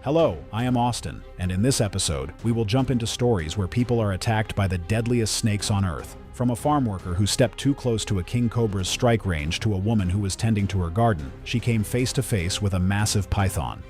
Hello, I am Austin, and in this episode, we will jump into stories where people are attacked by the deadliest snakes on Earth. From a farm worker who stepped too close to a king cobra's strike range to a woman who was tending to her garden, she came face to face with a massive python.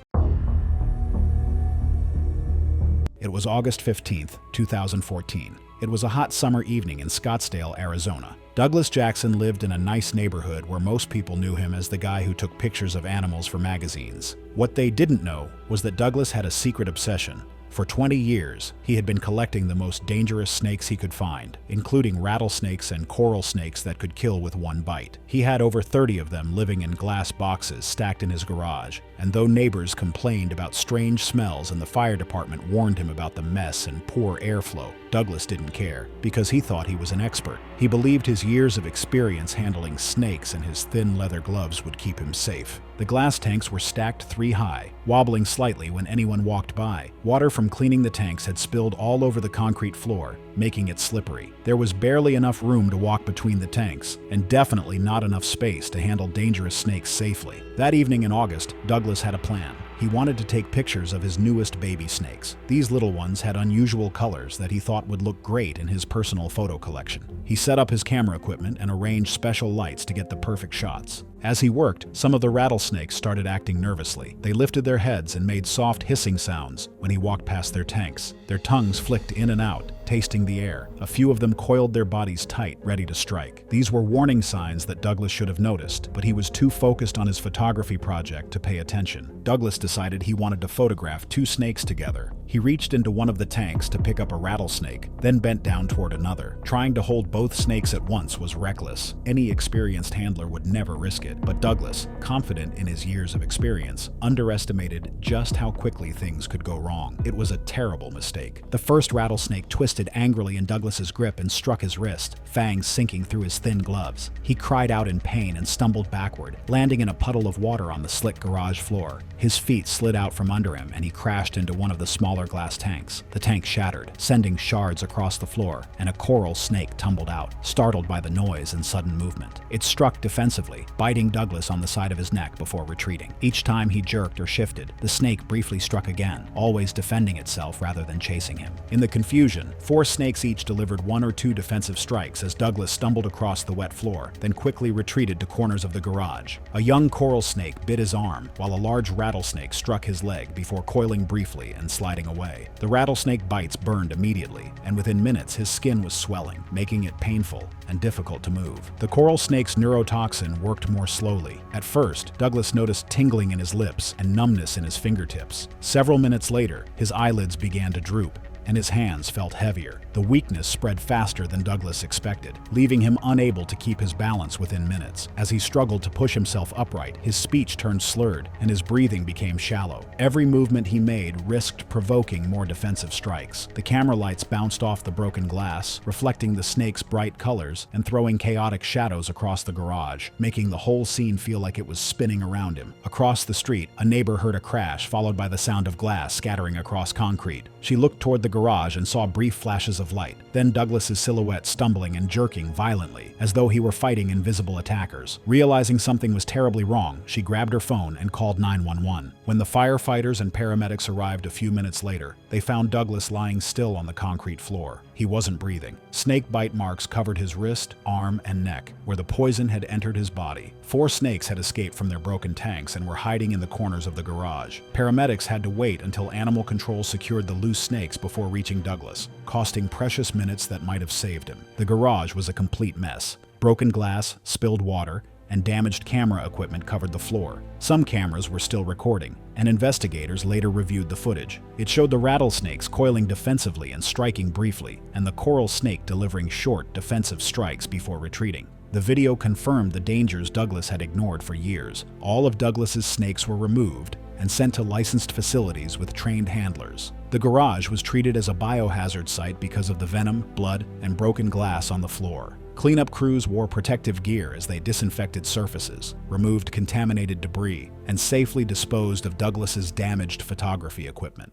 It was August 15th, 2014. It was a hot summer evening in Scottsdale, Arizona. Douglas Jackson lived in a nice neighborhood where most people knew him as the guy who took pictures of animals for magazines. What they didn't know was that Douglas had a secret obsession. For 20 years, he had been collecting the most dangerous snakes he could find, including rattlesnakes and coral snakes that could kill with one bite. He had over 30 of them living in glass boxes stacked in his garage, and though neighbors complained about strange smells and the fire department warned him about the mess and poor airflow, Douglas didn't care, because he thought he was an expert. He believed his years of experience handling snakes and his thin leather gloves would keep him safe. The glass tanks were stacked 3 high, wobbling slightly when anyone walked by. Water from cleaning the tanks had spilled all over the concrete floor, making it slippery. There was barely enough room to walk between the tanks, and definitely not enough space to handle dangerous snakes safely. That evening in August, Douglas had a plan. He wanted to take pictures of his newest baby snakes. These little ones had unusual colors that he thought would look great in his personal photo collection. He set up his camera equipment and arranged special lights to get the perfect shots. As he worked, some of the rattlesnakes started acting nervously. They lifted their heads and made soft hissing sounds when he walked past their tanks. Their tongues flicked in and out, tasting the air. A few of them coiled their bodies tight, ready to strike. These were warning signs that Douglas should have noticed, but he was too focused on his photography project to pay attention. Douglas decided he wanted to photograph 2 snakes together. He reached into one of the tanks to pick up a rattlesnake, then bent down toward another. Trying to hold both snakes at once was reckless. Any experienced handler would never risk it, but Douglas, confident in his years of experience, underestimated just how quickly things could go wrong. It was a terrible mistake. The first rattlesnake twisted angrily in Douglas's grip and struck his wrist, fangs sinking through his thin gloves. He cried out in pain and stumbled backward, landing in a puddle of water on the slick garage floor. His feet slid out from under him and he crashed into one of the smaller glass tanks. The tank shattered, sending shards across the floor, and a coral snake tumbled out, startled by the noise and sudden movement. It struck defensively, biting Douglas on the side of his neck before retreating. Each time he jerked or shifted, the snake briefly struck again, always defending itself rather than chasing him. In the confusion, 4 snakes each delivered 1 or 2 defensive strikes as Douglas stumbled across the wet floor, then quickly retreated to corners of the garage. A young coral snake bit his arm, while a large rattlesnake struck his leg before coiling briefly and sliding away. The rattlesnake bites burned immediately, and within minutes his skin was swelling, making it painful and difficult to move. The coral snake's neurotoxin worked more slowly. At first, Douglas noticed tingling in his lips and numbness in his fingertips. Several minutes later, his eyelids began to droop, and his hands felt heavier. The weakness spread faster than Douglas expected, leaving him unable to keep his balance within minutes. As he struggled to push himself upright, his speech turned slurred, and his breathing became shallow. Every movement he made risked provoking more defensive strikes. The camera lights bounced off the broken glass, reflecting the snake's bright colors and throwing chaotic shadows across the garage, making the whole scene feel like it was spinning around him. Across the street, a neighbor heard a crash, followed by the sound of glass scattering across concrete. She looked toward the garage and saw brief flashes of light, then Douglas's silhouette stumbling and jerking violently, as though he were fighting invisible attackers. Realizing something was terribly wrong, she grabbed her phone and called 911. When the firefighters and paramedics arrived a few minutes later, they found Douglas lying still on the concrete floor. He wasn't breathing. Snake bite marks covered his wrist, arm, and neck, where the poison had entered his body. 4 snakes had escaped from their broken tanks and were hiding in the corners of the garage. Paramedics had to wait until animal control secured the loose snakes before reaching Douglas, costing precious minutes that might have saved him. The garage was a complete mess. Broken glass, spilled water, and damaged camera equipment covered the floor. Some cameras were still recording, and investigators later reviewed the footage. It showed the rattlesnakes coiling defensively and striking briefly, and the coral snake delivering short, defensive strikes before retreating. The video confirmed the dangers Douglas had ignored for years. All of Douglas's snakes were removed and sent to licensed facilities with trained handlers. The garage was treated as a biohazard site because of the venom, blood, and broken glass on the floor. Cleanup crews wore protective gear as they disinfected surfaces, removed contaminated debris, and safely disposed of Douglas's damaged photography equipment.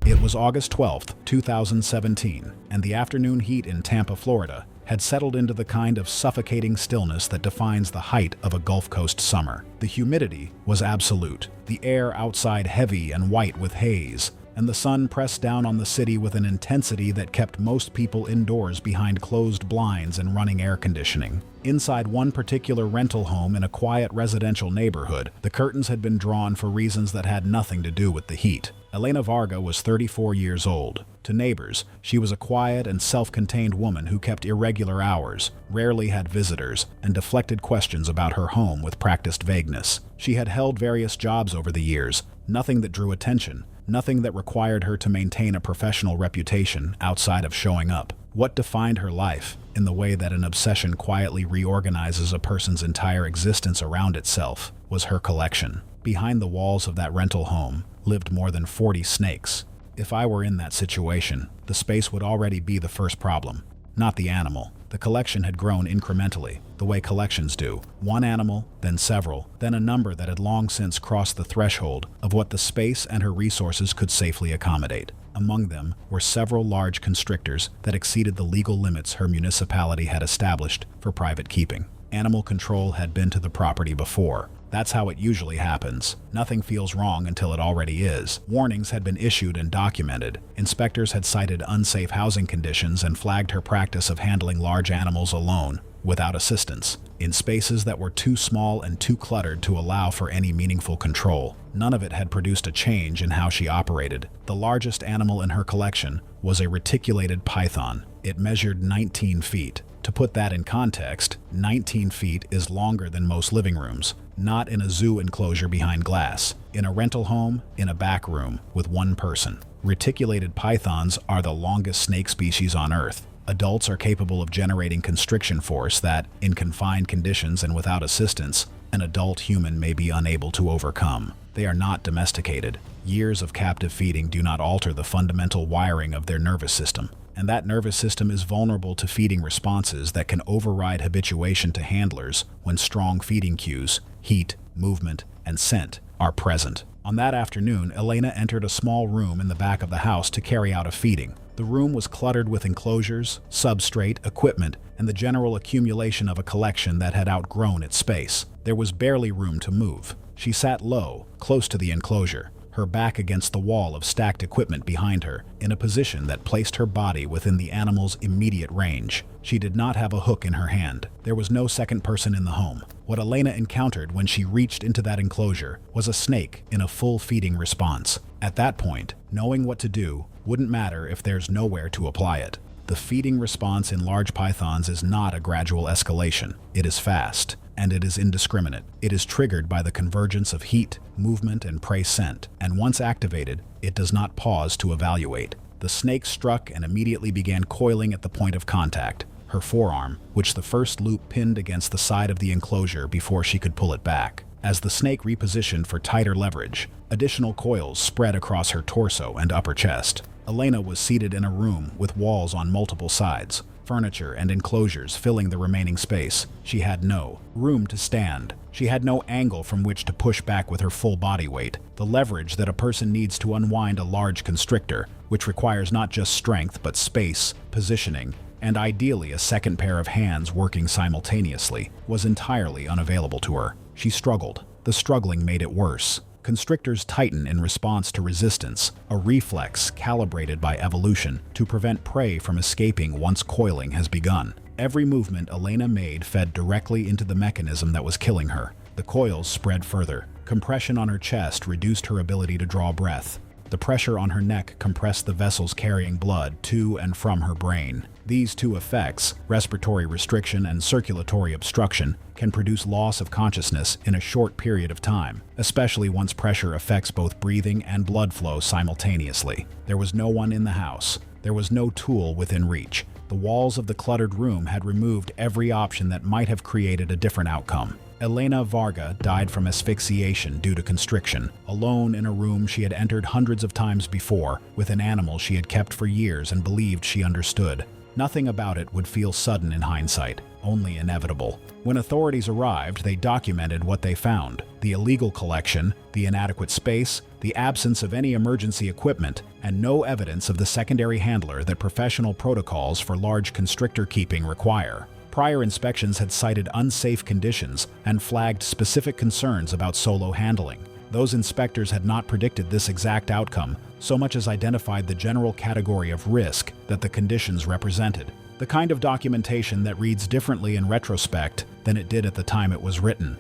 It was August 12, 2017, and the afternoon heat in Tampa, Florida, had settled into the kind of suffocating stillness that defines the height of a Gulf Coast summer. The humidity was absolute, the air outside heavy and white with haze, and the sun pressed down on the city with an intensity that kept most people indoors behind closed blinds and running air conditioning. Inside one particular rental home in a quiet residential neighborhood, the curtains had been drawn for reasons that had nothing to do with the heat. Elena Varga was 34 years old. To neighbors, she was a quiet and self-contained woman who kept irregular hours, rarely had visitors, and deflected questions about her home with practiced vagueness. She had held various jobs over the years, nothing that drew attention, nothing that required her to maintain a professional reputation outside of showing up. What defined her life, in the way that an obsession quietly reorganizes a person's entire existence around itself, was her collection. Behind the walls of that rental home lived more than 40 snakes. If I were in that situation, the space would already be the first problem, not the animal. The collection had grown incrementally, the way collections do. One animal, then several, then a number that had long since crossed the threshold of what the space and her resources could safely accommodate. Among them were several large constrictors that exceeded the legal limits her municipality had established for private keeping. Animal control had been to the property before. That's how it usually happens. Nothing feels wrong until it already is. Warnings had been issued and documented. Inspectors had cited unsafe housing conditions and flagged her practice of handling large animals alone, without assistance, in spaces that were too small and too cluttered to allow for any meaningful control. None of it had produced a change in how she operated. The largest animal in her collection was a reticulated python. It measured 19 feet. To put that in context, 19 feet is longer than most living rooms, not in a zoo enclosure behind glass, in a rental home, in a back room, with one person. Reticulated pythons are the longest snake species on Earth. Adults are capable of generating constriction force that, in confined conditions and without assistance, an adult human may be unable to overcome. They are not domesticated. Years of captive feeding do not alter the fundamental wiring of their nervous system, and that nervous system is vulnerable to feeding responses that can override habituation to handlers when strong feeding cues, heat, movement, and scent are present. On that afternoon, Elena entered a small room in the back of the house to carry out a feeding. The room was cluttered with enclosures, substrate, equipment, and the general accumulation of a collection that had outgrown its space. There was barely room to move. She sat low, close to the enclosure, her back against the wall of stacked equipment behind her, in a position that placed her body within the animal's immediate range. She did not have a hook in her hand. There was no second person in the home. What Elena encountered when she reached into that enclosure was a snake in a full feeding response. At that point, knowing what to do wouldn't matter if there's nowhere to apply it. The feeding response in large pythons is not a gradual escalation. It is fast, and it is indiscriminate. It is triggered by the convergence of heat, movement, and prey scent, and once activated, it does not pause to evaluate. The snake struck and immediately began coiling at the point of contact, her forearm, which the first loop pinned against the side of the enclosure before she could pull it back. As the snake repositioned for tighter leverage, additional coils spread across her torso and upper chest. Elena was seated in a room with walls on multiple sides, furniture and enclosures filling the remaining space. She had no room to stand. She had no angle from which to push back with her full body weight, the leverage that a person needs to unwind a large constrictor, which requires not just strength but space, positioning, and ideally a second pair of hands working simultaneously, was entirely unavailable to her. She struggled. The struggling made it worse. Constrictors tighten in response to resistance, a reflex calibrated by evolution to prevent prey from escaping once coiling has begun. Every movement Elena made fed directly into the mechanism that was killing her. The coils spread further. Compression on her chest reduced her ability to draw breath. The pressure on her neck compressed the vessels carrying blood to and from her brain. These two effects, respiratory restriction and circulatory obstruction, can produce loss of consciousness in a short period of time, especially once pressure affects both breathing and blood flow simultaneously. There was no one in the house. There was no tool within reach. The walls of the cluttered room had removed every option that might have created a different outcome. Elena Varga died from asphyxiation due to constriction, alone in a room she had entered hundreds of times before, with an animal she had kept for years and believed she understood. Nothing about it would feel sudden in hindsight. only inevitable. When authorities arrived, they documented what they found: the illegal collection, the inadequate space, the absence of any emergency equipment, and no evidence of the secondary handler that professional protocols for large constrictor keeping require. Prior inspections had cited unsafe conditions and flagged specific concerns about solo handling. Those inspectors had not predicted this exact outcome, so much as identified the general category of risk that the conditions represented. The kind of documentation that reads differently in retrospect than it did at the time it was written.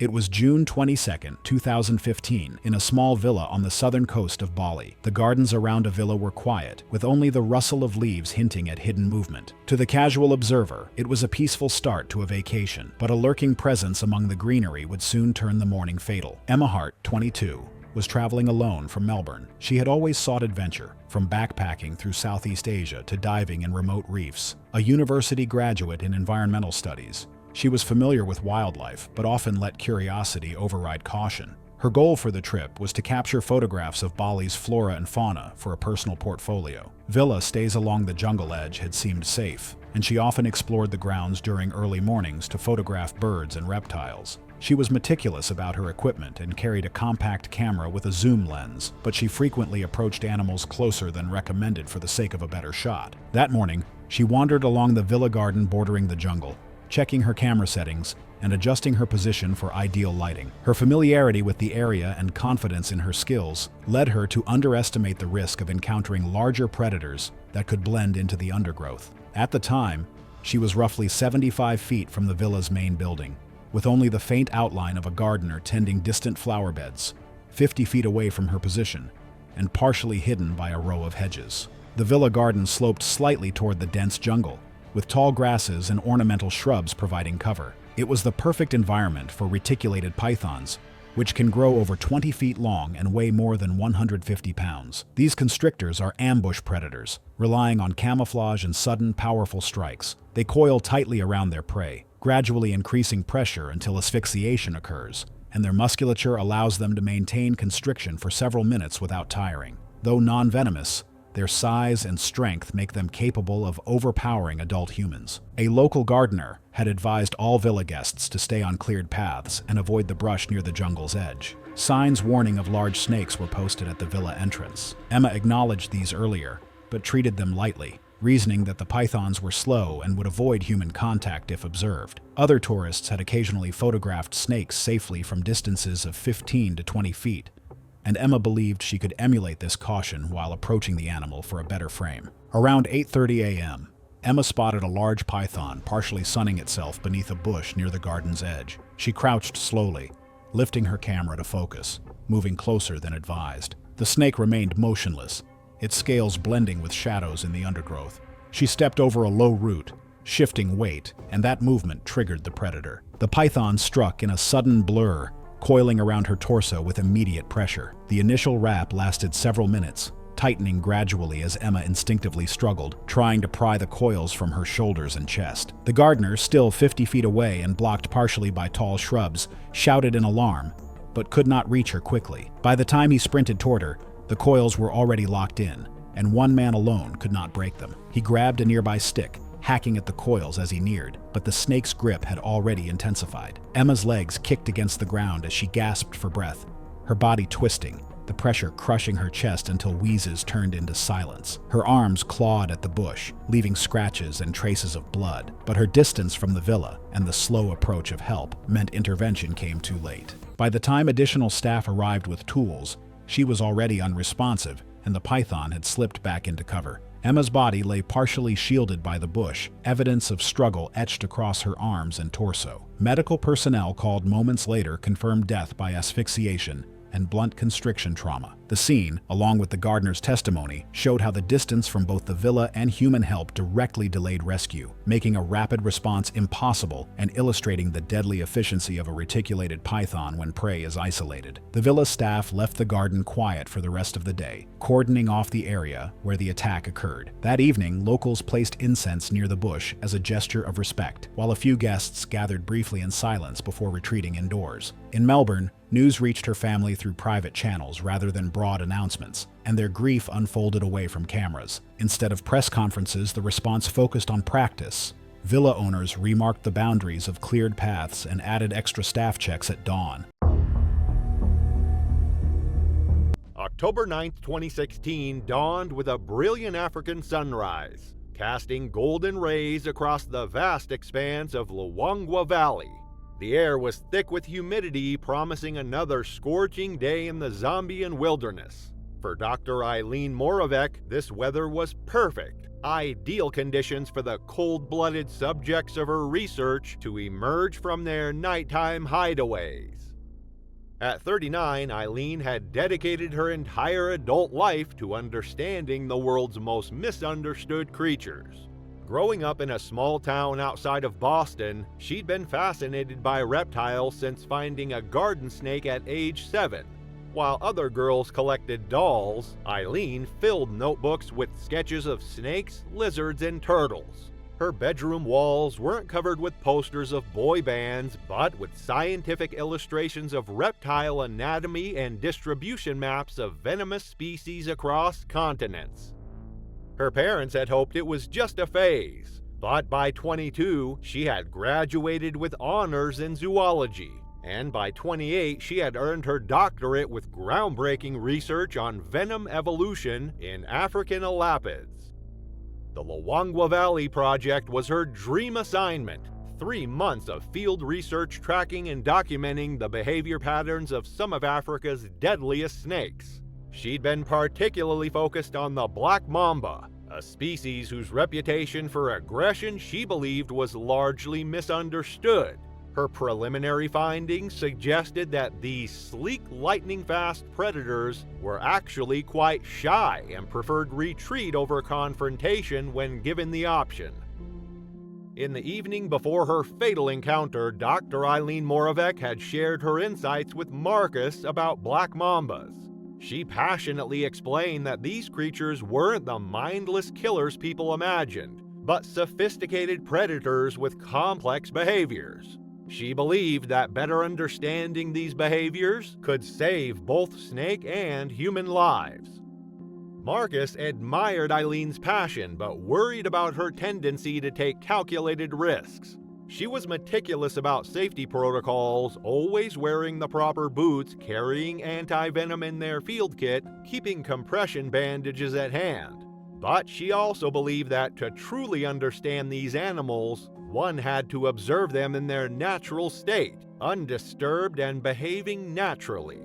It was June 22, 2015, in a small villa on the southern coast of Bali. The gardens around a villa were quiet, with only the rustle of leaves hinting at hidden movement. To the casual observer, it was a peaceful start to a vacation, but a lurking presence among the greenery would soon turn the morning fatal. Emma Hart, 22, was traveling alone from Melbourne. She had always sought adventure, from backpacking through Southeast Asia to diving in remote reefs. A university graduate in environmental studies, she was familiar with wildlife, but often let curiosity override caution. Her goal for the trip was to capture photographs of Bali's flora and fauna for a personal portfolio. Villa stays along the jungle edge had seemed safe, and she often explored the grounds during early mornings to photograph birds and reptiles. She was meticulous about her equipment and carried a compact camera with a zoom lens, but she frequently approached animals closer than recommended for the sake of a better shot. That morning, she wandered along the villa garden bordering the jungle, checking her camera settings and adjusting her position for ideal lighting. Her familiarity with the area and confidence in her skills led her to underestimate the risk of encountering larger predators that could blend into the undergrowth. At the time, she was roughly 75 feet from the villa's main building, with only the faint outline of a gardener tending distant flower beds, 50 feet away from her position, and partially hidden by a row of hedges. The villa garden sloped slightly toward the dense jungle, with tall grasses and ornamental shrubs providing cover. It was the perfect environment for reticulated pythons, which can grow over 20 feet long and weigh more than 150 pounds. These constrictors are ambush predators, relying on camouflage and sudden, powerful strikes. They coil tightly around their prey, gradually increasing pressure until asphyxiation occurs, and their musculature allows them to maintain constriction for several minutes without tiring. Though non-venomous, their size and strength make them capable of overpowering adult humans. A local gardener had advised all villa guests to stay on cleared paths and avoid the brush near the jungle's edge. Signs warning of large snakes were posted at the villa entrance. Emma acknowledged these earlier, but treated them lightly, reasoning that the pythons were slow and would avoid human contact if observed. Other tourists had occasionally photographed snakes safely from distances of 15 to 20 feet, and Emma believed she could emulate this caution while approaching the animal for a better frame. Around 8:30 a.m., Emma spotted a large python partially sunning itself beneath a bush near the garden's edge. She crouched slowly, lifting her camera to focus, moving closer than advised. The snake remained motionless, its scales blending with shadows in the undergrowth. She stepped over a low root, shifting weight, and that movement triggered the predator. The python struck in a sudden blur, coiling around her torso with immediate pressure. The initial wrap lasted several minutes, tightening gradually as Emma instinctively struggled, trying to pry the coils from her shoulders and chest. The gardener, still 50 feet away and blocked partially by tall shrubs, shouted in alarm, but could not reach her quickly. By the time he sprinted toward her, the coils were already locked in, and one man alone could not break them. He grabbed a nearby stick, hacking at the coils as he neared, but the snake's grip had already intensified. Emma's legs kicked against the ground as she gasped for breath, her body twisting, the pressure crushing her chest until wheezes turned into silence. Her arms clawed at the bush, leaving scratches and traces of blood, but her distance from the villa and the slow approach of help meant intervention came too late. By the time additional staff arrived with tools, she was already unresponsive, and the python had slipped back into cover. Emma's body lay partially shielded by the bush, evidence of struggle etched across her arms and torso. Medical personnel called moments later confirmed death by asphyxiation and blunt constriction trauma. The scene, along with the gardener's testimony, showed how the distance from both the villa and human help directly delayed rescue, making a rapid response impossible and illustrating the deadly efficiency of a reticulated python when prey is isolated. The villa staff left the garden quiet for the rest of the day, cordoning off the area where the attack occurred. That evening, locals placed incense near the bush as a gesture of respect, while a few guests gathered briefly in silence before retreating indoors. In Melbourne, news reached her family through private channels rather than broad announcements, and their grief unfolded away from cameras. Instead of press conferences, the response focused on practice. Villa owners remarked the boundaries of cleared paths and added extra staff checks at dawn. October 9, 2016 dawned with a brilliant African sunrise, casting golden rays across the vast expanse of Luangwa Valley. The air was thick with humidity, promising another scorching day in the Zambian wilderness. For Dr. Eileen Moravec, this weather was perfect, ideal conditions for the cold-blooded subjects of her research to emerge from their nighttime hideaways. At 39, Eileen had dedicated her entire adult life to understanding the world's most misunderstood creatures. Growing up in a small town outside of Boston, she'd been fascinated by reptiles since finding a garden snake at age 7. While other girls collected dolls, Eileen filled notebooks with sketches of snakes, lizards, and turtles. Her bedroom walls weren't covered with posters of boy bands, but with scientific illustrations of reptile anatomy and distribution maps of venomous species across continents. Her parents had hoped it was just a phase, but by 22, she had graduated with honors in zoology, and by 28, she had earned her doctorate with groundbreaking research on venom evolution in African elapids. The Luangwa Valley Project was her dream assignment, 3 months of field research tracking and documenting the behavior patterns of some of Africa's deadliest snakes. She'd been particularly focused on the black mamba, a species whose reputation for aggression she believed was largely misunderstood. Her preliminary findings suggested that these sleek, lightning-fast predators were actually quite shy and preferred retreat over confrontation when given the option. In the evening before her fatal encounter, Dr. Eileen Moravec had shared her insights with Marcus about black mambas. She passionately explained that these creatures weren't the mindless killers people imagined, but sophisticated predators with complex behaviors. She believed that better understanding these behaviors could save both snake and human lives. Marcus admired Eileen's passion, but worried about her tendency to take calculated risks. She was meticulous about safety protocols, always wearing the proper boots, carrying anti-venom in their field kit, keeping compression bandages at hand. But she also believed that to truly understand these animals, one had to observe them in their natural state, undisturbed and behaving naturally.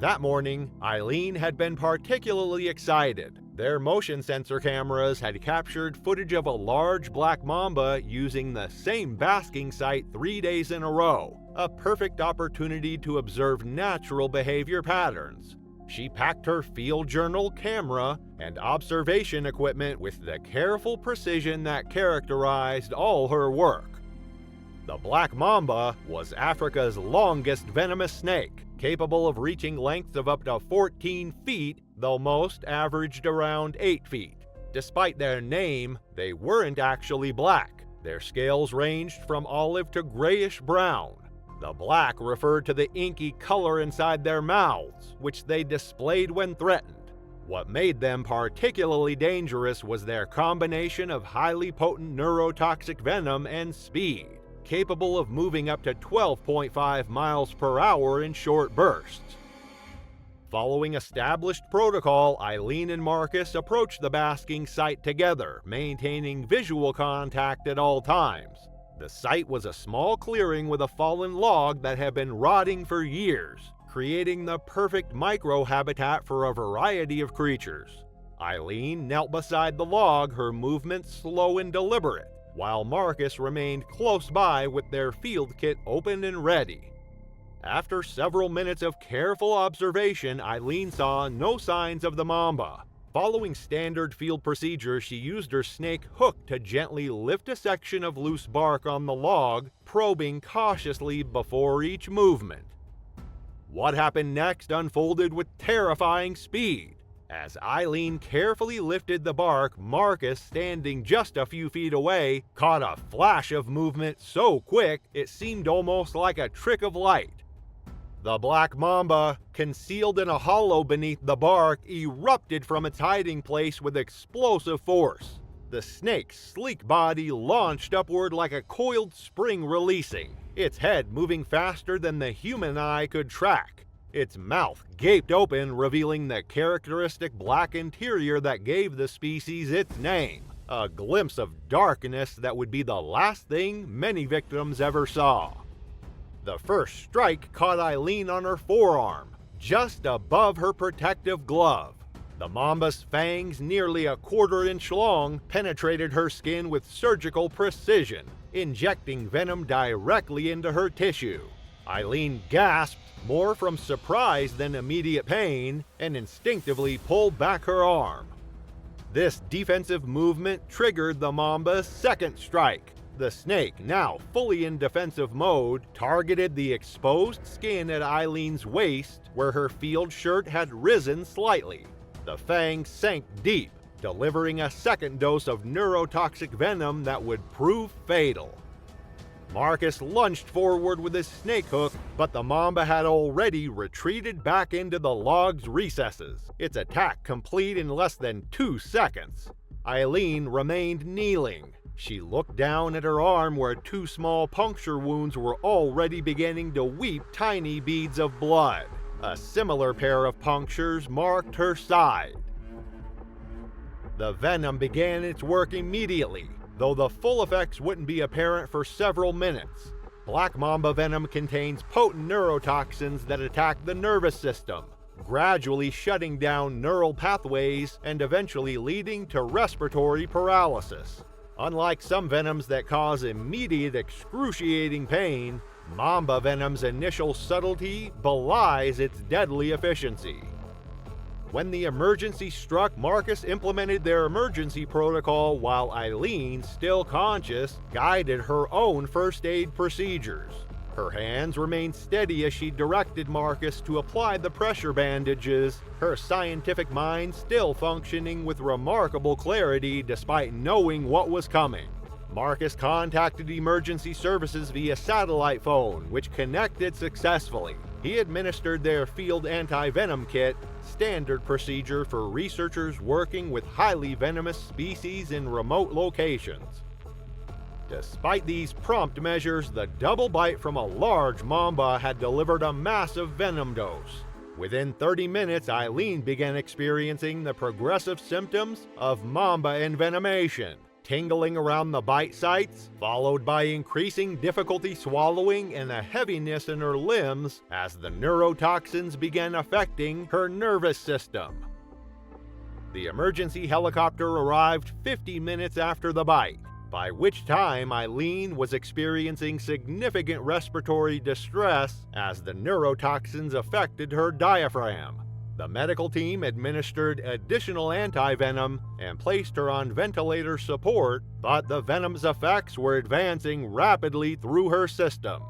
That morning, Eileen had been particularly excited. Their motion sensor cameras had captured footage of a large black mamba using the same basking site 3 days in a row, a perfect opportunity to observe natural behavior patterns. She packed her field journal, camera, and observation equipment with the careful precision that characterized all her work. The black mamba was Africa's longest venomous snake, capable of reaching lengths of up to 14 feet, though most averaged around 8 feet. Despite their name, they weren't actually black. Their scales ranged from olive to grayish brown. The black referred to the inky color inside their mouths, which they displayed when threatened. What made them particularly dangerous was their combination of highly potent neurotoxic venom and speed, capable of moving up to 12.5 miles per hour in short bursts. Following established protocol, Eileen and Marcus approached the basking site together, maintaining visual contact at all times. The site was a small clearing with a fallen log that had been rotting for years, creating the perfect micro-habitat for a variety of creatures. Eileen knelt beside the log, her movements slow and deliberate, while Marcus remained close by with their field kit open and ready. After several minutes of careful observation, Eileen saw no signs of the mamba. Following standard field procedure, she used her snake hook to gently lift a section of loose bark on the log, probing cautiously before each movement. What happened next unfolded with terrifying speed. As Eileen carefully lifted the bark, Marcus, standing just a few feet away, caught a flash of movement so quick it seemed almost like a trick of light. The black mamba, concealed in a hollow beneath the bark, erupted from its hiding place with explosive force. The snake's sleek body launched upward like a coiled spring releasing, its head moving faster than the human eye could track. Its mouth gaped open, revealing the characteristic black interior that gave the species its name, a glimpse of darkness that would be the last thing many victims ever saw. The first strike caught Eileen on her forearm, just above her protective glove. The mamba's fangs, nearly a quarter-inch long, penetrated her skin with surgical precision, injecting venom directly into her tissue. Eileen gasped, more from surprise than immediate pain, and instinctively pulled back her arm. This defensive movement triggered the mamba's second strike. The snake, now fully in defensive mode, targeted the exposed skin at Eileen's waist, where her field shirt had risen slightly. The fangs sank deep, delivering a second dose of neurotoxic venom that would prove fatal. Marcus lunged forward with his snake hook, but the mamba had already retreated back into the log's recesses, its attack complete in less than 2 seconds. Eileen remained kneeling. She looked down at her arm where 2 small puncture wounds were already beginning to weep tiny beads of blood. A similar pair of punctures marked her side. The venom began its work immediately, though the full effects wouldn't be apparent for several minutes. Black mamba venom contains potent neurotoxins that attack the nervous system, gradually shutting down neural pathways and eventually leading to respiratory paralysis. Unlike some venoms that cause immediate excruciating pain, mamba venom's initial subtlety belies its deadly efficiency. When the emergency struck, Marcus implemented their emergency protocol while Eileen, still conscious, guided her own first aid procedures. Her hands remained steady as she directed Marcus to apply the pressure bandages, her scientific mind still functioning with remarkable clarity despite knowing what was coming. Marcus contacted emergency services via satellite phone, which connected successfully. He administered their field anti-venom kit, standard procedure for researchers working with highly venomous species in remote locations. Despite these prompt measures, the double bite from a large mamba had delivered a massive venom dose. Within 30 minutes, Eileen began experiencing the progressive symptoms of mamba envenomation. Tingling around the bite sites, followed by increasing difficulty swallowing and a heaviness in her limbs as the neurotoxins began affecting her nervous system. The emergency helicopter arrived 50 minutes after the bite, by which time Eileen was experiencing significant respiratory distress as the neurotoxins affected her diaphragm. The medical team administered additional anti-venom and placed her on ventilator support, but the venom's effects were advancing rapidly through her system.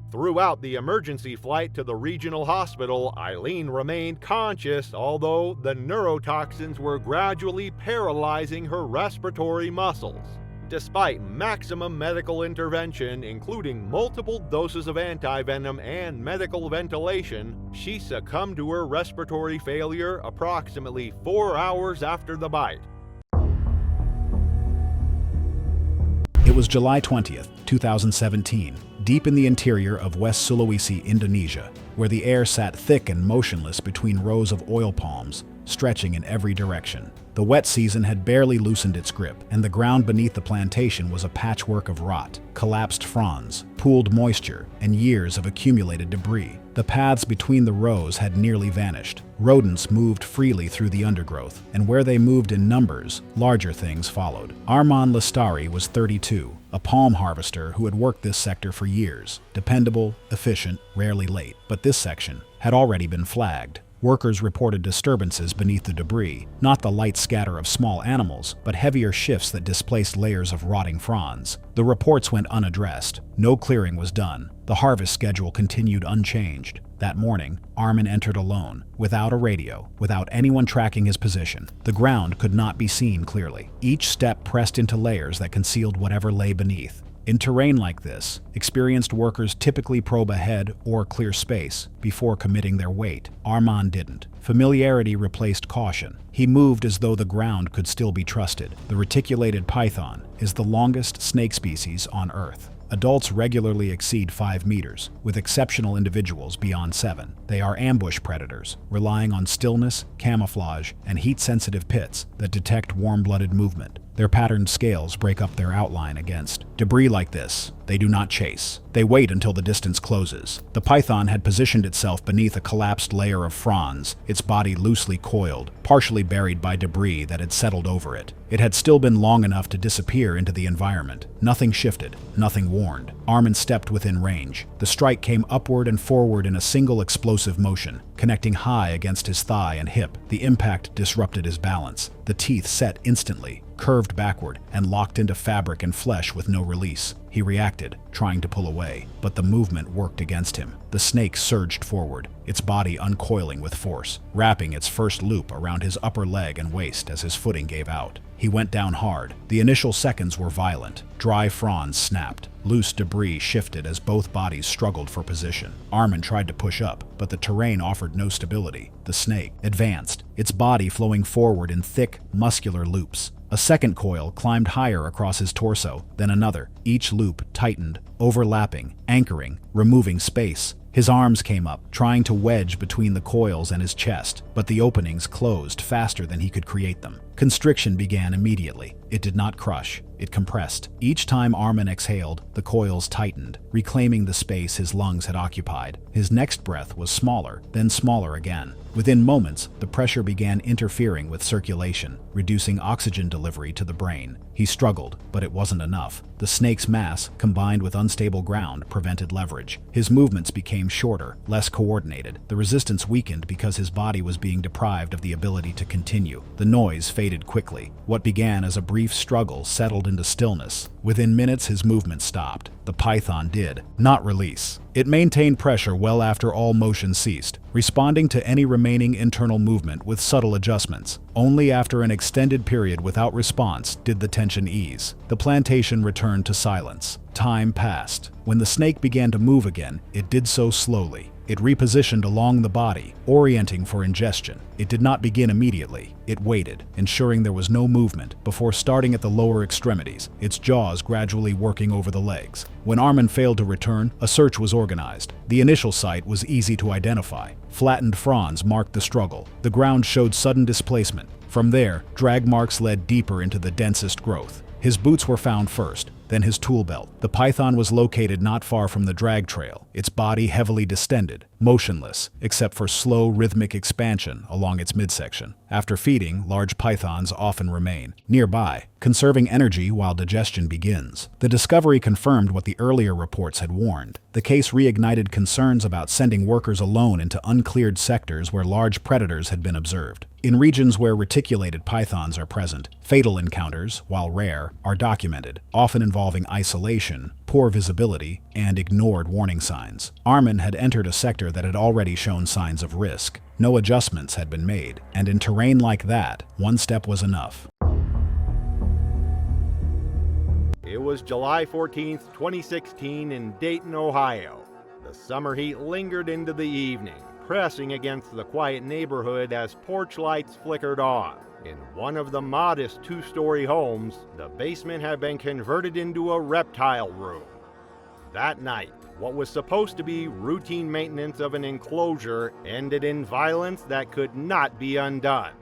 Throughout the emergency flight to the regional hospital, Eileen remained conscious, although the neurotoxins were gradually paralyzing her respiratory muscles. Despite maximum medical intervention, including multiple doses of anti-venom and medical ventilation, she succumbed to her respiratory failure approximately 4 hours after the bite. It was July 20th, 2017, deep in the interior of West Sulawesi, Indonesia, where the air sat thick and motionless between rows of oil palms, stretching in every direction. The wet season had barely loosened its grip, and the ground beneath the plantation was a patchwork of rot, collapsed fronds, pooled moisture, and years of accumulated debris. The paths between the rows had nearly vanished. Rodents moved freely through the undergrowth, and where they moved in numbers, larger things followed. Arman Lestari was 32, a palm harvester who had worked this sector for years. Dependable, efficient, rarely late. But this section had already been flagged. Workers reported disturbances beneath the debris, not the light scatter of small animals, but heavier shifts that displaced layers of rotting fronds. The reports went unaddressed. No clearing was done. The harvest schedule continued unchanged. That morning, Armin entered alone, without a radio, without anyone tracking his position. The ground could not be seen clearly. Each step pressed into layers that concealed whatever lay beneath. In terrain like this, experienced workers typically probe ahead or clear space before committing their weight. Armand didn't. Familiarity replaced caution. He moved as though the ground could still be trusted. The reticulated python is the longest snake species on Earth. Adults regularly exceed 5 meters, with exceptional individuals beyond 7. They are ambush predators, relying on stillness, camouflage, and heat-sensitive pits that detect warm-blooded movement. Their patterned scales break up their outline against debris like this. They do not chase. They wait until the distance closes. The python had positioned itself beneath a collapsed layer of fronds, its body loosely coiled, partially buried by debris that had settled over it. It had still been long enough to disappear into the environment. Nothing shifted, nothing warned. Armand stepped within range. The strike came upward and forward in a single explosive motion, connecting high against his thigh and hip. The impact disrupted his balance. The teeth set instantly, curved backward, and locked into fabric and flesh with no release. He reacted, trying to pull away, but the movement worked against him. The snake surged forward, its body uncoiling with force, wrapping its first loop around his upper leg and waist as his footing gave out. He went down hard. The initial seconds were violent. Dry fronds snapped. Loose debris shifted as both bodies struggled for position. Armand tried to push up, but the terrain offered no stability. The snake advanced, its body flowing forward in thick, muscular loops. A second coil climbed higher across his torso, then another. Each loop tightened, overlapping, anchoring, removing space. His arms came up, trying to wedge between the coils and his chest, but the openings closed faster than he could create them. Constriction began immediately. It did not crush, it compressed. Each time Armand exhaled, the coils tightened, reclaiming the space his lungs had occupied. His next breath was smaller, then smaller again. Within moments, the pressure began interfering with circulation, reducing oxygen delivery to the brain. He struggled, but it wasn't enough. The snake's mass, combined with unstable ground, prevented leverage. His movements became shorter, less coordinated. The resistance weakened because his body was being deprived of the ability to continue. The noise faded quickly. What began as a brief struggle settled into stillness. Within minutes, his movement stopped. The python did not release. It maintained pressure well after all motion ceased, responding to any remaining internal movement with subtle adjustments. Only after an extended period without response did the tension ease. The plantation returned to silence. Time passed. When the snake began to move again, it did so slowly. It repositioned along the body, orienting for ingestion. It did not begin immediately. It waited, ensuring there was no movement, before starting at the lower extremities, its jaws gradually working over the legs. When Armand failed to return, a search was organized. The initial site was easy to identify. Flattened fronds marked the struggle. The ground showed sudden displacement. From there, drag marks led deeper into the densest growth. His boots were found first, then his tool belt. The python was located not far from the drag trail, its body heavily distended, motionless, except for slow rhythmic expansion along its midsection. After feeding, large pythons often remain nearby, conserving energy while digestion begins. The discovery confirmed what the earlier reports had warned. The case reignited concerns about sending workers alone into uncleared sectors where large predators had been observed. In regions where reticulated pythons are present, fatal encounters, while rare, are documented, often involving isolation, poor visibility, and ignored warning signs. Armand had entered a sector that had already shown signs of risk. No adjustments had been made, and in terrain like that, one step was enough. It was July 14th, 2016 in Dayton, Ohio. The summer heat lingered into the evening, pressing against the quiet neighborhood as porch lights flickered on. In one of the modest two-story homes, the basement had been converted into a reptile room. That night, what was supposed to be routine maintenance of an enclosure ended in violence that could not be undone.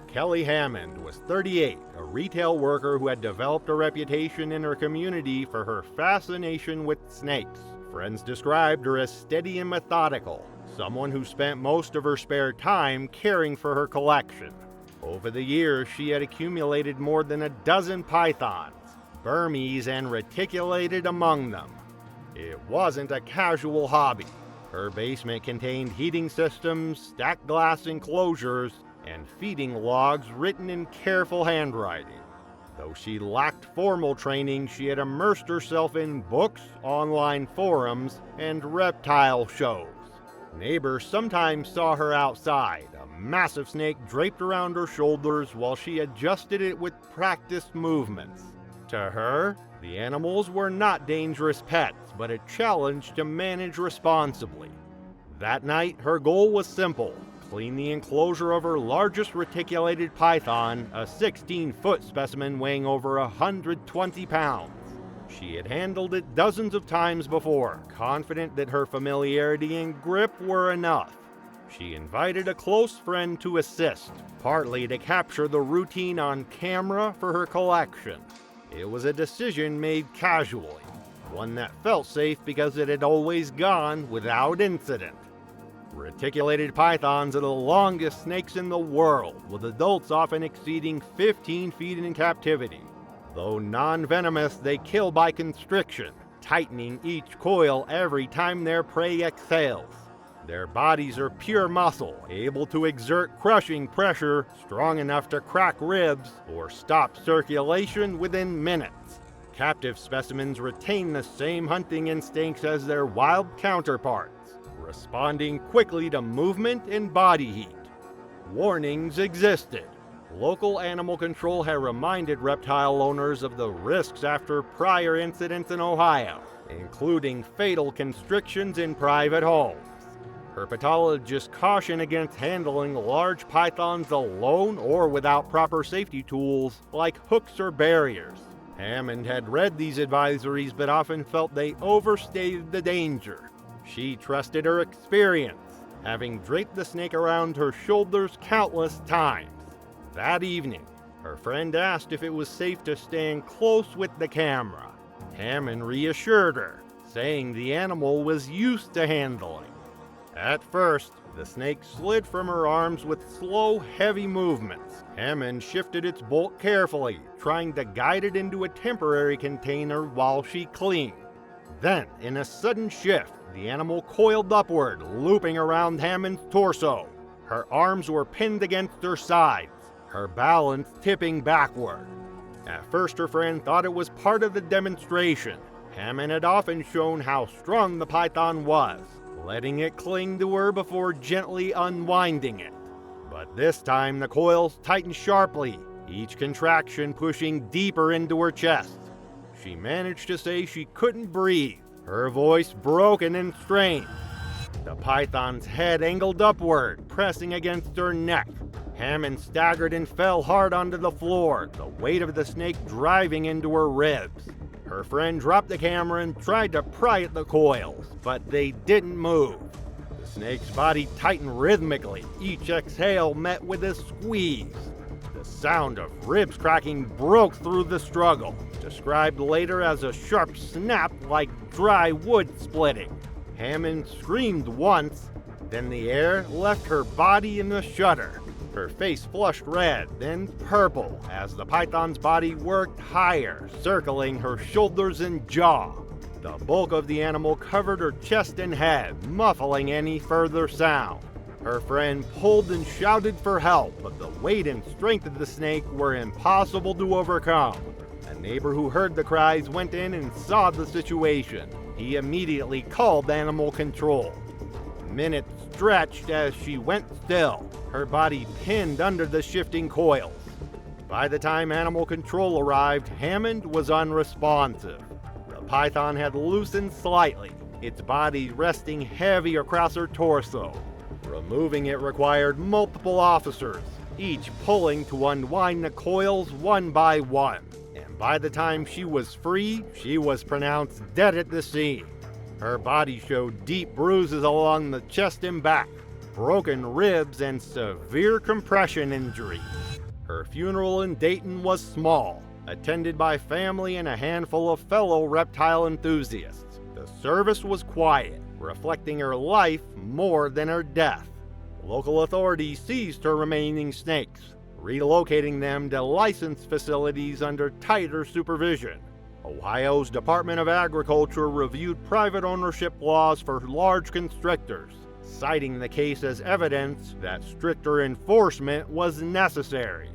Kelly Hammond was 38, a retail worker who had developed a reputation in her community for her fascination with snakes. Friends described her as steady and methodical, someone who spent most of her spare time caring for her collection. Over the years, she had accumulated more than a dozen pythons, Burmese and reticulated among them. It wasn't a casual hobby. Her basement contained heating systems, stacked glass enclosures, and feeding logs written in careful handwriting. Though she lacked formal training, she had immersed herself in books, online forums, and reptile shows. Neighbors sometimes saw her outside, a massive snake draped around her shoulders while she adjusted it with practiced movements. To her, The animals were not dangerous pets, but a challenge to manage responsibly. That night, her goal was simple: clean the enclosure of her largest reticulated python, a 16-foot specimen weighing over 120 pounds. She had handled it dozens of times before, confident that her familiarity and grip were enough. She invited a close friend to assist, partly to capture the routine on camera for her collection. It was a decision made casually, one that felt safe because it had always gone without incident. Reticulated pythons are the longest snakes in the world, with adults often exceeding 15 feet in captivity. Though non-venomous, they kill by constriction, tightening each coil every time their prey exhales. Their bodies are pure muscle, able to exert crushing pressure strong enough to crack ribs or stop circulation within minutes. Captive specimens retain the same hunting instincts as their wild counterparts, responding quickly to movement and body heat. Warnings existed. Local animal control had reminded reptile owners of the risks after prior incidents in Ohio, including fatal constrictions in private homes. Herpetologists caution against handling large pythons alone or without proper safety tools like hooks or barriers. Hammond had read these advisories but often felt they overstated the danger. She trusted her experience, having draped the snake around her shoulders countless times. That evening, her friend asked if it was safe to stand close with the camera. Hammond reassured her, saying the animal was used to handling. At first, the snake slid from her arms with slow, heavy movements. Hammond shifted its bolt carefully, trying to guide it into a temporary container while she cleaned. Then, in a sudden shift, the animal coiled upward, looping around Hammond's torso. Her arms were pinned against her sides, her balance tipping backward. At first, her friend thought it was part of the demonstration. Hammond had often shown how strong the python was, letting it cling to her before gently unwinding it. But this time the coils tightened sharply, each contraction pushing deeper into her chest. She managed to say she couldn't breathe, her voice broken and strained. The python's head angled upward, pressing against her neck. Hammond staggered and fell hard onto the floor, the weight of the snake driving into her ribs. Her friend dropped the camera and tried to pry at the coils, but they didn't move. The snake's body tightened rhythmically, each exhale met with a squeeze. The sound of ribs cracking broke through the struggle, described later as a sharp snap like dry wood splitting. Hammond screamed once, then the air left her body in a shudder. Her face flushed red, then purple, as the python's body worked higher, circling her shoulders and jaw. The bulk of the animal covered her chest and head, muffling any further sound. Her friend pulled and shouted for help, but the weight and strength of the snake were impossible to overcome. A neighbor who heard the cries went in and saw the situation. He immediately called animal control. Minutes stretched as she went still, her body pinned under the shifting coils. By the time animal control arrived, Hammond was unresponsive. The python had loosened slightly, its body resting heavy across her torso. Removing it required multiple officers, each pulling to unwind the coils one by one. And by the time she was free, she was pronounced dead at the scene. Her body showed deep bruises along the chest and back, broken ribs, and severe compression injuries. Her funeral in Dayton was small, attended by family and a handful of fellow reptile enthusiasts. The service was quiet, reflecting her life more than her death. Local authorities seized her remaining snakes, relocating them to licensed facilities under tighter supervision. Ohio's Department of Agriculture reviewed private ownership laws for large constrictors, citing the case as evidence that stricter enforcement was necessary.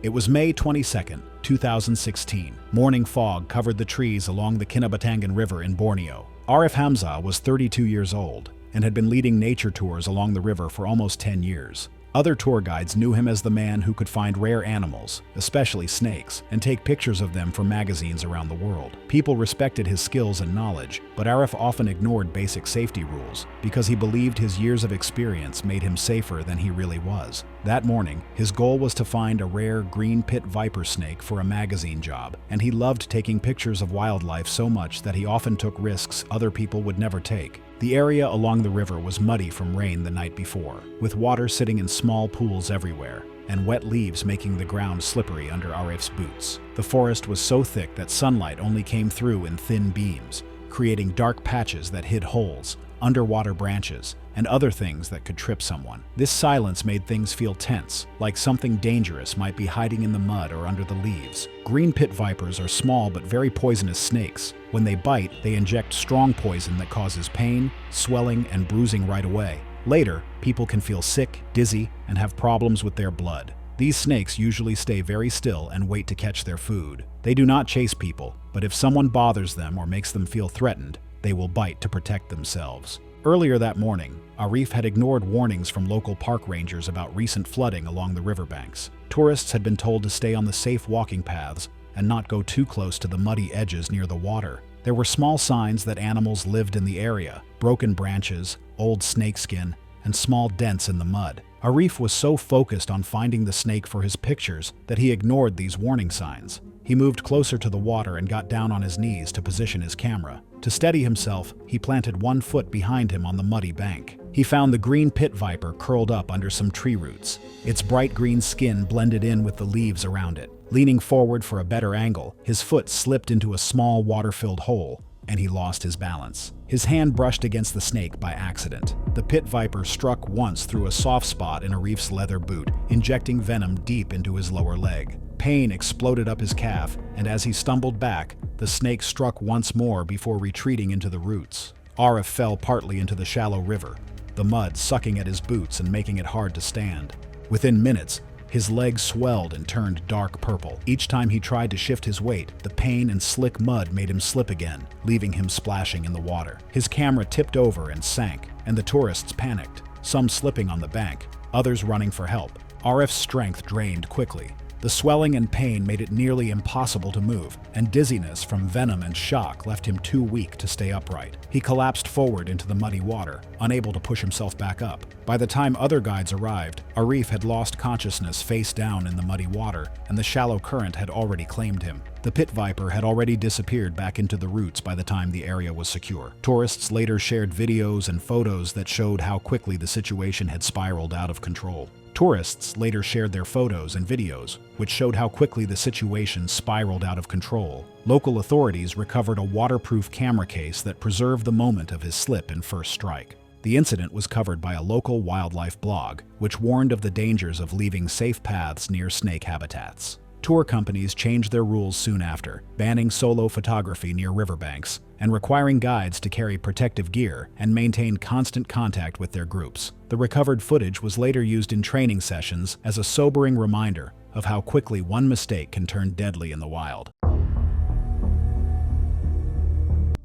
It was May 22, 2016. Morning fog covered the trees along the Kinabatangan River in Borneo. Arif Hamza was 32 years old and had been leading nature tours along the river for almost 10 years. Other tour guides knew him as the man who could find rare animals, especially snakes, and take pictures of them for magazines around the world. People respected his skills and knowledge, but Arif often ignored basic safety rules because he believed his years of experience made him safer than he really was. That morning, his goal was to find a rare green pit viper snake for a magazine job, and he loved taking pictures of wildlife so much that he often took risks other people would never take. The area along the river was muddy from rain the night before, with water sitting in small pools everywhere, and wet leaves making the ground slippery under Arif's boots. The forest was so thick that sunlight only came through in thin beams, creating dark patches that hid holes, underwater branches, and other things that could trip someone. This silence made things feel tense, like something dangerous might be hiding in the mud or under the leaves. Green pit vipers are small but very poisonous snakes. When they bite, they inject strong poison that causes pain, swelling, and bruising right away. Later, people can feel sick, dizzy, and have problems with their blood. These snakes usually stay very still and wait to catch their food. They do not chase people, but if someone bothers them or makes them feel threatened, they will bite to protect themselves. Earlier that morning, Arif had ignored warnings from local park rangers about recent flooding along the riverbanks. Tourists had been told to stay on the safe walking paths and not go too close to the muddy edges near the water. There were small signs that animals lived in the area: broken branches, old snakeskin, and small dents in the mud. Arif was so focused on finding the snake for his pictures that he ignored these warning signs. He moved closer to the water and got down on his knees to position his camera. To steady himself, he planted one foot behind him on the muddy bank. He found the green pit viper curled up under some tree roots. Its bright green skin blended in with the leaves around it. Leaning forward for a better angle, his foot slipped into a small water-filled hole, and he lost his balance. His hand brushed against the snake by accident. The pit viper struck once through a soft spot in Arif's leather boot, injecting venom deep into his lower leg. Pain exploded up his calf, and as he stumbled back, the snake struck once more before retreating into the roots. Arif fell partly into the shallow river, the mud sucking at his boots and making it hard to stand. Within minutes, his legs swelled and turned dark purple. Each time he tried to shift his weight, the pain and slick mud made him slip again, leaving him splashing in the water. His camera tipped over and sank, and the tourists panicked, some slipping on the bank, others running for help. Arif's strength drained quickly. The swelling and pain made it nearly impossible to move, and dizziness from venom and shock left him too weak to stay upright. He collapsed forward into the muddy water, unable to push himself back up. By the time other guides arrived, Arif had lost consciousness face down in the muddy water, and the shallow current had already claimed him. The pit viper had already disappeared back into the roots by the time the area was secure. Tourists later shared videos and photos that showed how quickly the situation had spiraled out of control. Tourists later shared their photos and videos, which showed how quickly the situation spiraled out of control. Local authorities recovered a waterproof camera case that preserved the moment of his slip and first strike. The incident was covered by a local wildlife blog, which warned of the dangers of leaving safe paths near snake habitats. Tour companies changed their rules soon after, banning solo photography near riverbanks and requiring guides to carry protective gear and maintain constant contact with their groups. The recovered footage was later used in training sessions as a sobering reminder of how quickly one mistake can turn deadly in the wild.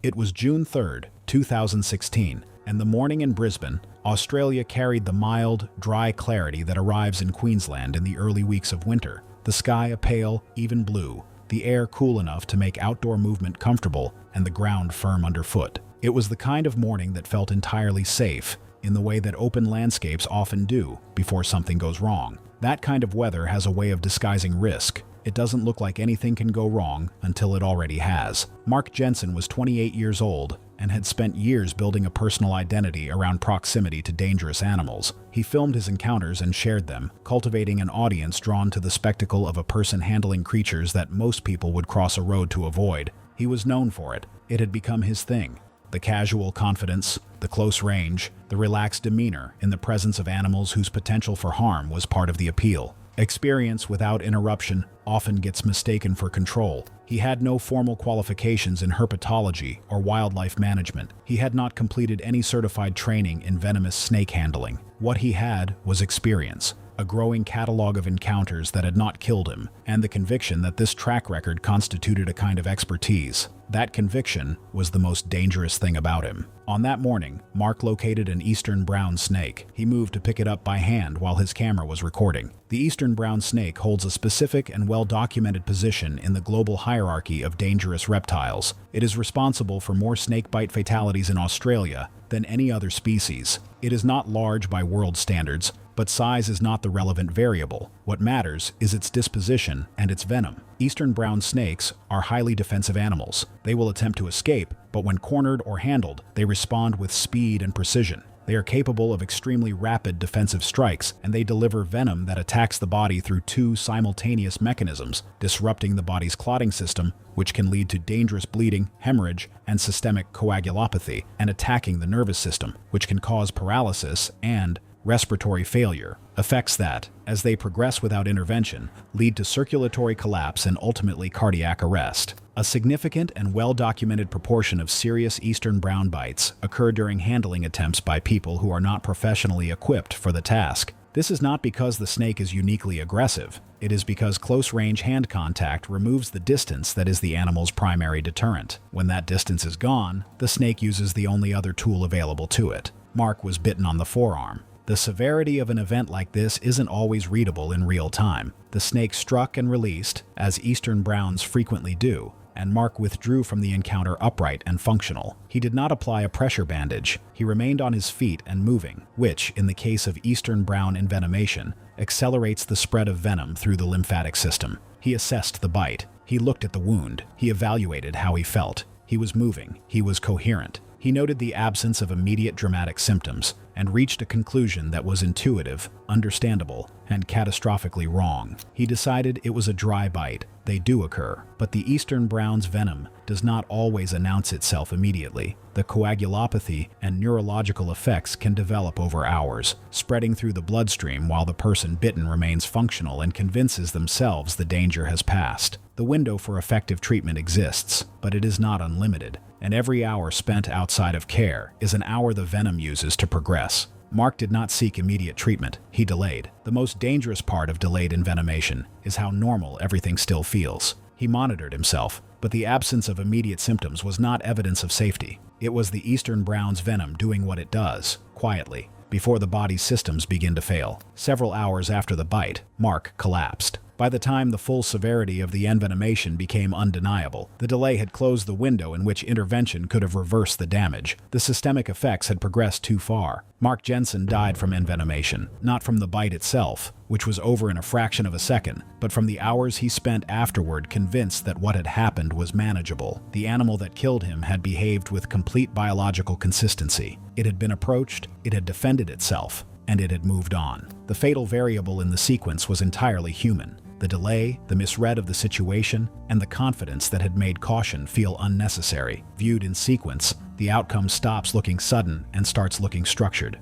It was June 3rd, 2016, and the morning in Brisbane, Australia carried the mild, dry clarity that arrives in Queensland in the early weeks of winter. The sky a pale, even blue, the air cool enough to make outdoor movement comfortable, and the ground firm underfoot. It was the kind of morning that felt entirely safe, in the way that open landscapes often do before something goes wrong. That kind of weather has a way of disguising risk. It doesn't look like anything can go wrong until it already has. Mark Jensen was 28 years old and had spent years building a personal identity around proximity to dangerous animals. He filmed his encounters and shared them, cultivating an audience drawn to the spectacle of a person handling creatures that most people would cross a road to avoid. He was known for it. It had become his thing. The casual confidence, the close range, the relaxed demeanor in the presence of animals whose potential for harm was part of the appeal. Experience without interruption often gets mistaken for control. He had no formal qualifications in herpetology or wildlife management. He had not completed any certified training in venomous snake handling. What he had was experience, a growing catalog of encounters that had not killed him, and the conviction that this track record constituted a kind of expertise. That conviction was the most dangerous thing about him. On that morning, Mark located an eastern brown snake. He moved to pick it up by hand while his camera was recording. The eastern brown snake holds a specific and well-documented position in the global hierarchy of dangerous reptiles. It is responsible for more snakebite fatalities in Australia than any other species. It is not large by world standards, but size is not the relevant variable. What matters is its disposition and its venom. Eastern brown snakes are highly defensive animals. They will attempt to escape, but when cornered or handled, they respond with speed and precision. They are capable of extremely rapid defensive strikes, and they deliver venom that attacks the body through two simultaneous mechanisms, disrupting the body's clotting system, which can lead to dangerous bleeding, hemorrhage, and systemic coagulopathy, and attacking the nervous system, which can cause paralysis and respiratory failure, effects that, as they progress without intervention, lead to circulatory collapse and ultimately cardiac arrest. A significant and well-documented proportion of serious eastern brown bites occur during handling attempts by people who are not professionally equipped for the task. This is not because the snake is uniquely aggressive. It is because close-range hand contact removes the distance that is the animal's primary deterrent. When that distance is gone, the snake uses the only other tool available to it. Mark was bitten on the forearm. The severity of an event like this isn't always readable in real time. The snake struck and released, as eastern browns frequently do, and Mark withdrew from the encounter upright and functional. He did not apply a pressure bandage. He remained on his feet and moving, which, in the case of eastern brown envenomation, accelerates the spread of venom through the lymphatic system. He assessed the bite. He looked at the wound. He evaluated how he felt. He was moving. He was coherent. He noted the absence of immediate dramatic symptoms and reached a conclusion that was intuitive, understandable, and catastrophically wrong. He decided it was a dry bite. They do occur, but the eastern brown's venom does not always announce itself immediately. The coagulopathy and neurological effects can develop over hours, spreading through the bloodstream while the person bitten remains functional and convinces themselves the danger has passed. The window for effective treatment exists, but it is not unlimited, and every hour spent outside of care is an hour the venom uses to progress. Mark did not seek immediate treatment. He delayed. The most dangerous part of delayed envenomation is how normal everything still feels. He monitored himself, but the absence of immediate symptoms was not evidence of safety. It was the eastern brown's venom doing what it does, quietly, before the body's systems begin to fail. Several hours after the bite, Mark collapsed. By the time the full severity of the envenomation became undeniable, the delay had closed the window in which intervention could have reversed the damage. The systemic effects had progressed too far. Mark Jensen died from envenomation, not from the bite itself, which was over in a fraction of a second, but from the hours he spent afterward convinced that what had happened was manageable. The animal that killed him had behaved with complete biological consistency. It had been approached, it had defended itself, and it had moved on. The fatal variable in the sequence was entirely human. The delay, the misread of the situation, and the confidence that had made caution feel unnecessary. Viewed in sequence, the outcome stops looking sudden and starts looking structured.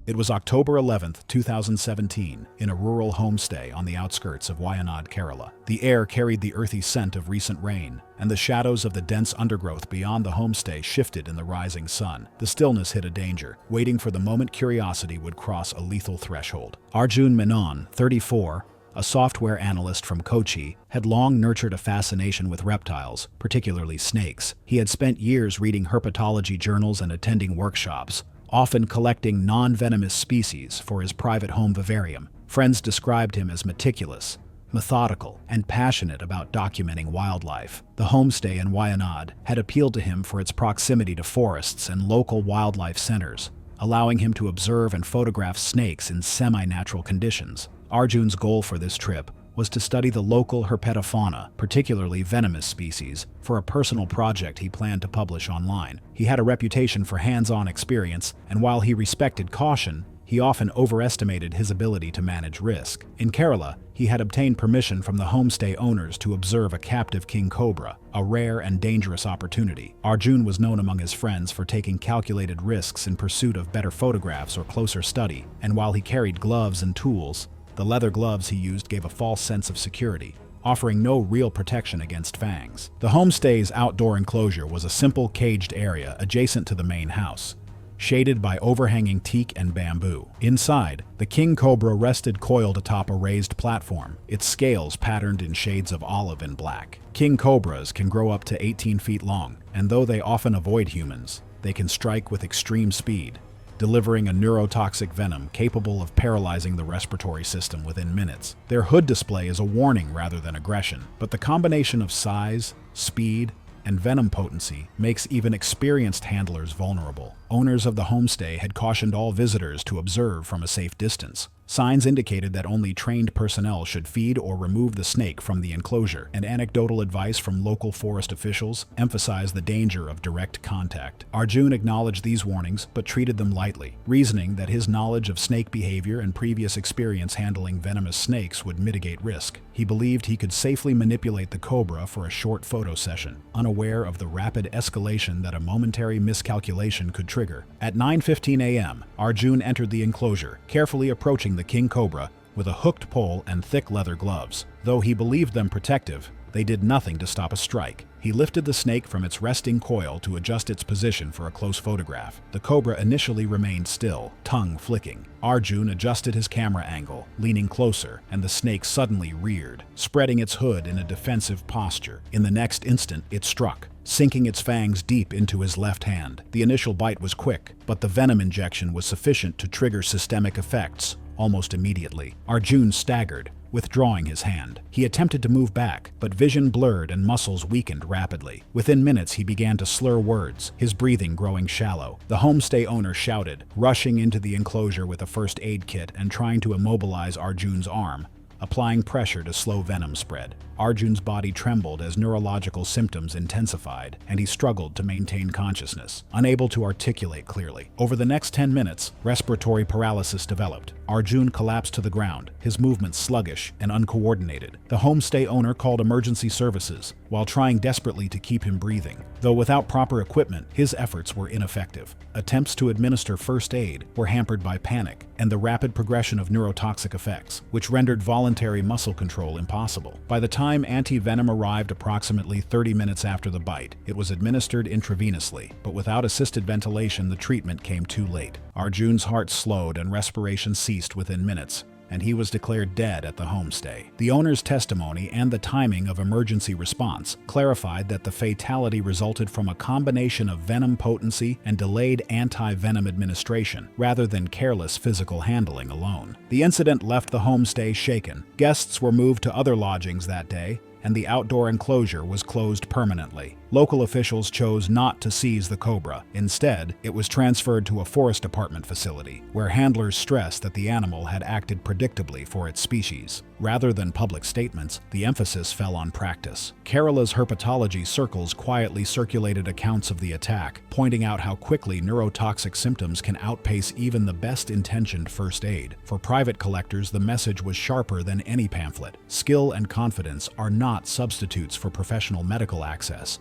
It was October 11th, 2017, in a rural homestay on the outskirts of Wayanad, Kerala. The air carried the earthy scent of recent rain, and the shadows of the dense undergrowth beyond the homestay shifted in the rising sun. The stillness hid a danger, waiting for the moment curiosity would cross a lethal threshold. Arjun Menon, 34, a software analyst from Kochi, had long nurtured a fascination with reptiles, particularly snakes. He had spent years reading herpetology journals and attending workshops, often collecting non-venomous species for his private home vivarium. Friends described him as meticulous, methodical, and passionate about documenting wildlife. The homestay in Wayanad had appealed to him for its proximity to forests and local wildlife centers, allowing him to observe and photograph snakes in semi-natural conditions. Arjun's goal for this trip was to study the local herpetofauna, particularly venomous species, for a personal project he planned to publish online. He had a reputation for hands-on experience, and while he respected caution, he often overestimated his ability to manage risk. In Kerala, he had obtained permission from the homestay owners to observe a captive king cobra, a rare and dangerous opportunity. Arjun was known among his friends for taking calculated risks in pursuit of better photographs or closer study, and while he carried gloves and tools, the leather gloves he used gave a false sense of security, offering no real protection against fangs. The homestay's outdoor enclosure was a simple caged area adjacent to the main house. shaded by overhanging teak and bamboo. Inside, the king cobra rested coiled atop a raised platform, its scales patterned in shades of olive and black. King cobras can grow up to 18 feet long, and though they often avoid humans, they can strike with extreme speed, delivering a neurotoxic venom capable of paralyzing the respiratory system within minutes. Their hood display is a warning rather than aggression, but the combination of size, speed, and venom potency makes even experienced handlers vulnerable. Owners of the homestay had cautioned all visitors to observe from a safe distance. Signs indicated that only trained personnel should feed or remove the snake from the enclosure, and anecdotal advice from local forest officials emphasized the danger of direct contact. Arjun acknowledged these warnings but treated them lightly, reasoning that his knowledge of snake behavior and previous experience handling venomous snakes would mitigate risk. He believed he could safely manipulate the cobra for a short photo session, unaware of the rapid escalation that a momentary miscalculation could trigger. At 9:15 a.m., Arjun entered the enclosure, carefully approaching the king cobra with a hooked pole and thick leather gloves. Though he believed them protective, they did nothing to stop a strike. He lifted the snake from its resting coil to adjust its position for a close photograph. The cobra initially remained still, tongue flicking. Arjun adjusted his camera angle, leaning closer, and the snake suddenly reared, spreading its hood in a defensive posture. In the next instant, it struck, sinking its fangs deep into his left hand. The initial bite was quick, but the venom injection was sufficient to trigger systemic effects almost immediately. Arjun staggered, withdrawing his hand. He attempted to move back, but vision blurred and muscles weakened rapidly. Within minutes, he began to slur words, his breathing growing shallow. The homestay owner shouted, rushing into the enclosure with a first aid kit and trying to immobilize Arjun's arm, applying pressure to slow venom spread. Arjun's body trembled as neurological symptoms intensified, and he struggled to maintain consciousness, unable to articulate clearly. Over the next 10 minutes, respiratory paralysis developed. Arjun collapsed to the ground, his movements sluggish and uncoordinated. The homestay owner called emergency services, while trying desperately to keep him breathing. Though without proper equipment, his efforts were ineffective. Attempts to administer first aid were hampered by panic and the rapid progression of neurotoxic effects, which rendered voluntary muscle control impossible. By the time anti-venom arrived approximately 30 minutes after the bite, it was administered intravenously, but without assisted ventilation, the treatment came too late. Arjun's heart slowed and respiration ceased within minutes, and he was declared dead at the homestay. The owner's testimony and the timing of emergency response clarified that the fatality resulted from a combination of venom potency and delayed anti-venom administration, rather than careless physical handling alone. The incident left the homestay shaken. Guests were moved to other lodgings that day, and the outdoor enclosure was closed permanently. Local officials chose not to seize the cobra. Instead, it was transferred to a forest department facility, where handlers stressed that the animal had acted predictably for its species. Rather than public statements, the emphasis fell on practice. Kerala's herpetology circles quietly circulated accounts of the attack, pointing out how quickly neurotoxic symptoms can outpace even the best-intentioned first aid. For private collectors, the message was sharper than any pamphlet. Skill and confidence are not substitutes for professional medical access.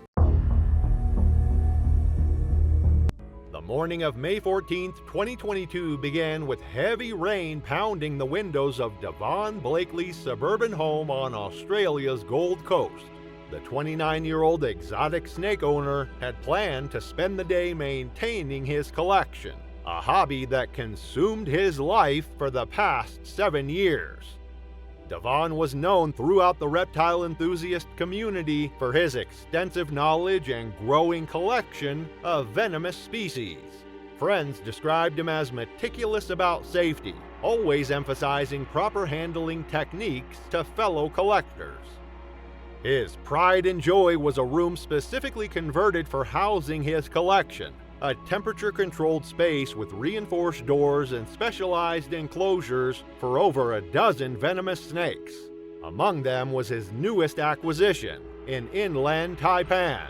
The morning of May 14, 2022 began with heavy rain pounding the windows of Devon Blakely's suburban home on Australia's Gold Coast. The 29-year-old exotic snake owner had planned to spend the day maintaining his collection, a hobby that consumed his life for the past 7 years. Devon was known throughout the reptile enthusiast community for his extensive knowledge and growing collection of venomous species. Friends described him as meticulous about safety, always emphasizing proper handling techniques to fellow collectors. His pride and joy was a room specifically converted for housing his collection, a temperature-controlled space with reinforced doors and specialized enclosures for over a dozen venomous snakes. Among them was his newest acquisition, an inland taipan.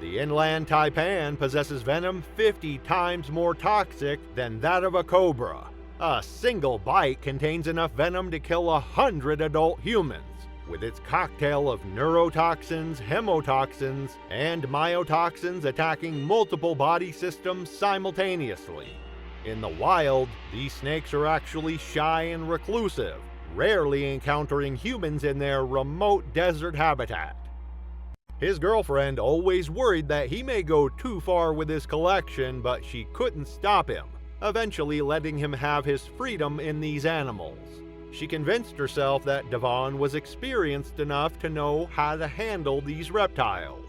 The inland taipan possesses venom 50 times more toxic than that of a cobra. A single bite contains enough venom to kill 100 adult humans, with its cocktail of neurotoxins, hemotoxins, and myotoxins attacking multiple body systems simultaneously. In the wild, these snakes are actually shy and reclusive, rarely encountering humans in their remote desert habitat. His girlfriend always worried that he may go too far with his collection, but she couldn't stop him, eventually letting him have his freedom in these animals. She convinced herself that Devon was experienced enough to know how to handle these reptiles.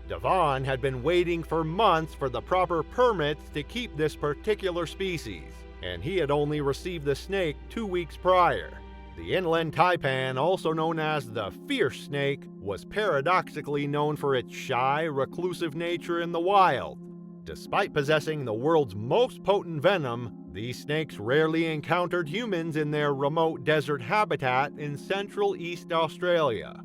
Devon had been waiting for months for the proper permits to keep this particular species, and he had only received the snake 2 weeks prior. The inland taipan, also known as the fierce snake, was paradoxically known for its shy, reclusive nature in the wild. Despite possessing the world's most potent venom, these snakes rarely encountered humans in their remote desert habitat in central East Australia.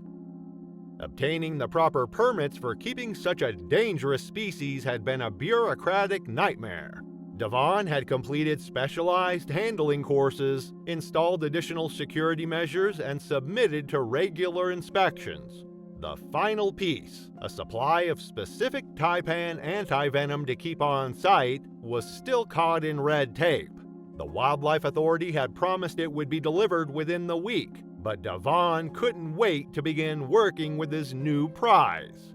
Obtaining the proper permits for keeping such a dangerous species had been a bureaucratic nightmare. Devon had completed specialized handling courses, installed additional security measures, and submitted to regular inspections. The final piece, a supply of specific taipan antivenom to keep on site, was still caught in red tape. The Wildlife Authority had promised it would be delivered within the week, but Devon couldn't wait to begin working with his new prize.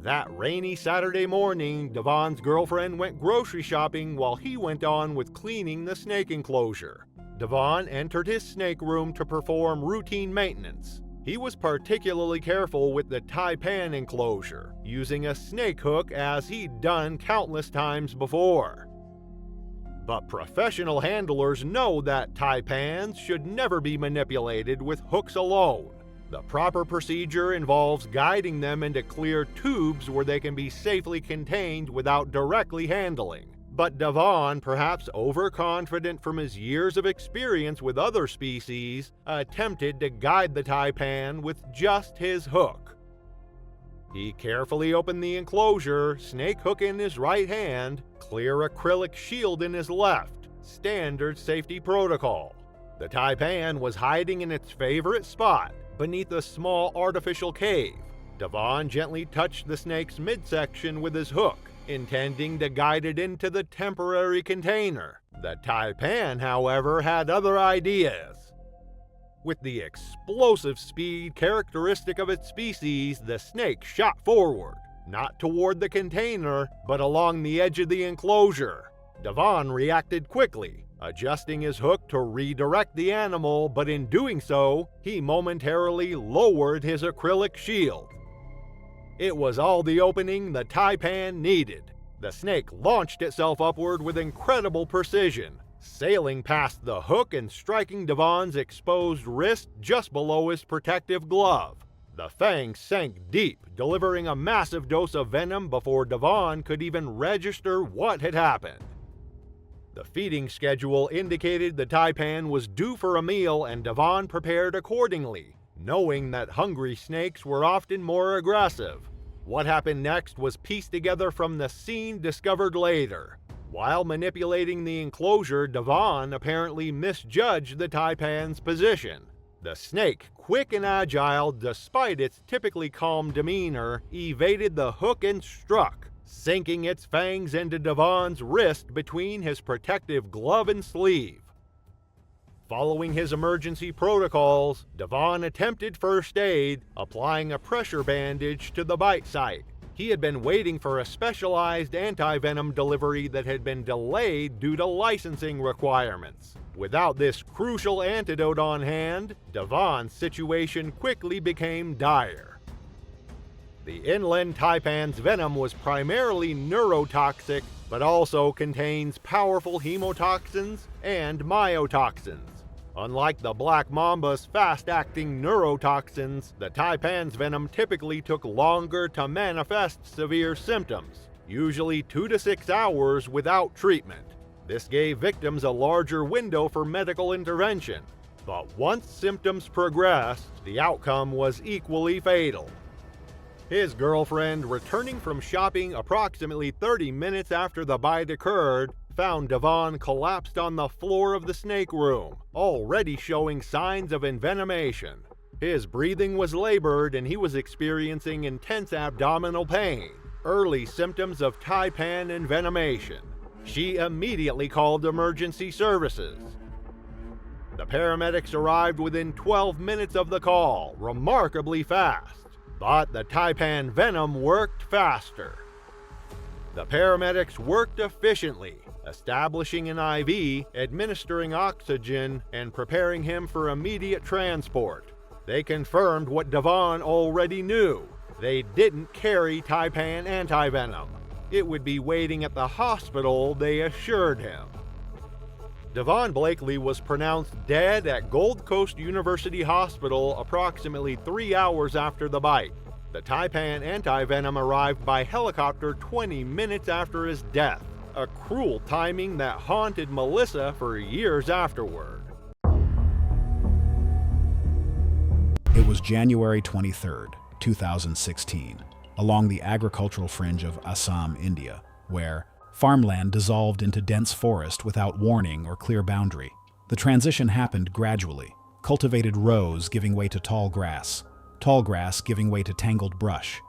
That rainy Saturday morning, Devon's girlfriend went grocery shopping while he went on with cleaning the snake enclosure. Devon entered his snake room to perform routine maintenance. He was particularly careful with the taipan enclosure, using a snake hook as he'd done countless times before. But professional handlers know that taipans should never be manipulated with hooks alone. The proper procedure involves guiding them into clear tubes where they can be safely contained without directly handling. But Devon, perhaps overconfident from his years of experience with other species, attempted to guide the taipan with just his hook. He carefully opened the enclosure, snake hook in his right hand, clear acrylic shield in his left, standard safety protocol. The taipan was hiding in its favorite spot, beneath a small artificial cave. Devon gently touched the snake's midsection with his hook, intending to guide it into the temporary container. The taipan, however, had other ideas. With the explosive speed characteristic of its species, the snake shot forward, not toward the container, but along the edge of the enclosure. Devon reacted quickly, adjusting his hook to redirect the animal, but in doing so, he momentarily lowered his acrylic shield. It was all the opening the taipan needed. The snake launched itself upward with incredible precision, sailing past the hook and striking Devon's exposed wrist just below his protective glove. The fang sank deep, delivering a massive dose of venom before Devon could even register what had happened. The feeding schedule indicated the taipan was due for a meal, and Devon prepared accordingly, knowing that hungry snakes were often more aggressive. What happened next was pieced together from the scene discovered later. While manipulating the enclosure, Devon apparently misjudged the taipan's position. The snake, quick and agile despite its typically calm demeanor, evaded the hook and struck, sinking its fangs into Devon's wrist between his protective glove and sleeve. Following his emergency protocols, Devon attempted first aid, applying a pressure bandage to the bite site. He had been waiting for a specialized antivenom delivery that had been delayed due to licensing requirements. Without this crucial antidote on hand, Devon's situation quickly became dire. The inland taipan's venom was primarily neurotoxic, but also contains powerful hemotoxins and myotoxins. Unlike the black mamba's fast-acting neurotoxins, the taipan's venom typically took longer to manifest severe symptoms, usually 2 to 6 hours without treatment. This gave victims a larger window for medical intervention, but once symptoms progressed, the outcome was equally fatal. His girlfriend, returning from shopping approximately 30 minutes after the bite occurred, found Devon collapsed on the floor of the snake room, already showing signs of envenomation. His breathing was labored and he was experiencing intense abdominal pain, early symptoms of taipan envenomation. She immediately called emergency services. The paramedics arrived within 12 minutes of the call, remarkably fast. but the taipan venom worked faster. The paramedics worked efficiently, establishing an IV, administering oxygen, and preparing him for immediate transport. They confirmed what Devon already knew. They didn't carry taipan antivenom. It would be waiting at the hospital, they assured him. Devon Blakely was pronounced dead at Gold Coast University Hospital approximately 3 hours after the bite. The taipan antivenom arrived by helicopter 20 minutes after his death, a cruel timing that haunted Melissa for years afterward. It was January 23rd, 2016, along the agricultural fringe of Assam, India, where farmland dissolved into dense forest without warning or clear boundary. The transition happened gradually, cultivated rows giving way to tall grass giving way to tangled brush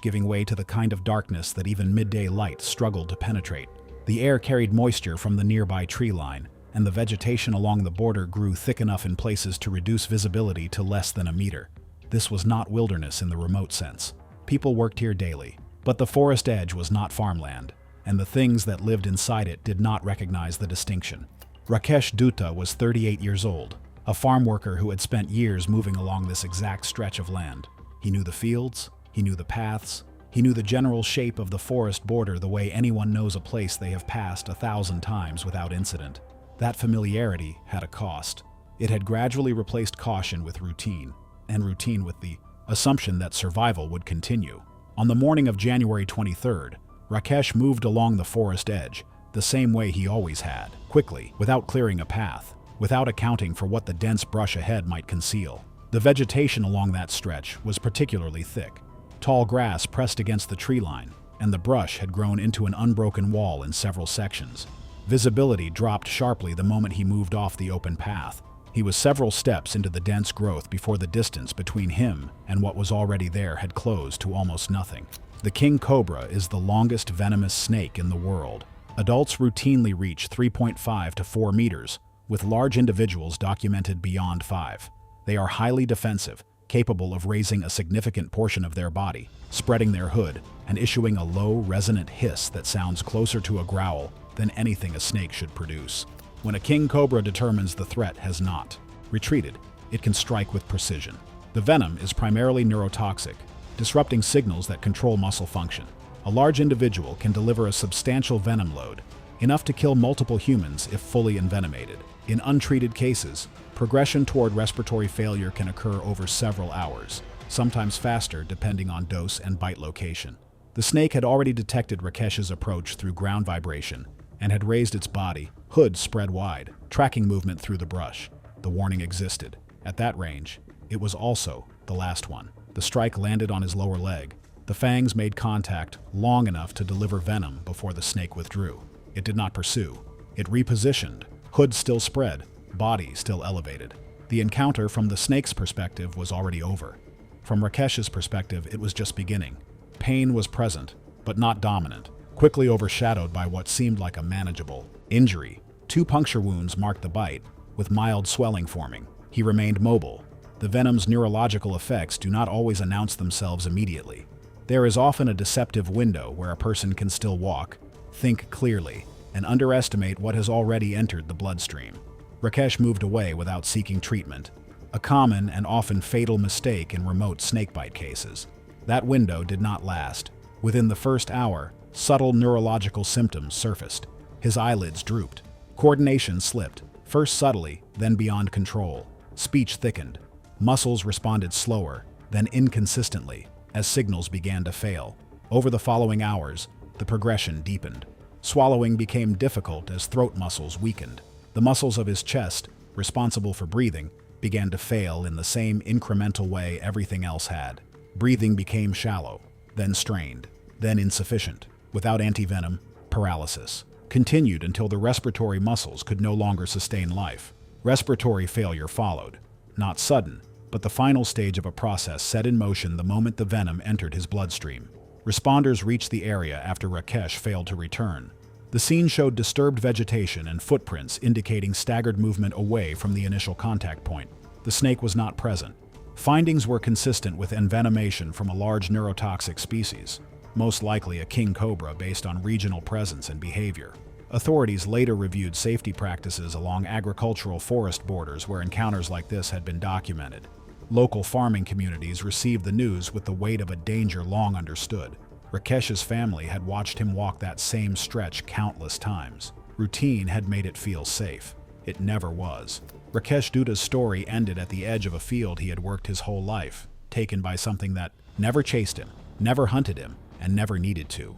giving way to the kind of darkness that even midday light struggled to penetrate. The air carried moisture from the nearby tree line, and the vegetation along the border grew thick enough in places to reduce visibility to less than a meter. This was not wilderness in the remote sense. People worked here daily, but the forest edge was not farmland, and the things that lived inside it did not recognize the distinction. Rakesh Dutta was 38 years old, a farm worker who had spent years moving along this exact stretch of land. He knew the fields, he knew the paths, he knew the general shape of the forest border the way anyone knows a place they have passed 1,000 times without incident. That familiarity had a cost. It had gradually replaced caution with routine, and routine with the assumption that survival would continue. On the morning of January 23rd, Rakesh moved along the forest edge, the same way he always had, quickly, without clearing a path, without accounting for what the dense brush ahead might conceal. The vegetation along that stretch was particularly thick. Tall grass pressed against the tree line, and the brush had grown into an unbroken wall in several sections. Visibility dropped sharply the moment he moved off the open path. He was several steps into the dense growth before the distance between him and what was already there had closed to almost nothing. The king cobra is the longest venomous snake in the world. Adults routinely reach 3.5 to 4 meters, with large individuals documented beyond 5. They are highly defensive, capable of raising a significant portion of their body, spreading their hood, and issuing a low, resonant hiss that sounds closer to a growl than anything a snake should produce. When a king cobra determines the threat has not retreated, it can strike with precision. The venom is primarily neurotoxic, disrupting signals that control muscle function. A large individual can deliver a substantial venom load, enough to kill multiple humans if fully envenomated. In untreated cases, progression toward respiratory failure can occur over several hours, sometimes faster depending on dose and bite location. The snake had already detected Rakesh's approach through ground vibration and had raised its body, hood spread wide, tracking movement through the brush. The warning existed. At that range, it was also the last one. The strike landed on his lower leg. The fangs made contact long enough to deliver venom before the snake withdrew. It did not pursue. It repositioned, hood still spread, body still elevated. The encounter from the snake's perspective was already over. From Rakesh's perspective, it was just beginning. Pain was present, but not dominant, quickly overshadowed by what seemed like a manageable injury. 2 puncture wounds marked the bite, with mild swelling forming. He remained mobile. The venom's neurological effects do not always announce themselves immediately. There is often a deceptive window where a person can still walk, think clearly, and underestimate what has already entered the bloodstream. Rakesh moved away without seeking treatment, a common and often fatal mistake in remote snakebite cases. That window did not last. Within the first hour, subtle neurological symptoms surfaced. His eyelids drooped. Coordination slipped, first subtly, then beyond control. Speech thickened. Muscles responded slower, then inconsistently, as signals began to fail. Over the following hours, the progression deepened. Swallowing became difficult as throat muscles weakened. The muscles of his chest, responsible for breathing, began to fail in the same incremental way everything else had. Breathing became shallow, then strained, then insufficient. Without antivenom, paralysis continued until the respiratory muscles could no longer sustain life. Respiratory failure followed. Not sudden, but the final stage of a process set in motion the moment the venom entered his bloodstream. Responders reached the area after Rakesh failed to return. The scene showed disturbed vegetation and footprints indicating staggered movement away from the initial contact point. The snake was not present. Findings were consistent with envenomation from a large neurotoxic species, most likely a king cobra based on regional presence and behavior. Authorities later reviewed safety practices along agricultural forest borders where encounters like this had been documented. Local farming communities received the news with the weight of a danger long understood. Rakesh's family had watched him walk that same stretch countless times. Routine had made it feel safe. It never was. Rakesh Dutta's story ended at the edge of a field he had worked his whole life, taken by something that never chased him, never hunted him, and never needed to.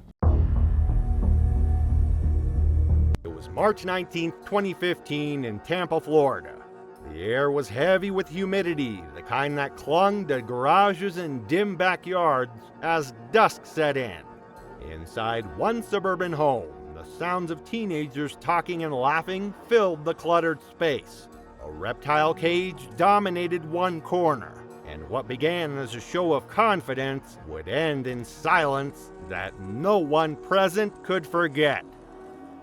It was March 19, 2015 in Tampa, Florida. The air was heavy with humidity, the kind that clung to garages and dim backyards as dusk set in. Inside one suburban home, the sounds of teenagers talking and laughing filled the cluttered space. A reptile cage dominated one corner, and what began as a show of confidence would end in silence that no one present could forget.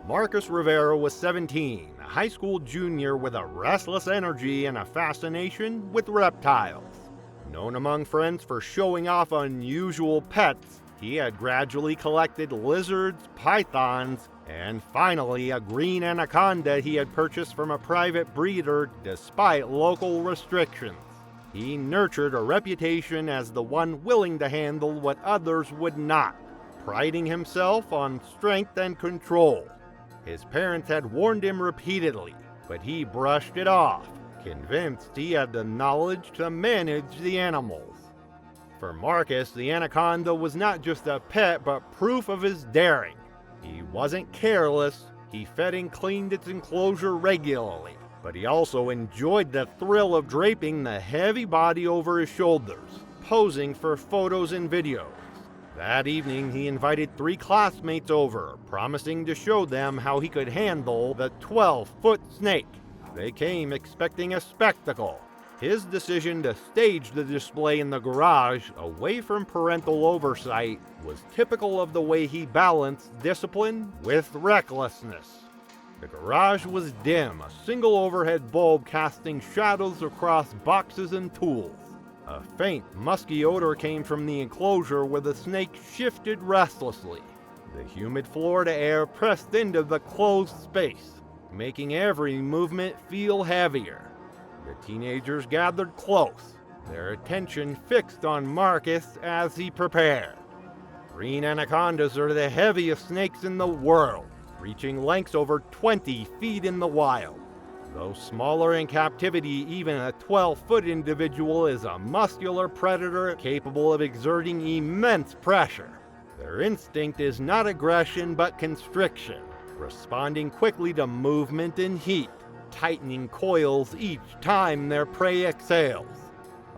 Marcus Rivera was 17, a high school junior with a restless energy and a fascination with reptiles. Known among friends for showing off unusual pets, he had gradually collected lizards, pythons, and finally a green anaconda he had purchased from a private breeder despite local restrictions. He nurtured a reputation as the one willing to handle what others would not, priding himself on strength and control. His parents had warned him repeatedly, but he brushed it off, convinced he had the knowledge to manage the animals. For Marcus, the anaconda was not just a pet, but proof of his daring. He wasn't careless, he fed and cleaned its enclosure regularly, but he also enjoyed the thrill of draping the heavy body over his shoulders, posing for photos and videos. That evening, he invited 3 classmates over, promising to show them how he could handle the 12-foot snake. They came expecting a spectacle. His decision to stage the display in the garage, away from parental oversight, was typical of the way he balanced discipline with recklessness. The garage was dim, a single overhead bulb casting shadows across boxes and tools. A faint, musky odor came from the enclosure where the snake shifted restlessly. The humid Florida air pressed into the closed space, making every movement feel heavier. The teenagers gathered close, their attention fixed on Marcus as he prepared. Green anacondas are the heaviest snakes in the world, reaching lengths over 20 feet in the wild. Though smaller in captivity, even a 12-foot individual is a muscular predator capable of exerting immense pressure. Their instinct is not aggression but constriction, responding quickly to movement and heat, tightening coils each time their prey exhales.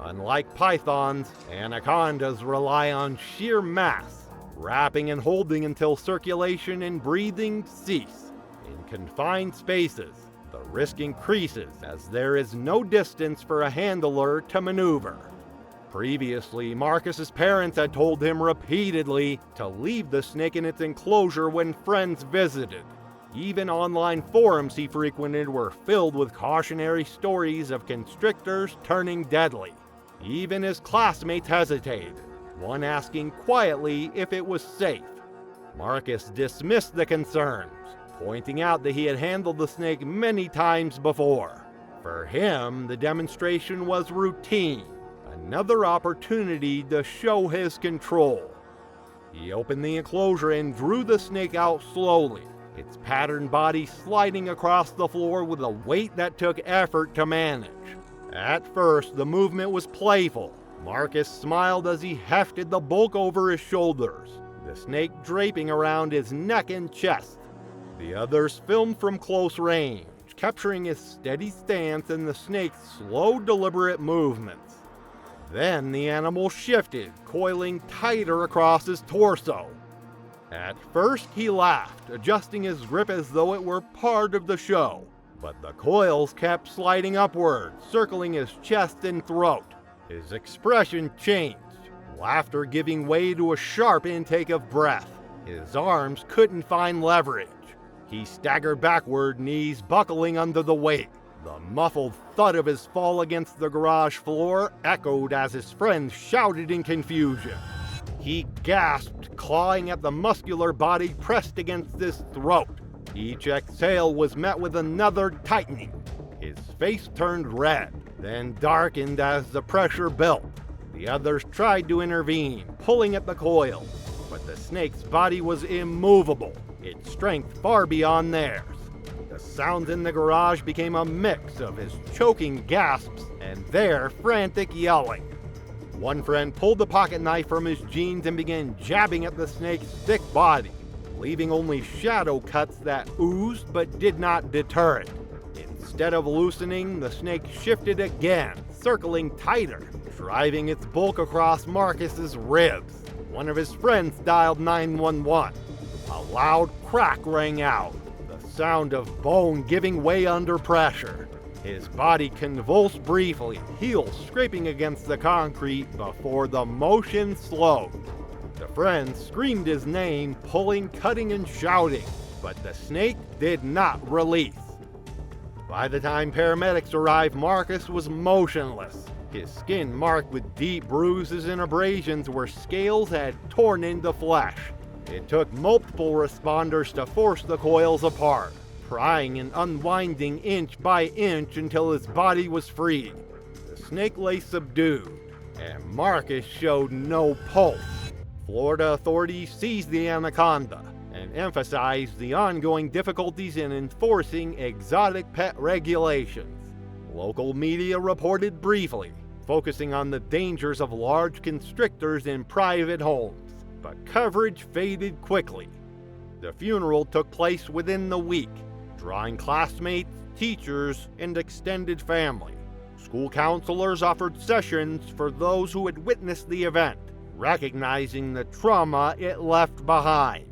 Unlike pythons, anacondas rely on sheer mass, wrapping and holding until circulation and breathing cease. In confined spaces, the risk increases as there is no distance for a handler to maneuver. Previously, Marcus's parents had told him repeatedly to leave the snake in its enclosure when friends visited. Even online forums he frequented were filled with cautionary stories of constrictors turning deadly. Even his classmates hesitated, one asking quietly if it was safe. Marcus dismissed the concerns, pointing out that he had handled the snake many times before. For him, the demonstration was routine, another opportunity to show his control. He opened the enclosure and drew the snake out slowly, its patterned body sliding across the floor with a weight that took effort to manage. At first, the movement was playful. Marcus smiled as he hefted the bulk over his shoulders, the snake draping around his neck and chest. The others filmed from close range, capturing his steady stance and the snake's slow, deliberate movements. Then the animal shifted, coiling tighter across his torso. At first, he laughed, adjusting his grip as though it were part of the show. But the coils kept sliding upward, circling his chest and throat. His expression changed, laughter giving way to a sharp intake of breath. His arms couldn't find leverage. He staggered backward, knees buckling under the weight. The muffled thud of his fall against the garage floor echoed as his friends shouted in confusion. He gasped, clawing at the muscular body pressed against his throat. Each exhale was met with another tightening. His face turned red, then darkened as the pressure built. The others tried to intervene, pulling at the coils, but the snake's body was immovable, its strength far beyond theirs. The sounds in the garage became a mix of his choking gasps and their frantic yelling. One friend pulled the pocket knife from his jeans and began jabbing at the snake's thick body, leaving only shadow cuts that oozed but did not deter it. Instead of loosening, the snake shifted again, circling tighter, driving its bulk across Marcus's ribs. One of his friends dialed 911. A loud crack rang out, the sound of bone giving way under pressure. His body convulsed briefly, heels scraping against the concrete before the motion slowed. The friend screamed his name, pulling, cutting, and shouting, but the snake did not release. By the time paramedics arrived, Marcus was motionless, his skin marked with deep bruises and abrasions where scales had torn into flesh. It took multiple responders to force the coils apart, prying and unwinding inch by inch until his body was free. The snake lay subdued, and Marcus showed no pulse. Florida authorities seized the anaconda and emphasized the ongoing difficulties in enforcing exotic pet regulations. Local media reported briefly, focusing on the dangers of large constrictors in private homes, but coverage faded quickly. The funeral took place within the week, drawing classmates, teachers, and extended family. School counselors offered sessions for those who had witnessed the event, recognizing the trauma it left behind.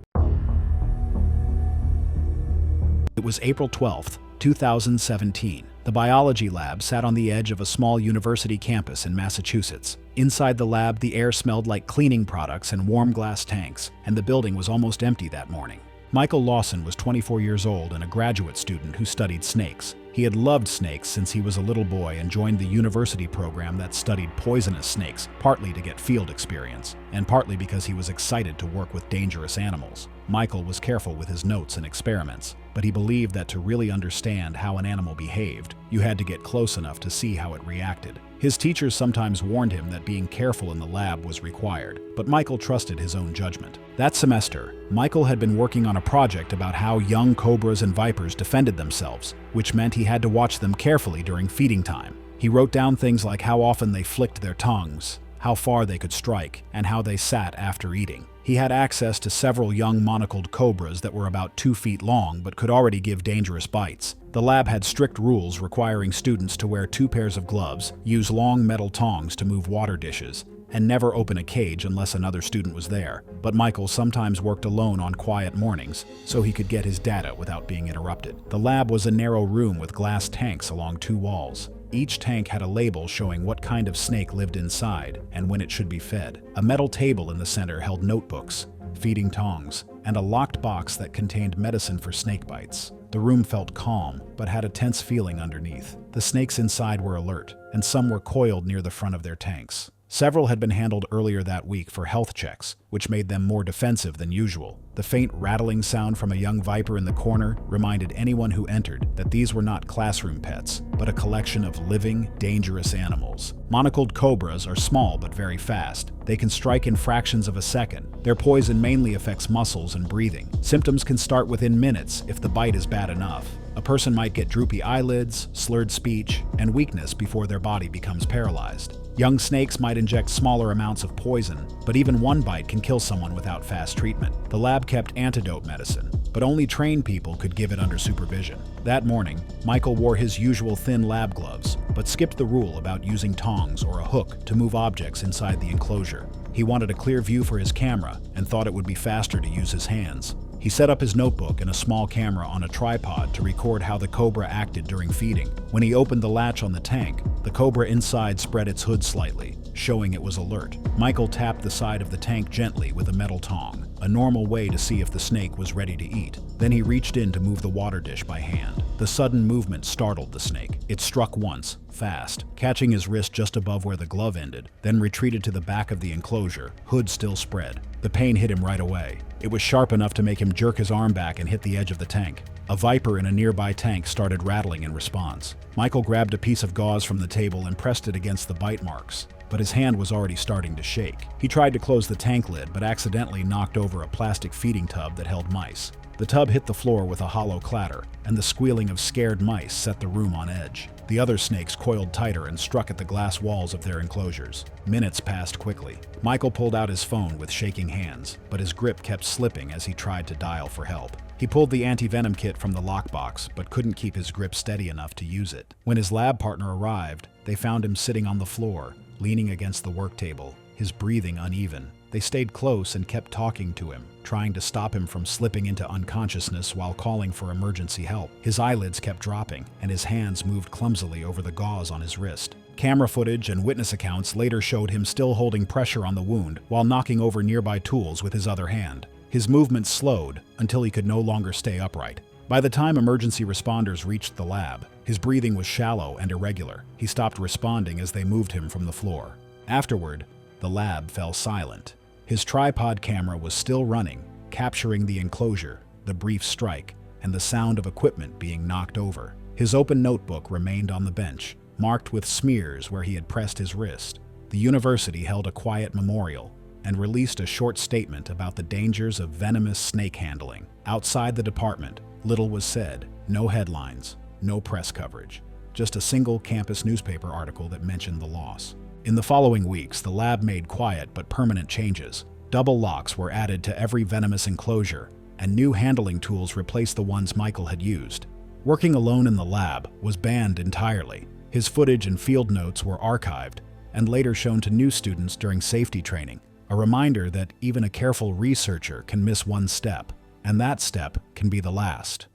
It was April 12th, 2017. The biology lab sat on the edge of a small university campus in Massachusetts. Inside the lab, the air smelled like cleaning products and warm glass tanks, and the building was almost empty that morning. Michael Lawson was 24 years old and a graduate student who studied snakes. He had loved snakes since he was a little boy and joined the university program that studied poisonous snakes, partly to get field experience, and partly because he was excited to work with dangerous animals. Michael was careful with his notes and experiments, but he believed that to really understand how an animal behaved, you had to get close enough to see how it reacted. His teachers sometimes warned him that being careful in the lab was required, but Michael trusted his own judgment. That semester, Michael had been working on a project about how young cobras and vipers defended themselves, which meant he had to watch them carefully during feeding time. He wrote down things like how often they flicked their tongues, how far they could strike, and how they sat after eating. He had access to several young monocled cobras that were about 2 feet long but could already give dangerous bites. The lab had strict rules requiring students to wear 2 pairs of gloves, use long metal tongs to move water dishes, and never open a cage unless another student was there. But Michael sometimes worked alone on quiet mornings, so he could get his data without being interrupted. The lab was a narrow room with glass tanks along 2 walls. Each tank had a label showing what kind of snake lived inside and when it should be fed. A metal table in the center held notebooks, feeding tongs, and a locked box that contained medicine for snake bites. The room felt calm, but had a tense feeling underneath. The snakes inside were alert, and some were coiled near the front of their tanks. Several had been handled earlier that week for health checks, which made them more defensive than usual. The faint rattling sound from a young viper in the corner reminded anyone who entered that these were not classroom pets, but a collection of living, dangerous animals. Monocled cobras are small but very fast. They can strike in fractions of a second. Their poison mainly affects muscles and breathing. Symptoms can start within minutes if the bite is bad enough. A person might get droopy eyelids, slurred speech, and weakness before their body becomes paralyzed. Young snakes might inject smaller amounts of poison, but even one bite can kill someone without fast treatment. The lab kept antidote medicine, but only trained people could give it under supervision. That morning, Michael wore his usual thin lab gloves, but skipped the rule about using tongs or a hook to move objects inside the enclosure. He wanted a clear view for his camera and thought it would be faster to use his hands. He set up his notebook and a small camera on a tripod to record how the cobra acted during feeding. When he opened the latch on the tank, the cobra inside spread its hood slightly, showing it was alert. Michael tapped the side of the tank gently with a metal tong, a normal way to see if the snake was ready to eat. Then he reached in to move the water dish by hand. The sudden movement startled the snake. It struck once, fast, catching his wrist just above where the glove ended, then retreated to the back of the enclosure, hood still spread. The pain hit him right away. It was sharp enough to make him jerk his arm back and hit the edge of the tank. A viper in a nearby tank started rattling in response. Michael grabbed a piece of gauze from the table and pressed it against the bite marks, but his hand was already starting to shake. He tried to close the tank lid, but accidentally knocked over a plastic feeding tub that held mice. The tub hit the floor with a hollow clatter, and the squealing of scared mice set the room on edge. The other snakes coiled tighter and struck at the glass walls of their enclosures. Minutes passed quickly. Michael pulled out his phone with shaking hands, but his grip kept slipping as he tried to dial for help. He pulled the anti-venom kit from the lockbox, but couldn't keep his grip steady enough to use it. When his lab partner arrived, they found him sitting on the floor, leaning against the work table, his breathing uneven. They stayed close and kept talking to him, trying to stop him from slipping into unconsciousness while calling for emergency help. His eyelids kept dropping, and his hands moved clumsily over the gauze on his wrist. Camera footage and witness accounts later showed him still holding pressure on the wound while knocking over nearby tools with his other hand. His movements slowed until he could no longer stay upright. By the time emergency responders reached the lab, his breathing was shallow and irregular. He stopped responding as they moved him from the floor. Afterward, the lab fell silent. His tripod camera was still running, capturing the enclosure, the brief strike, and the sound of equipment being knocked over. His open notebook remained on the bench, marked with smears where he had pressed his wrist. The university held a quiet memorial and released a short statement about the dangers of venomous snake handling. Outside the department, little was said, no headlines, no press coverage, just a single campus newspaper article that mentioned the loss. In the following weeks, the lab made quiet but permanent changes. Double locks were added to every venomous enclosure, and new handling tools replaced the ones Michael had used. Working alone in the lab was banned entirely. His footage and field notes were archived and later shown to new students during safety training, a reminder that even a careful researcher can miss one step, and that step can be the last.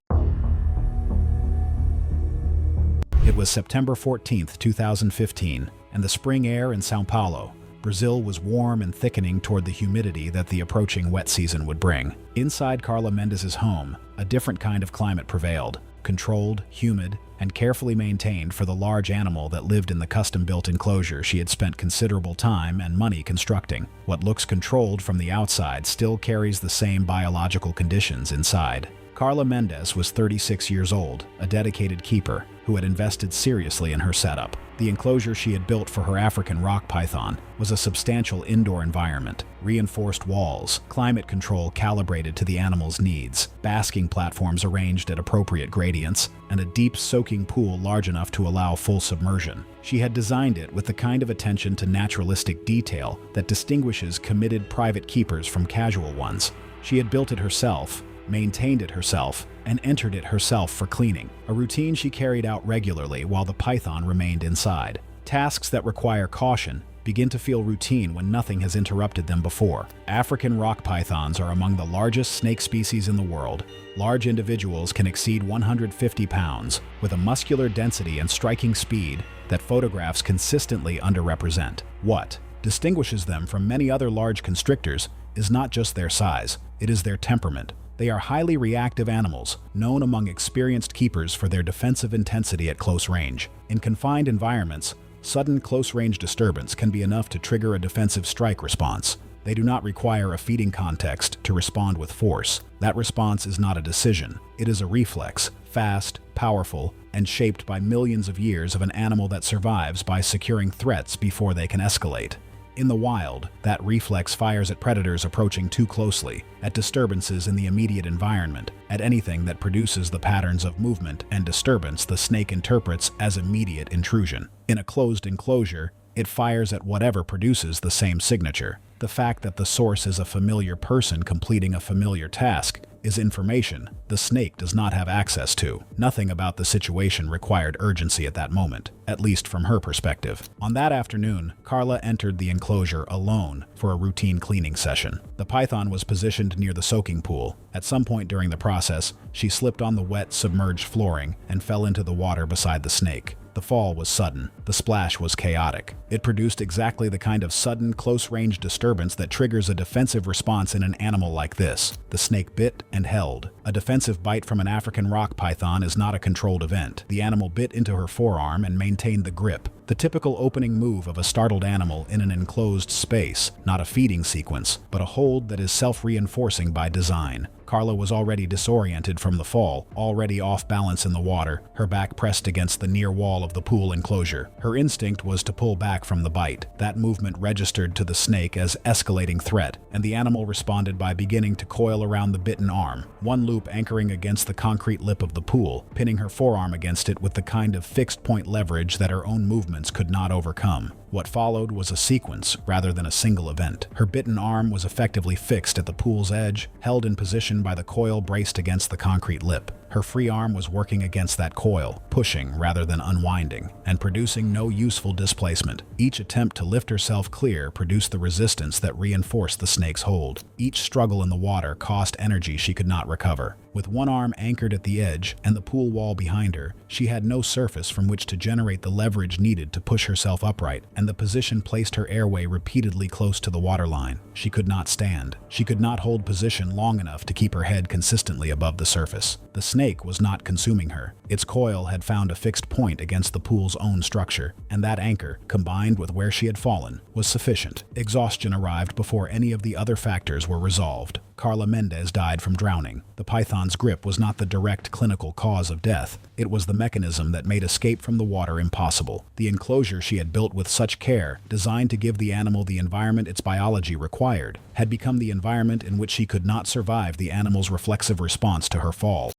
It was September 14, 2015, and the spring air in São Paulo, Brazil, was warm and thickening toward the humidity that the approaching wet season would bring. Inside Carla Mendes's home, a different kind of climate prevailed, controlled, humid, and carefully maintained for the large animal that lived in the custom-built enclosure she had spent considerable time and money constructing. What looks controlled from the outside still carries the same biological conditions inside. Carla Mendes was 36 years old, a dedicated keeper who had invested seriously in her setup. The enclosure she had built for her African rock python was a substantial indoor environment, reinforced walls, climate control calibrated to the animal's needs, basking platforms arranged at appropriate gradients, and a deep soaking pool large enough to allow full submersion. She had designed it with the kind of attention to naturalistic detail that distinguishes committed private keepers from casual ones. She had built it herself, maintained it herself, and entered it herself for cleaning, a routine she carried out regularly while the python remained inside. Tasks that require caution begin to feel routine when nothing has interrupted them before. African rock pythons are among the largest snake species in the world. Large individuals can exceed 150 pounds, with a muscular density and striking speed that photographs consistently underrepresent. What distinguishes them from many other large constrictors is not just their size, it is their temperament. They are highly reactive animals, known among experienced keepers for their defensive intensity at close range. In confined environments, sudden close-range disturbance can be enough to trigger a defensive strike response. They do not require a feeding context to respond with force. That response is not a decision. It is a reflex, fast, powerful, and shaped by millions of years of an animal that survives by securing threats before they can escalate. In the wild, that reflex fires at predators approaching too closely, at disturbances in the immediate environment, at anything that produces the patterns of movement and disturbance the snake interprets as immediate intrusion. In a closed enclosure, it fires at whatever produces the same signature. The fact that the source is a familiar person completing a familiar task is information the snake does not have access to. Nothing about the situation required urgency at that moment, at least from her perspective. On that afternoon, Carla entered the enclosure alone for a routine cleaning session. The python was positioned near the soaking pool. At some point during the process, she slipped on the wet, submerged flooring and fell into the water beside the snake. The fall was sudden. The splash was chaotic. It produced exactly the kind of sudden, close-range disturbance that triggers a defensive response in an animal like this. The snake bit and held. A defensive bite from an African rock python is not a controlled event. The animal bit into her forearm and maintained the grip. The typical opening move of a startled animal in an enclosed space, not a feeding sequence, but a hold that is self-reinforcing by design. Carla was already disoriented from the fall, already off balance in the water, her back pressed against the near wall of the pool enclosure. Her instinct was to pull back from the bite. That movement registered to the snake as escalating threat, and the animal responded by beginning to coil around the bitten arm, one loop anchoring against the concrete lip of the pool, pinning her forearm against it with the kind of fixed-point leverage that her own movements could not overcome. What followed was a sequence rather than a single event. Her bitten arm was effectively fixed at the pool's edge, held in position by the coil braced against the concrete lip. Her free arm was working against that coil, pushing rather than unwinding, and producing no useful displacement. Each attempt to lift herself clear produced the resistance that reinforced the snake's hold. Each struggle in the water cost energy she could not recover. With one arm anchored at the edge and the pool wall behind her, she had no surface from which to generate the leverage needed to push herself upright, and the position placed her airway repeatedly close to the waterline. She could not stand. She could not hold position long enough to keep her head consistently above the surface. The snake was not consuming her. Its coil had found a fixed point against the pool's own structure, and that anchor, combined with where she had fallen, was sufficient. Exhaustion arrived before any of the other factors were resolved. Carla Mendez died from drowning. The python's grip was not the direct clinical cause of death. It was the mechanism that made escape from the water impossible. The enclosure she had built with such care, designed to give the animal the environment its biology required, had become the environment in which she could not survive the animal's reflexive response to her fall.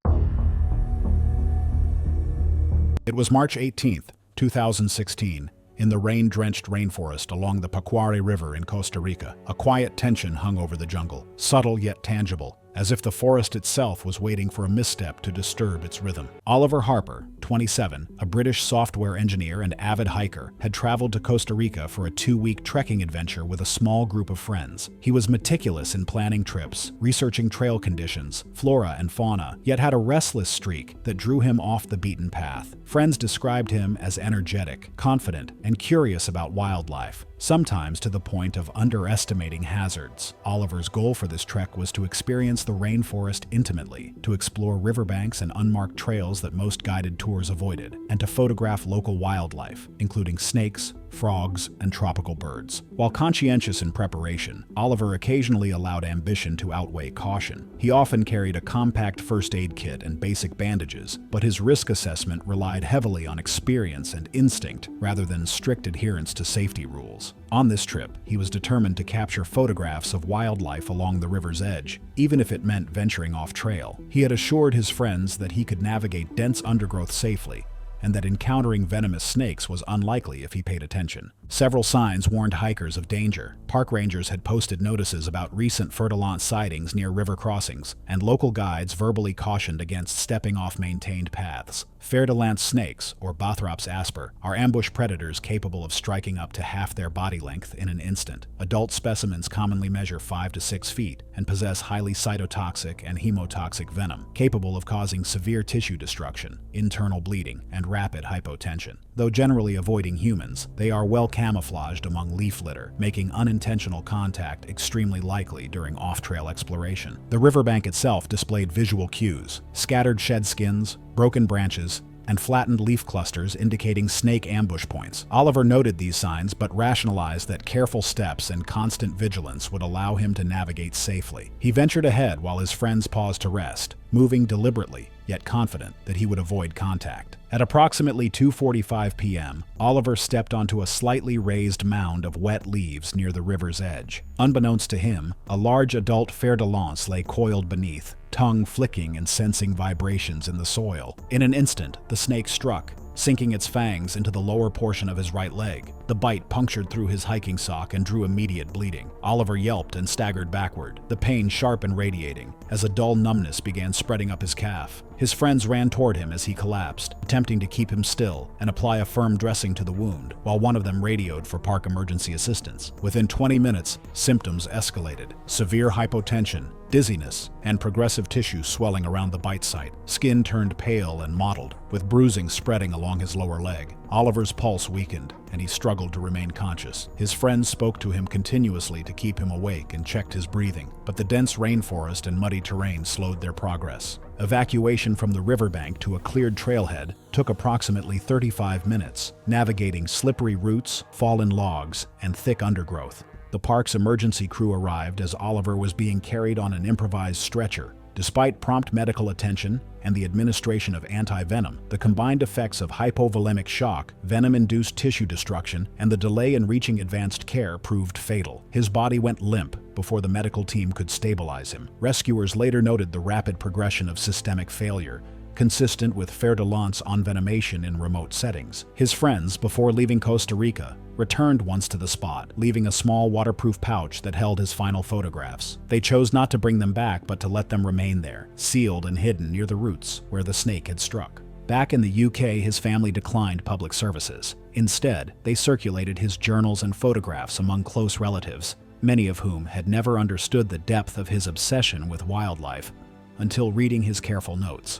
It was March 18th, 2016. In the rain-drenched rainforest along the Pacuari River in Costa Rica, a quiet tension hung over the jungle, subtle yet tangible, as if the forest itself was waiting for a misstep to disturb its rhythm. Oliver Harper, 27, a British software engineer and avid hiker, had traveled to Costa Rica for a 2-week trekking adventure with a small group of friends. He was meticulous in planning trips, researching trail conditions, flora and fauna, yet had a restless streak that drew him off the beaten path. Friends described him as energetic, confident, and curious about wildlife, sometimes to the point of underestimating hazards. Oliver's goal for this trek was to experience the rainforest intimately, to explore riverbanks and unmarked trails that most guided tours avoided, and to photograph local wildlife, including snakes, frogs, and tropical birds. While conscientious in preparation, Oliver occasionally allowed ambition to outweigh caution. He often carried a compact first aid kit and basic bandages, but his risk assessment relied heavily on experience and instinct rather than strict adherence to safety rules. On this trip, he was determined to capture photographs of wildlife along the river's edge, even if it meant venturing off trail. He had assured his friends that he could navigate dense undergrowth safely, and that encountering venomous snakes was unlikely if he paid attention. Several signs warned hikers of danger. Park rangers had posted notices about recent fertilante sightings near river crossings, and local guides verbally cautioned against stepping off maintained paths. Fer-de-lance snakes, or Bothrops asper, are ambush predators capable of striking up to half their body length in an instant. Adult specimens commonly measure 5 to 6 feet and possess highly cytotoxic and hemotoxic venom, capable of causing severe tissue destruction, internal bleeding, and rapid hypotension. Though generally avoiding humans, they are well camouflaged among leaf litter, making unintentional contact extremely likely during off-trail exploration. The riverbank itself displayed visual cues: scattered shed skins, broken branches, and flattened leaf clusters indicating snake ambush points. Oliver noted these signs but rationalized that careful steps and constant vigilance would allow him to navigate safely. He ventured ahead while his friends paused to rest, moving deliberately, yet confident that he would avoid contact. At approximately 2:45 p.m., Oliver stepped onto a slightly raised mound of wet leaves near the river's edge. Unbeknownst to him, a large adult fer-de-lance lay coiled beneath, tongue flicking and sensing vibrations in the soil. In an instant, the snake struck, sinking its fangs into the lower portion of his right leg. The bite punctured through his hiking sock and drew immediate bleeding. Oliver yelped and staggered backward, the pain sharp and radiating, as a dull numbness began spreading up his calf. His friends ran toward him as he collapsed, attempting to keep him still and apply a firm dressing to the wound, while one of them radioed for park emergency assistance. Within 20 minutes, symptoms escalated: severe hypotension, dizziness, and progressive tissue swelling around the bite site. Skin turned pale and mottled, with bruising spreading along his lower leg. Oliver's pulse weakened, and he struggled to remain conscious. His friends spoke to him continuously to keep him awake and checked his breathing, but the dense rainforest and muddy terrain slowed their progress. Evacuation from the riverbank to a cleared trailhead took approximately 35 minutes, navigating slippery roots, fallen logs, and thick undergrowth. The park's emergency crew arrived as Oliver was being carried on an improvised stretcher. Despite prompt medical attention and the administration of anti-venom, the combined effects of hypovolemic shock, venom-induced tissue destruction, and the delay in reaching advanced care proved fatal. His body went limp before the medical team could stabilize him. Rescuers later noted the rapid progression of systemic failure, consistent with fer-de-lance envenomation in remote settings. His friends, before leaving Costa Rica, returned once to the spot, leaving a small waterproof pouch that held his final photographs. They chose not to bring them back, but to let them remain there, sealed and hidden near the roots where the snake had struck. Back in the UK, his family declined public services. Instead, they circulated his journals and photographs among close relatives, many of whom had never understood the depth of his obsession with wildlife until reading his careful notes.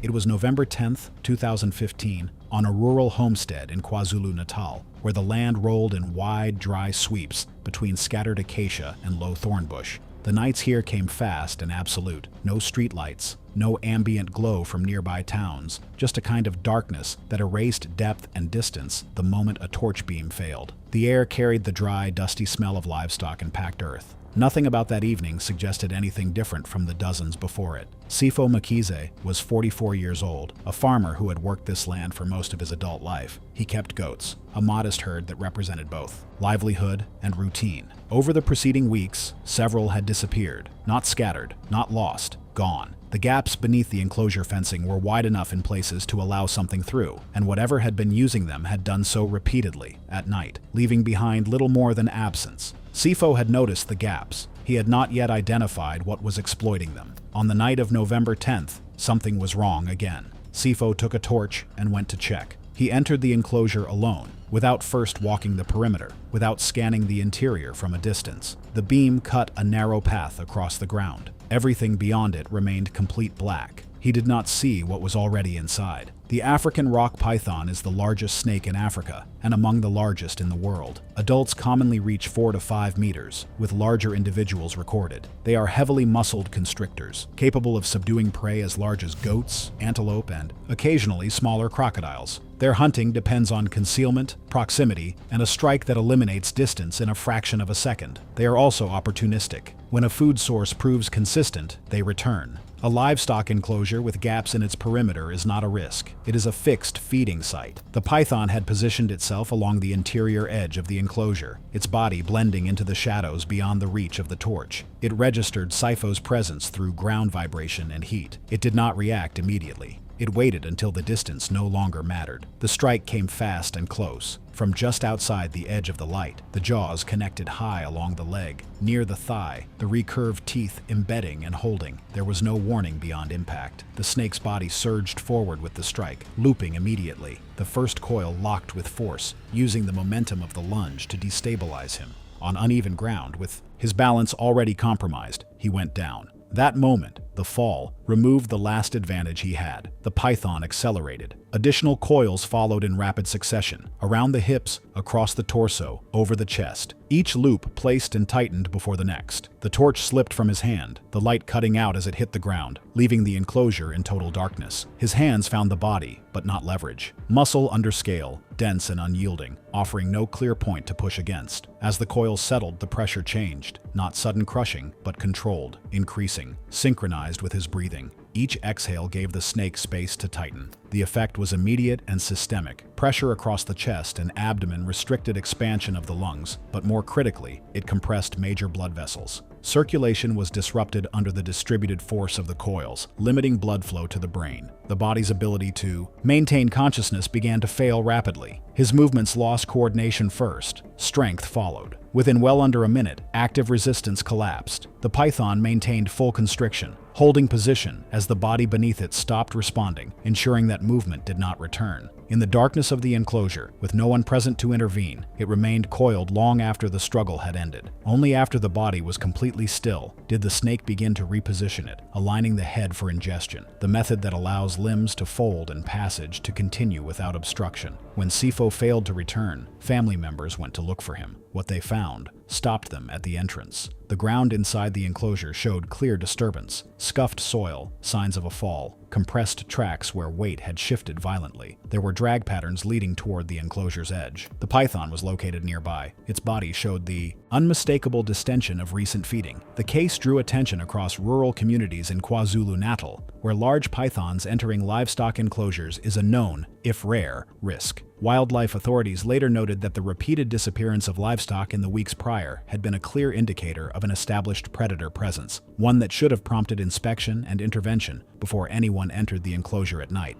It was November 10, 2015, on a rural homestead in KwaZulu-Natal, where the land rolled in wide, dry sweeps between scattered acacia and low thorn bush. The nights here came fast and absolute. No streetlights, no ambient glow from nearby towns, just a kind of darkness that erased depth and distance the moment a torch beam failed. The air carried the dry, dusty smell of livestock and packed earth. Nothing about that evening suggested anything different from the dozens before it. Sifo Makize was 44 years old, a farmer who had worked this land for most of his adult life. He kept goats, a modest herd that represented both livelihood and routine. Over the preceding weeks, several had disappeared, not scattered, not lost, gone. The gaps beneath the enclosure fencing were wide enough in places to allow something through, and whatever had been using them had done so repeatedly, at night, leaving behind little more than absence. Sifo had noticed the gaps. He had not yet identified what was exploiting them. On the night of November 10th, something was wrong again. Sifo took a torch and went to check. He entered the enclosure alone, without first walking the perimeter, without scanning the interior from a distance. The beam cut a narrow path across the ground. Everything beyond it remained complete black. He did not see what was already inside. The African rock python is the largest snake in Africa and among the largest in the world. Adults commonly reach 4 to 5 meters, with larger individuals recorded. They are heavily muscled constrictors, capable of subduing prey as large as goats, antelope, and occasionally smaller crocodiles. Their hunting depends on concealment, proximity, and a strike that eliminates distance in a fraction of a second. They are also opportunistic. When a food source proves consistent, they return. A livestock enclosure with gaps in its perimeter is not a risk. It is a fixed feeding site. The python had positioned itself along the interior edge of the enclosure, its body blending into the shadows beyond the reach of the torch. It registered Sifo's presence through ground vibration and heat. It did not react immediately. It waited until the distance no longer mattered. The strike came fast and close. From just outside the edge of the light, the jaws connected high along the leg, near the thigh, the recurved teeth embedding and holding. There was no warning beyond impact. The snake's body surged forward with the strike, looping immediately. The first coil locked with force, using the momentum of the lunge to destabilize him. On uneven ground, with his balance already compromised, he went down. That moment, the fall, removed the last advantage he had. The python accelerated. Additional coils followed in rapid succession, around the hips, across the torso, over the chest. Each loop placed and tightened before the next. The torch slipped from his hand, the light cutting out as it hit the ground, leaving the enclosure in total darkness. His hands found the body, but not leverage. Muscle under scale, dense and unyielding, offering no clear point to push against. As the coils settled, the pressure changed, not sudden crushing, but controlled, increasing, synchronized with his breathing. Each exhale gave the snake space to tighten. The effect was immediate and systemic. Pressure across the chest and abdomen restricted expansion of the lungs, but more critically, it compressed major blood vessels. Circulation was disrupted under the distributed force of the coils, limiting blood flow to the brain. The body's ability to maintain consciousness began to fail rapidly. His movements lost coordination first. Strength followed. Within well under a minute, active resistance collapsed. The python maintained full constriction, holding position as as the body beneath it stopped responding, ensuring that movement did not return. In the darkness of the enclosure, with no one present to intervene, it remained coiled long after the struggle had ended. Only after the body was completely still did the snake begin to reposition it, aligning the head for ingestion, the method that allows limbs to fold and passage to continue without obstruction. When Sifo failed to return, family members went to look for him. What they found stopped them at the entrance. The ground inside the enclosure showed clear disturbance, scuffed soil, signs of a fall, compressed tracks where weight had shifted violently. There were drag patterns leading toward the enclosure's edge. The python was located nearby. Its body showed the unmistakable distension of recent feeding. The case drew attention across rural communities in KwaZulu-Natal, where large pythons entering livestock enclosures is a known, if rare, risk. Wildlife authorities later noted that the repeated disappearance of livestock in the weeks prior had been a clear indicator of an established predator presence, one that should have prompted inspection and intervention before anyone entered the enclosure at night.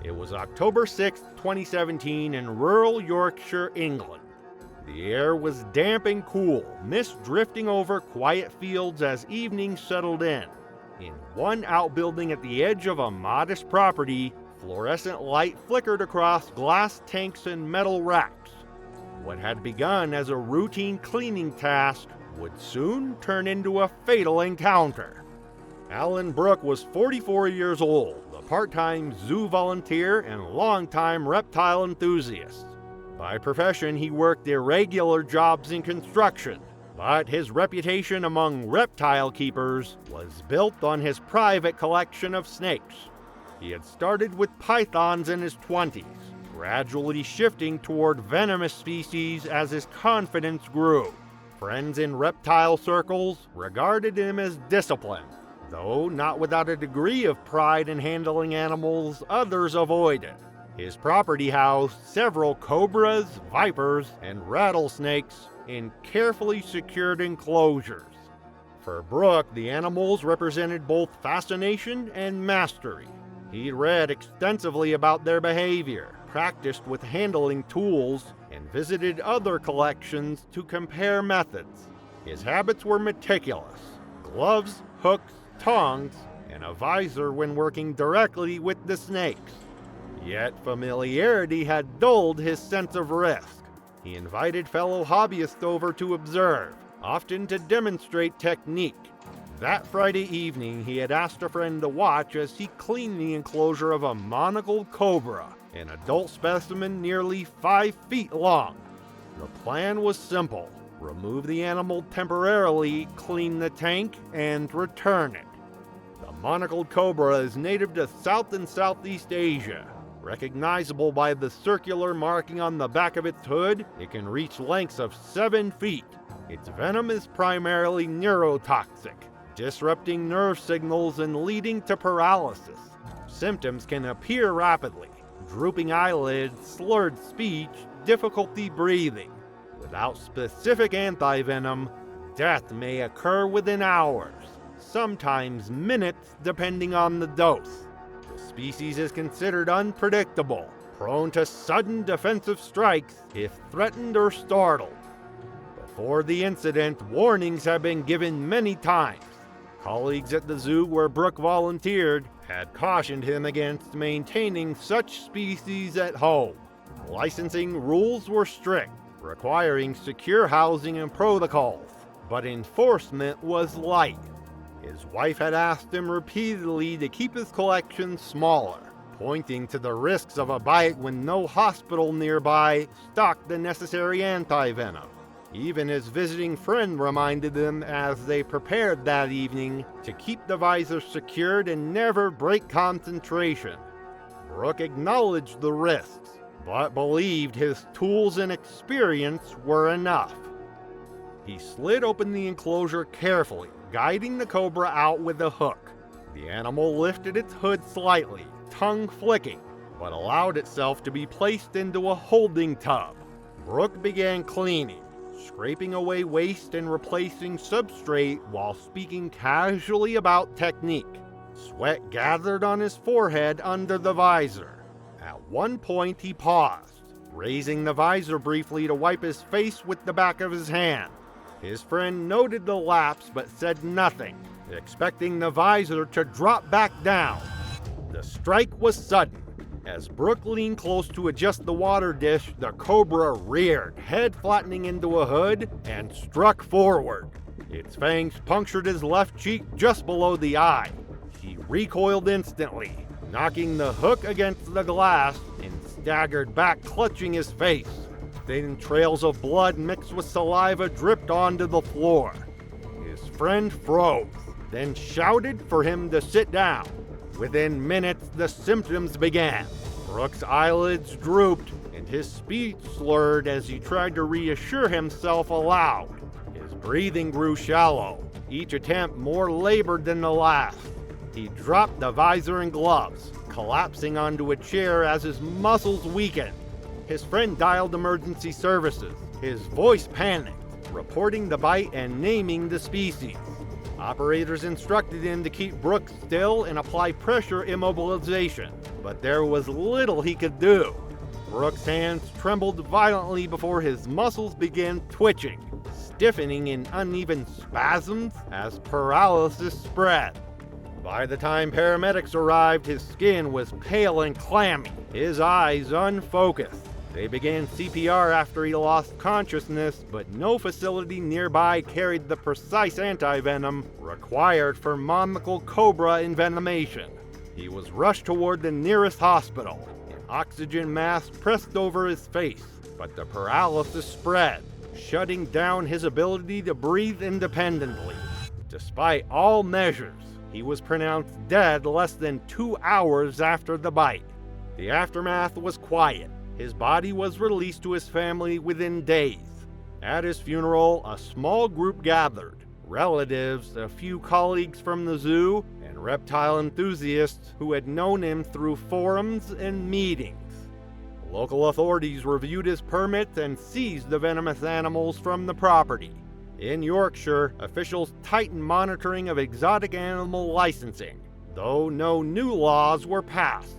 It was October 6, 2017 in rural Yorkshire, England. The air was damp and cool, mist drifting over quiet fields as evening settled in. In one outbuilding at the edge of a modest property, fluorescent light flickered across glass tanks and metal racks. What had begun as a routine cleaning task would soon turn into a fatal encounter. Alan Brooke was 44 years old, a part-time zoo volunteer and longtime reptile enthusiast. By profession, he worked irregular jobs in construction, but his reputation among reptile keepers was built on his private collection of snakes. He had started with pythons in his 20s, gradually shifting toward venomous species as his confidence grew. Friends in reptile circles regarded him as disciplined, though not without a degree of pride in handling animals others avoided. His property housed several cobras, vipers, and rattlesnakes in carefully secured enclosures. For Brooke, the animals represented both fascination and mastery. He'd read extensively about their behavior, practiced with handling tools, and visited other collections to compare methods. His habits were meticulous: gloves, hooks, tongs, and a visor when working directly with the snakes. Yet familiarity had dulled his sense of risk. He invited fellow hobbyists over to observe, often to demonstrate technique. That Friday evening, he had asked a friend to watch as he cleaned the enclosure of a monocled cobra, an adult specimen nearly 5 feet long. The plan was simple: remove the animal temporarily, clean the tank, and return it. The monocled cobra is native to South and Southeast Asia. Recognizable by the circular marking on the back of its hood, it can reach lengths of 7 feet. Its venom is primarily neurotoxic, disrupting nerve signals and leading to paralysis. Symptoms can appear rapidly: drooping eyelids, slurred speech, difficulty breathing. Without specific antivenom, death may occur within hours, sometimes minutes depending on the dose. The species is considered unpredictable, prone to sudden defensive strikes if threatened or startled. Before the incident, warnings have been given many times. Colleagues at the zoo where Brooke volunteered had cautioned him against maintaining such species at home. Licensing rules were strict, requiring secure housing and protocols, but enforcement was light. His wife had asked him repeatedly to keep his collection smaller, pointing to the risks of a bite when no hospital nearby stocked the necessary antivenom. Even his visiting friend reminded them as they prepared that evening to keep the visor secured and never break concentration. Brooke acknowledged the risks, but believed his tools and experience were enough. He slid open the enclosure carefully, guiding the cobra out with a hook. The animal lifted its hood slightly, tongue flicking, but allowed itself to be placed into a holding tub. Brooke began cleaning, scraping away waste and replacing substrate while speaking casually about technique. Sweat gathered on his forehead under the visor. At one point he paused, raising the visor briefly to wipe his face with the back of his hand. His friend noted the lapse but said nothing, expecting the visor to drop back down. The strike was sudden. As Brooke leaned close to adjust the water dish, the cobra reared, head flattening into a hood, and struck forward. Its fangs punctured his left cheek just below the eye. He recoiled instantly, knocking the hook against the glass, and staggered back, clutching his face. Thin trails of blood mixed with saliva dripped onto the floor. His friend froze, then shouted for him to sit down. Within minutes, the symptoms began. Brooke's eyelids drooped, and his speech slurred as he tried to reassure himself aloud. His breathing grew shallow, each attempt more labored than the last. He dropped the visor and gloves, collapsing onto a chair as his muscles weakened. His friend dialed emergency services, his voice panicked, reporting the bite and naming the species. Operators instructed him to keep Brooke still and apply pressure immobilization, but there was little he could do. Brooke's hands trembled violently before his muscles began twitching, stiffening in uneven spasms as paralysis spread. By the time paramedics arrived, his skin was pale and clammy, his eyes unfocused. They began CPR after he lost consciousness, but no facility nearby carried the precise antivenom required for monocle cobra envenomation. He was rushed toward the nearest hospital, an oxygen mask pressed over his face, but the paralysis spread, shutting down his ability to breathe independently. Despite all measures, he was pronounced dead less than 2 hours after the bite. The aftermath was quiet. His body was released to his family within days. At his funeral, a small group gathered. Relatives, a few colleagues from the zoo, and reptile enthusiasts who had known him through forums and meetings. Local authorities reviewed his permits and seized the venomous animals from the property. In Yorkshire, officials tightened monitoring of exotic animal licensing, though no new laws were passed.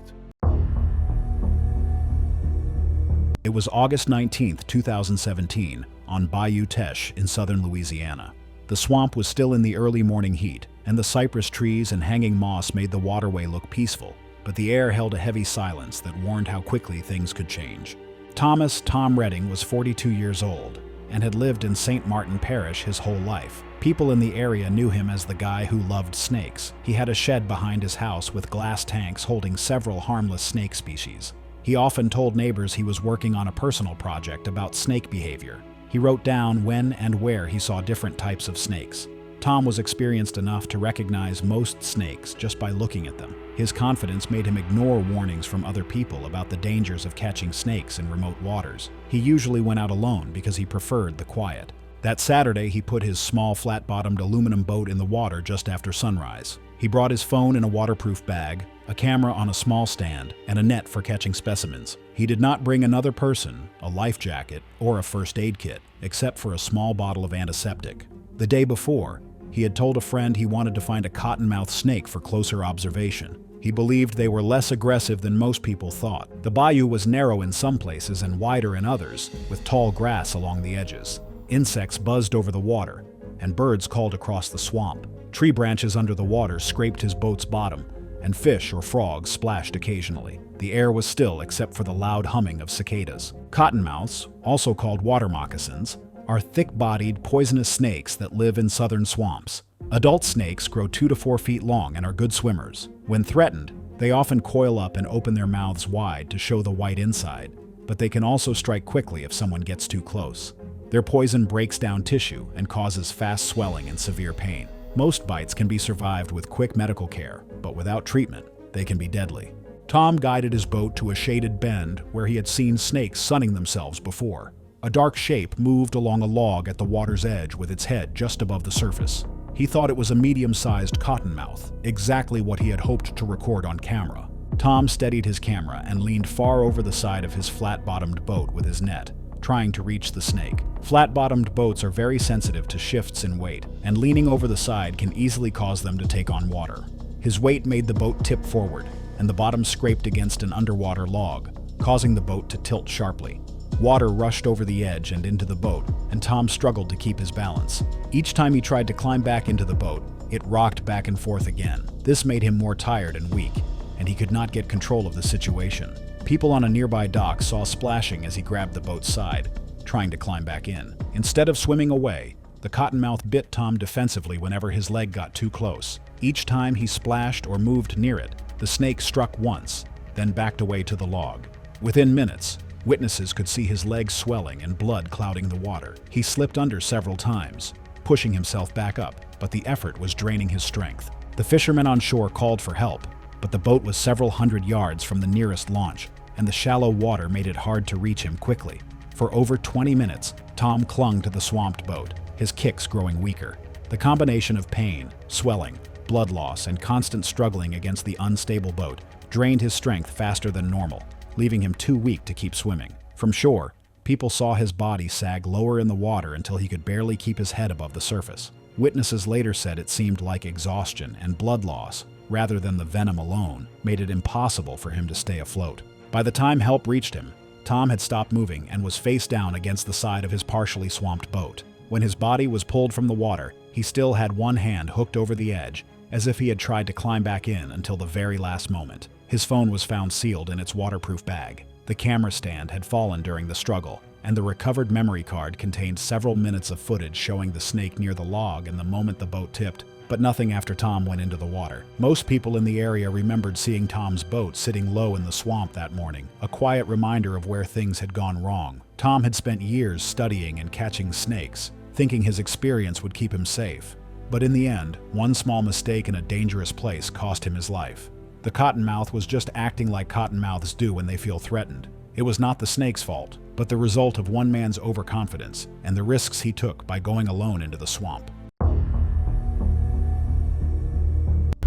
It was August 19, 2017, on Bayou Teche in southern Louisiana. The swamp was still in the early morning heat, and the cypress trees and hanging moss made the waterway look peaceful, but the air held a heavy silence that warned how quickly things could change. Tom Redding was 42 years old and had lived in St. Martin Parish his whole life. People in the area knew him as the guy who loved snakes. He had a shed behind his house with glass tanks holding several harmless snake species. He often told neighbors he was working on a personal project about snake behavior. He wrote down when and where he saw different types of snakes. Tom was experienced enough to recognize most snakes just by looking at them. His confidence made him ignore warnings from other people about the dangers of catching snakes in remote waters. He usually went out alone because he preferred the quiet. That Saturday, he put his small flat-bottomed aluminum boat in the water just after sunrise. He brought his phone in a waterproof bag, a camera on a small stand, and a net for catching specimens. He did not bring another person, a life jacket, or a first aid kit, except for a small bottle of antiseptic. The day before, he had told a friend he wanted to find a cottonmouth snake for closer observation. He believed they were less aggressive than most people thought. The bayou was narrow in some places and wider in others, with tall grass along the edges. Insects buzzed over the water, and birds called across the swamp. Tree branches under the water scraped his boat's bottom, and fish or frogs splashed occasionally. The air was still except for the loud humming of cicadas. Cottonmouths, also called water moccasins, are thick-bodied, poisonous snakes that live in southern swamps. Adult snakes grow 2 to 4 feet long and are good swimmers. When threatened, they often coil up and open their mouths wide to show the white inside, but they can also strike quickly if someone gets too close. Their poison breaks down tissue and causes fast swelling and severe pain. Most bites can be survived with quick medical care, but without treatment, they can be deadly. Tom guided his boat to a shaded bend where he had seen snakes sunning themselves before. A dark shape moved along a log at the water's edge with its head just above the surface. He thought it was a medium-sized cottonmouth, exactly what he had hoped to record on camera. Tom steadied his camera and leaned far over the side of his flat-bottomed boat with his net, trying to reach the snake. Flat-bottomed boats are very sensitive to shifts in weight, and leaning over the side can easily cause them to take on water. His weight made the boat tip forward, and the bottom scraped against an underwater log, causing the boat to tilt sharply. Water rushed over the edge and into the boat, and Tom struggled to keep his balance. Each time he tried to climb back into the boat, it rocked back and forth again. This made him more tired and weak, and he could not get control of the situation. People on a nearby dock saw splashing as he grabbed the boat's side, trying to climb back in. Instead of swimming away, the cottonmouth bit Tom defensively whenever his leg got too close. Each time he splashed or moved near it, the snake struck once, then backed away to the log. Within minutes, witnesses could see his legs swelling and blood clouding the water. He slipped under several times, pushing himself back up, but the effort was draining his strength. The fishermen on shore called for help, but the boat was several hundred yards from the nearest launch, and the shallow water made it hard to reach him quickly. For over 20 minutes, Tom clung to the swamped boat, his kicks growing weaker. The combination of pain, swelling, blood loss, and constant struggling against the unstable boat drained his strength faster than normal, leaving him too weak to keep swimming. From shore, people saw his body sag lower in the water until he could barely keep his head above the surface. Witnesses later said it seemed like exhaustion and blood loss, rather than the venom alone, made it impossible for him to stay afloat. By the time help reached him, Tom had stopped moving and was face down against the side of his partially swamped boat. When his body was pulled from the water, he still had one hand hooked over the edge, as if he had tried to climb back in until the very last moment. His phone was found sealed in its waterproof bag. The camera stand had fallen during the struggle, and the recovered memory card contained several minutes of footage showing the snake near the log and the moment the boat tipped, but nothing after Tom went into the water. Most people in the area remembered seeing Tom's boat sitting low in the swamp that morning, a quiet reminder of where things had gone wrong. Tom had spent years studying and catching snakes, thinking his experience would keep him safe. But in the end, one small mistake in a dangerous place cost him his life. The cottonmouth was just acting like cottonmouths do when they feel threatened. It was not the snake's fault, but the result of one man's overconfidence and the risks he took by going alone into the swamp.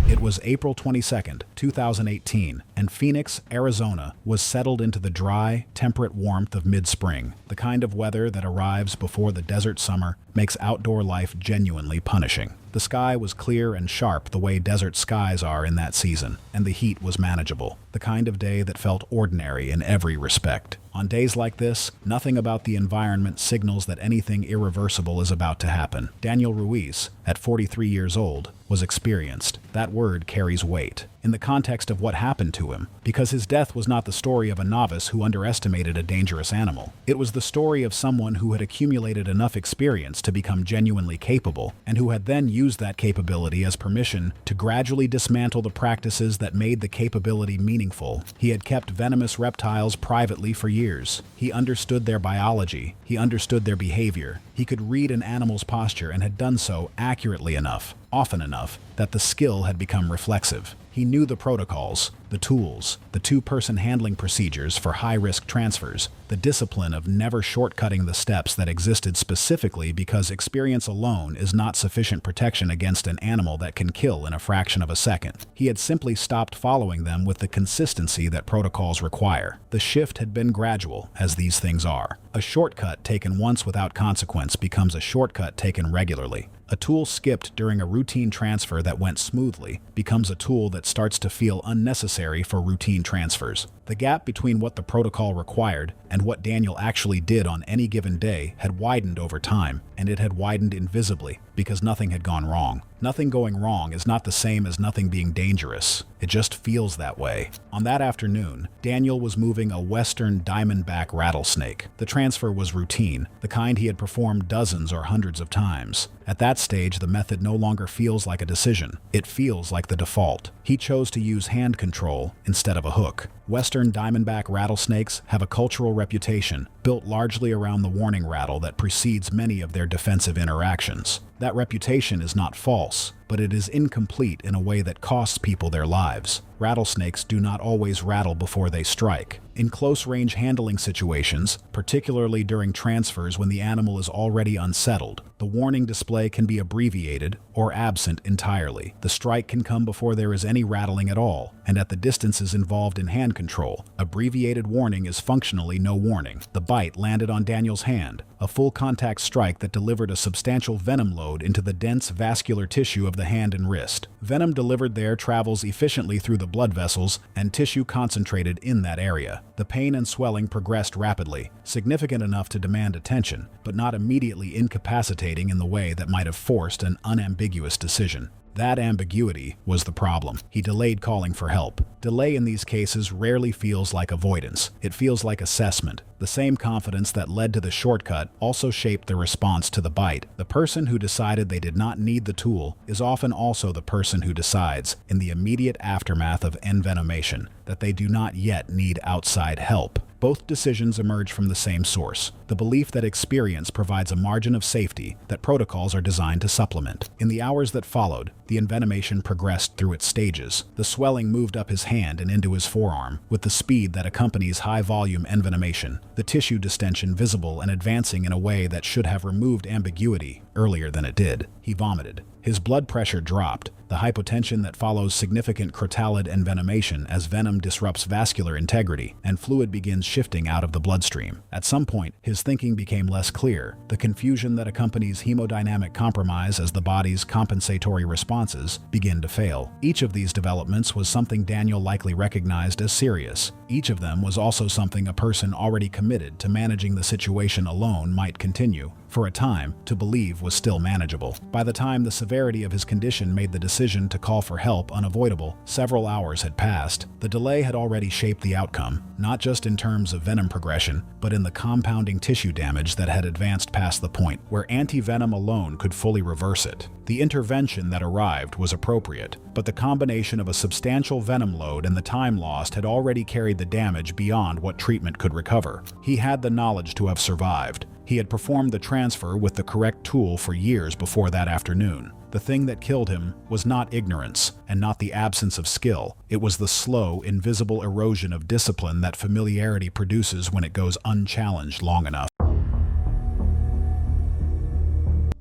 It was April 22nd, 2018, and Phoenix, Arizona was settled into the dry, temperate warmth of mid-spring. The kind of weather that arrives before the desert summer makes outdoor life genuinely punishing. The sky was clear and sharp the way desert skies are in that season, and the heat was manageable, the kind of day that felt ordinary in every respect. On days like this, nothing about the environment signals that anything irreversible is about to happen. Daniel Ruiz, at 43 years old, was experienced. That word carries weight in the context of what happened to him, because his death was not the story of a novice who underestimated a dangerous animal. It was the story of someone who had accumulated enough experience to become genuinely capable, and who had then used that capability as permission to gradually dismantle the practices that made the capability meaningful. He had kept venomous reptiles privately for years. He understood their biology. He understood their behavior. He could read an animal's posture and had done so accurately enough, often enough, that the skill had become reflexive. He knew the protocols, the tools, the two-person handling procedures for high-risk transfers, the discipline of never shortcutting the steps that existed specifically because experience alone is not sufficient protection against an animal that can kill in a fraction of a second. He had simply stopped following them with the consistency that protocols require. The shift had been gradual, as these things are. A shortcut taken once without consequence becomes a shortcut taken regularly. A tool skipped during a routine transfer that went smoothly becomes a tool that starts to feel unnecessary for routine transfers. The gap between what the protocol required and what Daniel actually did on any given day had widened over time, and it had widened invisibly because nothing had gone wrong. Nothing going wrong is not the same as nothing being dangerous. It just feels that way. On that afternoon, Daniel was moving a western diamondback rattlesnake. The transfer was routine, the kind he had performed dozens or hundreds of times. At that stage, the method no longer feels like a decision. It feels like the default. He chose to use hand control instead of a hook. Western diamondback rattlesnakes have a cultural reputation built largely around the warning rattle that precedes many of their defensive interactions. That reputation is not false, but it is incomplete in a way that costs people their lives. Rattlesnakes do not always rattle before they strike. In close-range handling situations, particularly during transfers when the animal is already unsettled, the warning display can be abbreviated or absent entirely. The strike can come before there is any rattling at all, and at the distances involved in hand control, abbreviated warning is functionally no warning. The bite landed on Daniel's hand, a full-contact strike that delivered a substantial venom load into the dense vascular tissue of the the hand and wrist. Venom delivered there travels efficiently through the blood vessels and tissue concentrated in that area. The pain and swelling progressed rapidly, significant enough to demand attention, but not immediately incapacitating in the way that might have forced an unambiguous decision. That ambiguity was the problem. He delayed calling for help. Delay in these cases rarely feels like avoidance. It feels like assessment. The same confidence that led to the shortcut also shaped the response to the bite. The person who decided they did not need the tool is often also the person who decides, in the immediate aftermath of envenomation, that they do not yet need outside help. Both decisions emerge from the same source, the belief that experience provides a margin of safety that protocols are designed to supplement. In the hours that followed, the envenomation progressed through its stages. The swelling moved up his hand and into his forearm with the speed that accompanies high-volume envenomation, the tissue distension visible and advancing in a way that should have removed ambiguity earlier than it did. He vomited. His blood pressure dropped, the hypotension that follows significant crotalid envenomation as venom disrupts vascular integrity and fluid begins shifting out of the bloodstream. At some point, his thinking became less clear, the confusion that accompanies hemodynamic compromise as the body's compensatory responses begin to fail. Each of these developments was something Daniel likely recognized as serious. Each of them was also something a person already committed to managing the situation alone might continue, for a time, to believe was still manageable. By the time the severity of his condition made the decision to call for help unavoidable, several hours had passed. The delay had already shaped the outcome, not just in terms of venom progression, but in the compounding tissue damage that had advanced past the point where anti-venom alone could fully reverse it. The intervention that arrived was appropriate, but the combination of a substantial venom load and the time lost had already carried the damage beyond what treatment could recover. He had the knowledge to have survived. He had performed the transfer with the correct tool for years before that afternoon. The thing that killed him was not ignorance and not the absence of skill. It was the slow, invisible erosion of discipline that familiarity produces when it goes unchallenged long enough.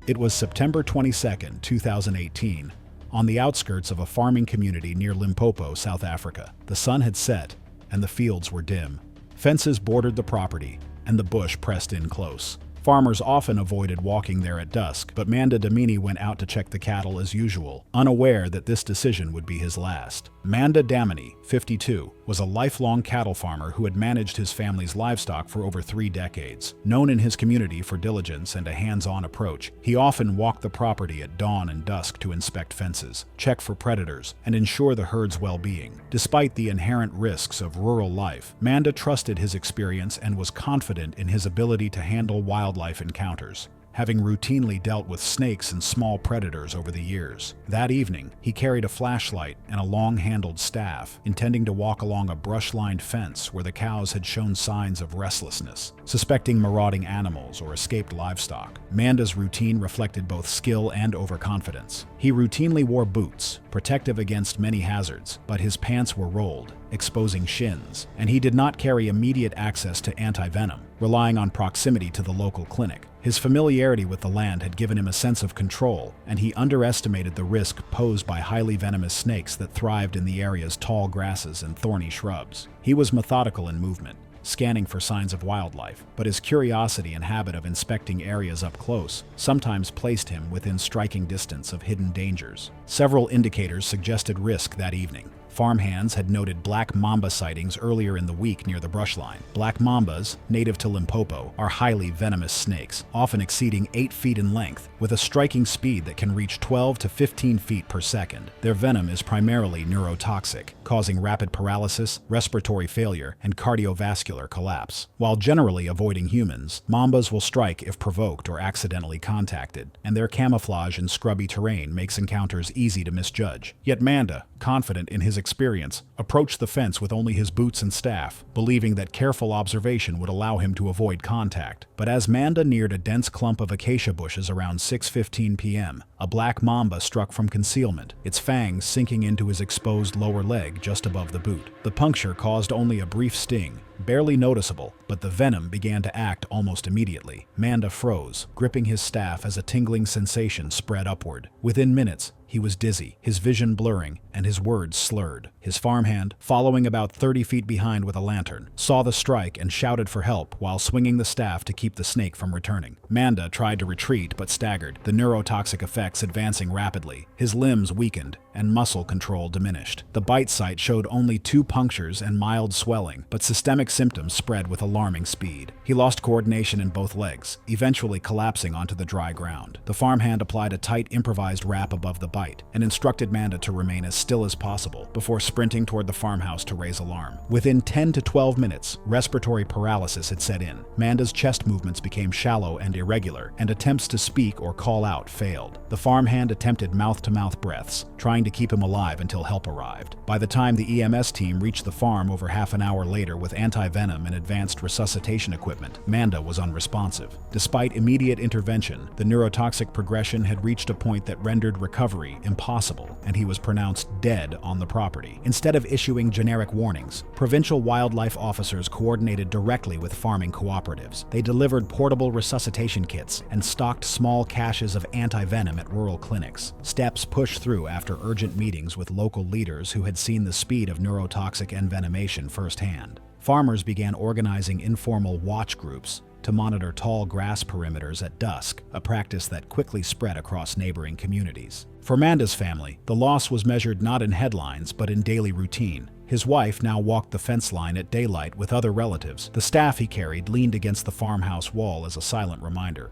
It was September 22, 2018, on the outskirts of a farming community near Limpopo, South Africa. The sun had set, and the fields were dim. Fences bordered the property, and the bush pressed in close. Farmers often avoided walking there at dusk, but Manda Damini went out to check the cattle as usual, unaware that this decision would be his last. Manda Damini, 52, was a lifelong cattle farmer who had managed his family's livestock for over 3 decades. Known in his community for diligence and a hands-on approach, he often walked the property at dawn and dusk to inspect fences, check for predators, and ensure the herd's well-being. Despite the inherent risks of rural life, Manda trusted his experience and was confident in his ability to handle wildlife encounters, having routinely dealt with snakes and small predators over the years. That evening, he carried a flashlight and a long-handled staff, intending to walk along a brush-lined fence where the cows had shown signs of restlessness, suspecting marauding animals or escaped livestock. Manda's routine reflected both skill and overconfidence. He routinely wore boots, protective against many hazards, but his pants were rolled, exposing shins, and he did not carry immediate access to anti-venom, relying on proximity to the local clinic. His familiarity with the land had given him a sense of control, and he underestimated the risk posed by highly venomous snakes that thrived in the area's tall grasses and thorny shrubs. He was methodical in movement, scanning for signs of wildlife, but his curiosity and habit of inspecting areas up close sometimes placed him within striking distance of hidden dangers. Several indicators suggested risk that evening. Farmhands had noted black mamba sightings earlier in the week near the brushline. Black mambas, native to Limpopo, are highly venomous snakes, often exceeding 8 feet in length, with a striking speed that can reach 12 to 15 feet per second. Their venom is primarily neurotoxic, causing rapid paralysis, respiratory failure, and cardiovascular collapse. While generally avoiding humans, mambas will strike if provoked or accidentally contacted, and their camouflage in scrubby terrain makes encounters easy to misjudge. Yet Manda, confident in his experience, approached the fence with only his boots and staff, believing that careful observation would allow him to avoid contact. But as Manda neared a dense clump of acacia bushes around 6:15 p.m., a black mamba struck from concealment, its fangs sinking into his exposed lower leg just above the boot. The puncture caused only a brief sting, barely noticeable, but the venom began to act almost immediately. Manda froze, gripping his staff as a tingling sensation spread upward. Within minutes, he was dizzy, his vision blurring, and his words slurred. His farmhand, following about 30 feet behind with a lantern, saw the strike and shouted for help while swinging the staff to keep the snake from returning. Manda tried to retreat but staggered, the neurotoxic effects advancing rapidly. His limbs weakened, and muscle control diminished. The bite site showed only 2 punctures and mild swelling, but systemic symptoms spread with alarming speed. He lost coordination in both legs, eventually collapsing onto the dry ground. The farmhand applied a tight improvised wrap above the bite and instructed Manda to remain as still as possible before sprinting toward the farmhouse to raise alarm. Within 10 to 12 minutes, respiratory paralysis had set in. Manda's chest movements became shallow and irregular, and attempts to speak or call out failed. The farmhand attempted mouth-to-mouth breaths, trying to keep him alive until help arrived. By the time the EMS team reached the farm over half an hour later with anti-venom and advanced resuscitation equipment, Manda was unresponsive. Despite immediate intervention, the neurotoxic progression had reached a point that rendered recovery impossible, and he was pronounced dead on the property. Instead of issuing generic warnings, provincial wildlife officers coordinated directly with farming cooperatives. They delivered portable resuscitation kits and stocked small caches of anti-venom at rural clinics. Steps pushed through after urgent meetings with local leaders who had seen the speed of neurotoxic envenomation firsthand. Farmers began organizing informal watch groups to monitor tall grass perimeters at dusk, a practice that quickly spread across neighboring communities. For Manda's family, the loss was measured not in headlines but in daily routine. His wife now walked the fence line at daylight with other relatives. The staff he carried leaned against the farmhouse wall as a silent reminder.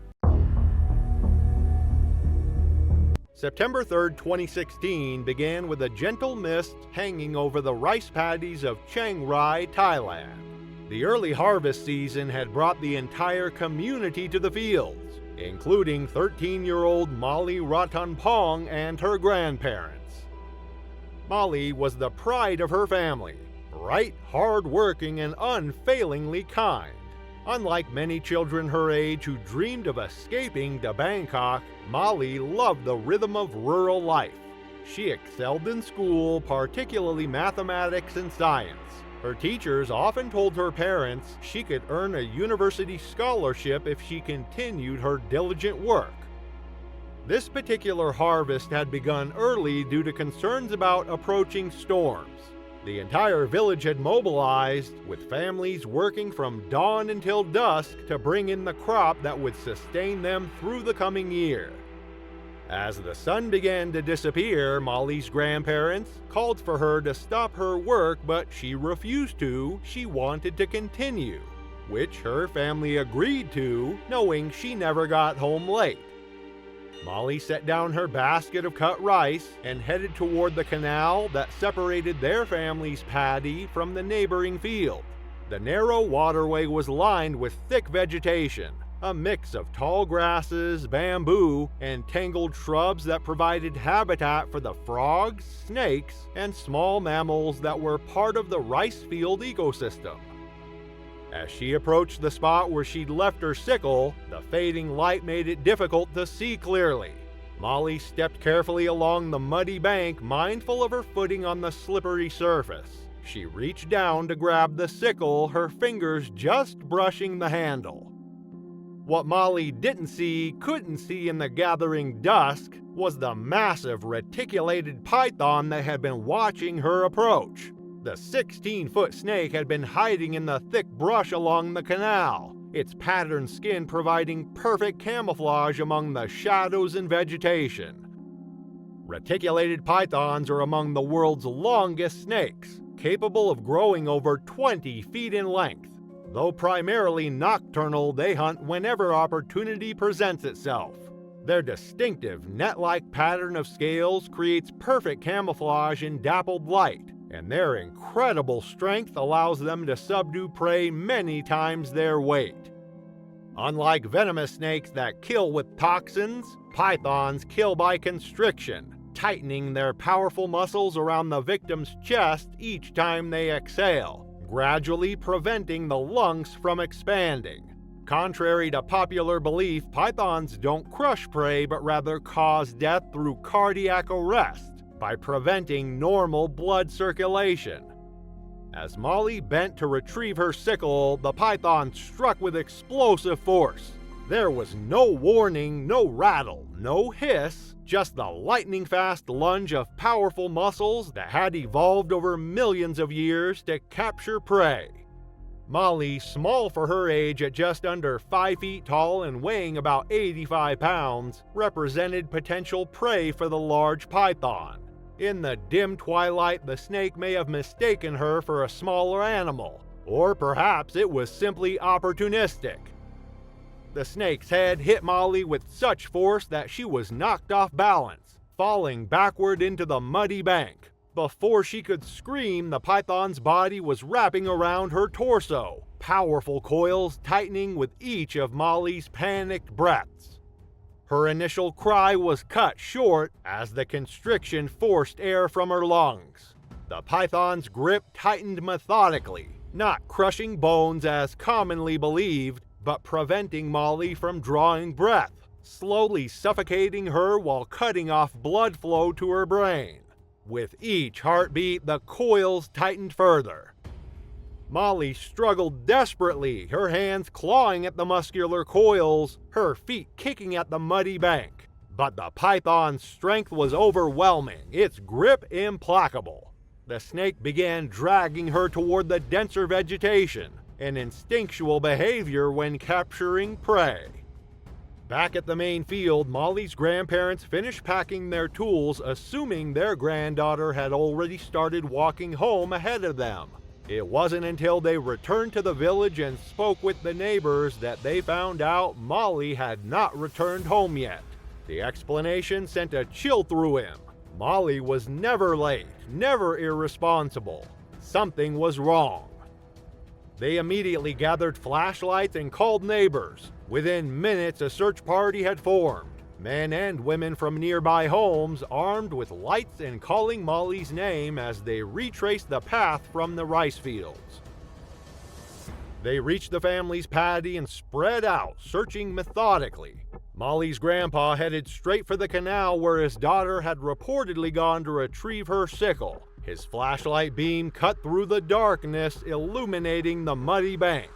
September 3, 2016 began with a gentle mist hanging over the rice paddies of Chiang Rai, Thailand. The early harvest season had brought the entire community to the fields, including 13-year-old Molly Ratanpong and her grandparents. Molly was the pride of her family, bright, hard-working, and unfailingly kind. Unlike many children her age who dreamed of escaping to Bangkok, Molly loved the rhythm of rural life. She excelled in school, particularly mathematics and science. Her teachers often told her parents she could earn a university scholarship if she continued her diligent work. This particular harvest had begun early due to concerns about approaching storms. The entire village had mobilized, with families working from dawn until dusk to bring in the crop that would sustain them through the coming year. As the sun began to disappear, Molly's grandparents called for her to stop her work, but she refused to. She wanted to continue, which her family agreed to, knowing she never got home late. Molly set down her basket of cut rice and headed toward the canal that separated their family's paddy from the neighboring field. The narrow waterway was lined with thick vegetation, a mix of tall grasses, bamboo, and tangled shrubs that provided habitat for the frogs, snakes, and small mammals that were part of the rice field ecosystem. As she approached the spot where she'd left her sickle, the fading light made it difficult to see clearly. Molly stepped carefully along the muddy bank, mindful of her footing on the slippery surface. She reached down to grab the sickle, her fingers just brushing the handle. What Molly couldn't see in the gathering dusk was the massive reticulated python that had been watching her approach. The 16-foot snake had been hiding in the thick brush along the canal, its patterned skin providing perfect camouflage among the shadows and vegetation. Reticulated pythons are among the world's longest snakes, capable of growing over 20 feet in length. Though primarily nocturnal, they hunt whenever opportunity presents itself. Their distinctive net-like pattern of scales creates perfect camouflage in dappled light, and their incredible strength allows them to subdue prey many times their weight. Unlike venomous snakes that kill with toxins, pythons kill by constriction, tightening their powerful muscles around the victim's chest each time they exhale, gradually preventing the lungs from expanding. Contrary to popular belief, pythons don't crush prey but rather cause death through cardiac arrest by preventing normal blood circulation. As Molly bent to retrieve her sickle, the python struck with explosive force. There was no warning, no rattle, no hiss, just the lightning-fast lunge of powerful muscles that had evolved over millions of years to capture prey. Molly, small for her age at just under 5 feet tall and weighing about 85 pounds, represented potential prey for the large python. In the dim twilight, the snake may have mistaken her for a smaller animal, or perhaps it was simply opportunistic. The snake's head hit Molly with such force that she was knocked off balance, falling backward into the muddy bank. Before she could scream, the python's body was wrapping around her torso, powerful coils tightening with each of Molly's panicked breaths. Her initial cry was cut short as the constriction forced air from her lungs. The python's grip tightened methodically, not crushing bones as commonly believed, but preventing Molly from drawing breath, slowly suffocating her while cutting off blood flow to her brain. With each heartbeat, the coils tightened further. Molly struggled desperately, her hands clawing at the muscular coils, her feet kicking at the muddy bank. But the python's strength was overwhelming, its grip implacable. The snake began dragging her toward the denser vegetation, an instinctual behavior when capturing prey. Back at the main field, Molly's grandparents finished packing their tools, assuming their granddaughter had already started walking home ahead of them. It wasn't until they returned to the village and spoke with the neighbors that they found out Molly had not returned home yet. The explanation sent a chill through him. Molly was never late, never irresponsible. Something was wrong. They immediately gathered flashlights and called neighbors. Within minutes, a search party had formed. Men and women from nearby homes, armed with lights and calling Molly's name as they retraced the path from the rice fields. They reached the family's paddy and spread out, searching methodically. Molly's grandpa headed straight for the canal where his daughter had reportedly gone to retrieve her sickle. His flashlight beam cut through the darkness, illuminating the muddy bank.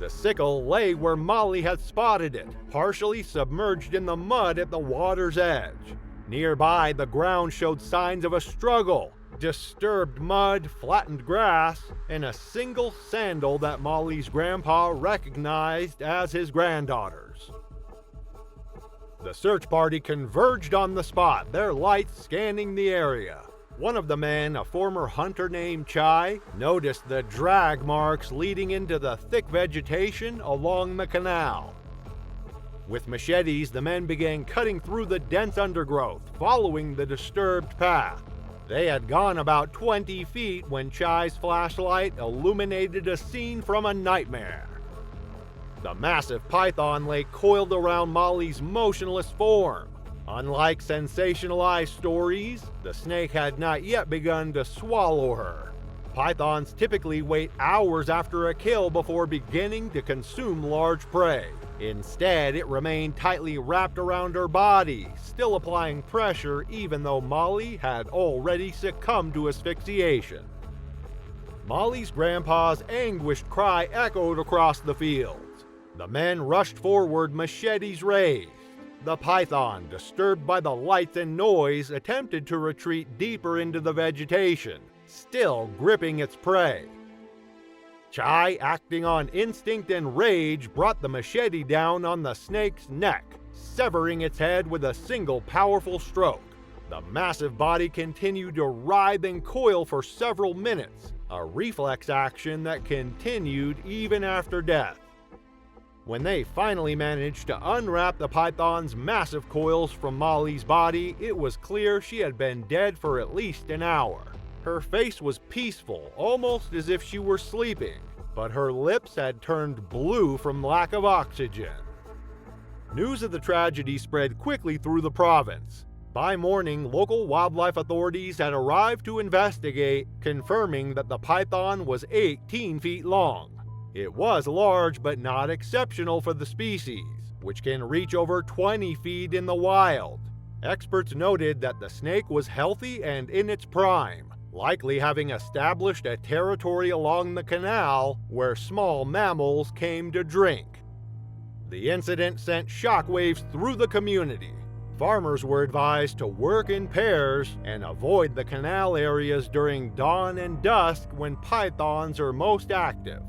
The sickle lay where Molly had spotted it, partially submerged in the mud at the water's edge. Nearby, the ground showed signs of a struggle, disturbed mud, flattened grass, and a single sandal that Molly's grandpa recognized as his granddaughter's. The search party converged on the spot, their lights scanning the area. One of the men, a former hunter named Chai, noticed the drag marks leading into the thick vegetation along the canal. With machetes, the men began cutting through the dense undergrowth, following the disturbed path. They had gone about 20 feet when Chai's flashlight illuminated a scene from a nightmare. The massive python lay coiled around Molly's motionless form. Unlike sensationalized stories, the snake had not yet begun to swallow her. Pythons typically wait hours after a kill before beginning to consume large prey. Instead, it remained tightly wrapped around her body, still applying pressure even though Molly had already succumbed to asphyxiation. Molly's grandpa's anguished cry echoed across the fields. The men rushed forward, machetes raised. The python, disturbed by the lights and noise, attempted to retreat deeper into the vegetation, still gripping its prey. Chai, acting on instinct and rage, brought the machete down on the snake's neck, severing its head with a single powerful stroke. The massive body continued to writhe and coil for several minutes, a reflex action that continued even after death. When they finally managed to unwrap the python's massive coils from Molly's body, it was clear she had been dead for at least an hour. Her face was peaceful, almost as if she were sleeping, but her lips had turned blue from lack of oxygen. News of the tragedy spread quickly through the province. By morning, local wildlife authorities had arrived to investigate, confirming that the python was 18 feet long. It was large but not exceptional for the species, which can reach over 20 feet in the wild. Experts noted that the snake was healthy and in its prime, likely having established a territory along the canal where small mammals came to drink. The incident sent shockwaves through the community. Farmers were advised to work in pairs and avoid the canal areas during dawn and dusk when pythons are most active.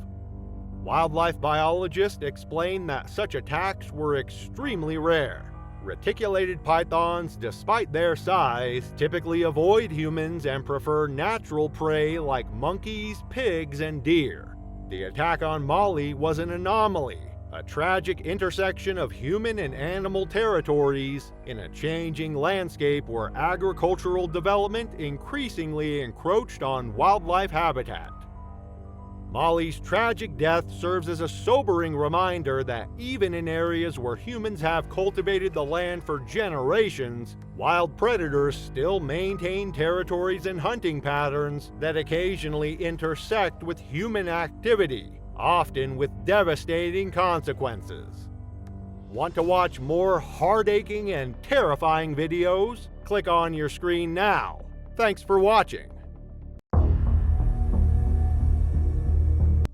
Wildlife biologists explain that such attacks were extremely rare. Reticulated pythons, despite their size, typically avoid humans and prefer natural prey like monkeys, pigs, and deer. The attack on Molly was an anomaly, a tragic intersection of human and animal territories in a changing landscape where agricultural development increasingly encroached on wildlife habitat. Molly's tragic death serves as a sobering reminder that even in areas where humans have cultivated the land for generations, wild predators still maintain territories and hunting patterns that occasionally intersect with human activity, often with devastating consequences. Want to watch more heart-aching and terrifying videos? Click on your screen now. Thanks for watching.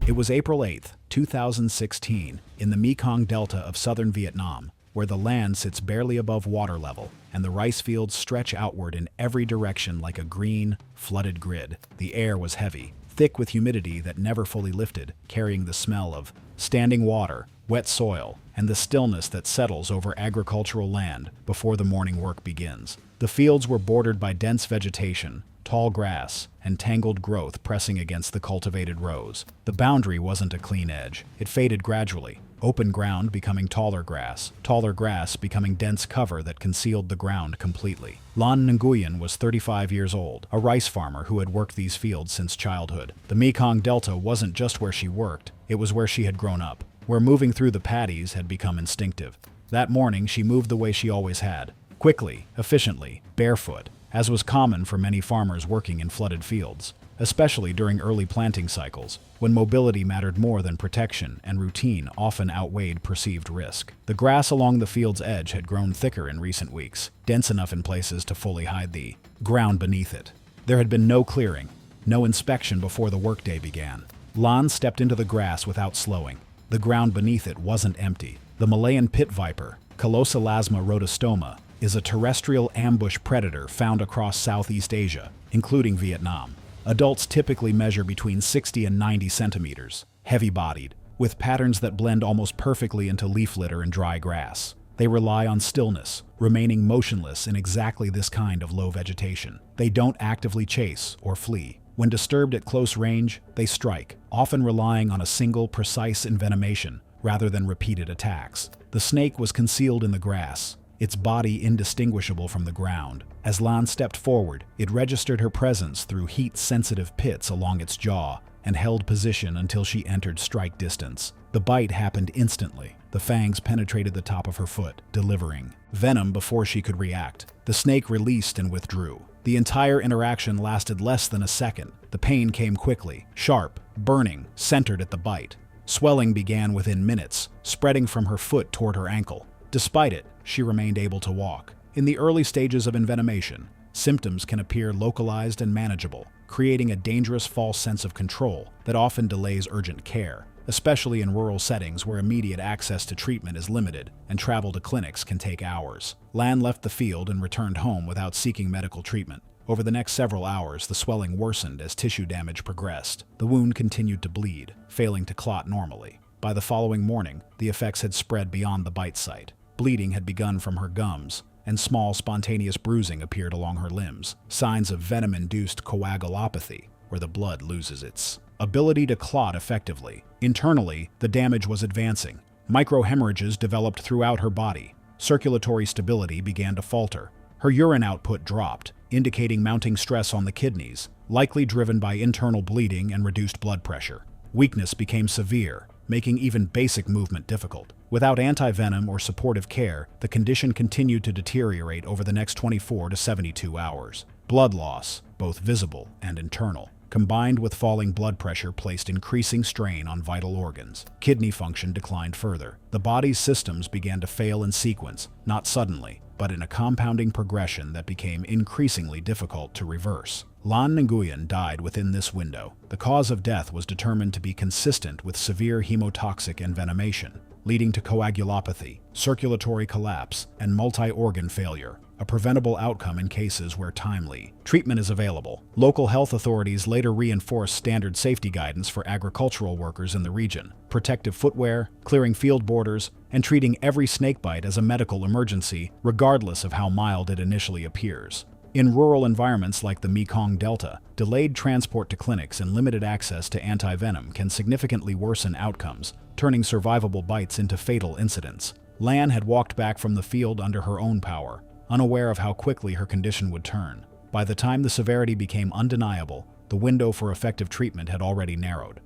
It was April 8, 2016, in the Mekong Delta of southern Vietnam, where the land sits barely above water level and the rice fields stretch outward in every direction like a green, flooded grid. The air was heavy, thick with humidity that never fully lifted, carrying the smell of standing water, wet soil, and the stillness that settles over agricultural land before the morning work begins. The fields were bordered by dense vegetation, tall grass, and tangled growth pressing against the cultivated rows. The boundary wasn't a clean edge. It faded gradually, open ground becoming taller grass becoming dense cover that concealed the ground completely. Lan Nguyen was 35 years old, a rice farmer who had worked these fields since childhood. The Mekong Delta wasn't just where she worked, it was where she had grown up, where moving through the paddies had become instinctive. That morning she moved the way she always had, quickly, efficiently, barefoot, as was common for many farmers working in flooded fields, especially during early planting cycles, when mobility mattered more than protection and routine often outweighed perceived risk. The grass along the field's edge had grown thicker in recent weeks, dense enough in places to fully hide the ground beneath it. There had been no clearing, no inspection before the workday began. Lan stepped into the grass without slowing. The ground beneath it wasn't empty. The Malayan pit viper, Calocelasma rotostoma, is a terrestrial ambush predator found across Southeast Asia, including Vietnam. Adults typically measure between 60 and 90 centimeters, heavy-bodied, with patterns that blend almost perfectly into leaf litter and dry grass. They rely on stillness, remaining motionless in exactly this kind of low vegetation. They don't actively chase or flee. When disturbed at close range, they strike, often relying on a single, precise envenomation rather than repeated attacks. The snake was concealed in the grass, its body indistinguishable from the ground. As Lan stepped forward, it registered her presence through heat-sensitive pits along its jaw and held position until she entered strike distance. The bite happened instantly. The fangs penetrated the top of her foot, delivering venom before she could react. The snake released and withdrew. The entire interaction lasted less than a second. The pain came quickly, sharp, burning, centered at the bite. Swelling began within minutes, spreading from her foot toward her ankle. Despite it, she remained able to walk. In the early stages of envenomation, symptoms can appear localized and manageable, creating a dangerous false sense of control that often delays urgent care, especially in rural settings where immediate access to treatment is limited and travel to clinics can take hours. Lan left the field and returned home without seeking medical treatment. Over the next several hours, the swelling worsened as tissue damage progressed. The wound continued to bleed, failing to clot normally. By the following morning, the effects had spread beyond the bite site. Bleeding had begun from her gums, and small spontaneous bruising appeared along her limbs, signs of venom-induced coagulopathy, where the blood loses its ability to clot effectively. Internally, the damage was advancing. Microhemorrhages developed throughout her body. Circulatory stability began to falter. Her urine output dropped, indicating mounting stress on the kidneys, likely driven by internal bleeding and reduced blood pressure. Weakness became severe, making even basic movement difficult. Without anti-venom or supportive care, the condition continued to deteriorate over the next 24 to 72 hours. Blood loss, both visible and internal, combined with falling blood pressure, placed increasing strain on vital organs. Kidney function declined further. The body's systems began to fail in sequence, not suddenly, but in a compounding progression that became increasingly difficult to reverse. Lan Nguyen died within this window. The cause of death was determined to be consistent with severe hemotoxic envenomation, leading to coagulopathy, circulatory collapse, and multi-organ failure, a preventable outcome in cases where timely treatment is available. Local health authorities later reinforced standard safety guidance for agricultural workers in the region: protective footwear, clearing field borders, and treating every snakebite as a medical emergency, regardless of how mild it initially appears. In rural environments like the Mekong Delta, delayed transport to clinics and limited access to anti-venom can significantly worsen outcomes, turning survivable bites into fatal incidents. Lan had walked back from the field under her own power, unaware of how quickly her condition would turn. By the time the severity became undeniable, the window for effective treatment had already narrowed.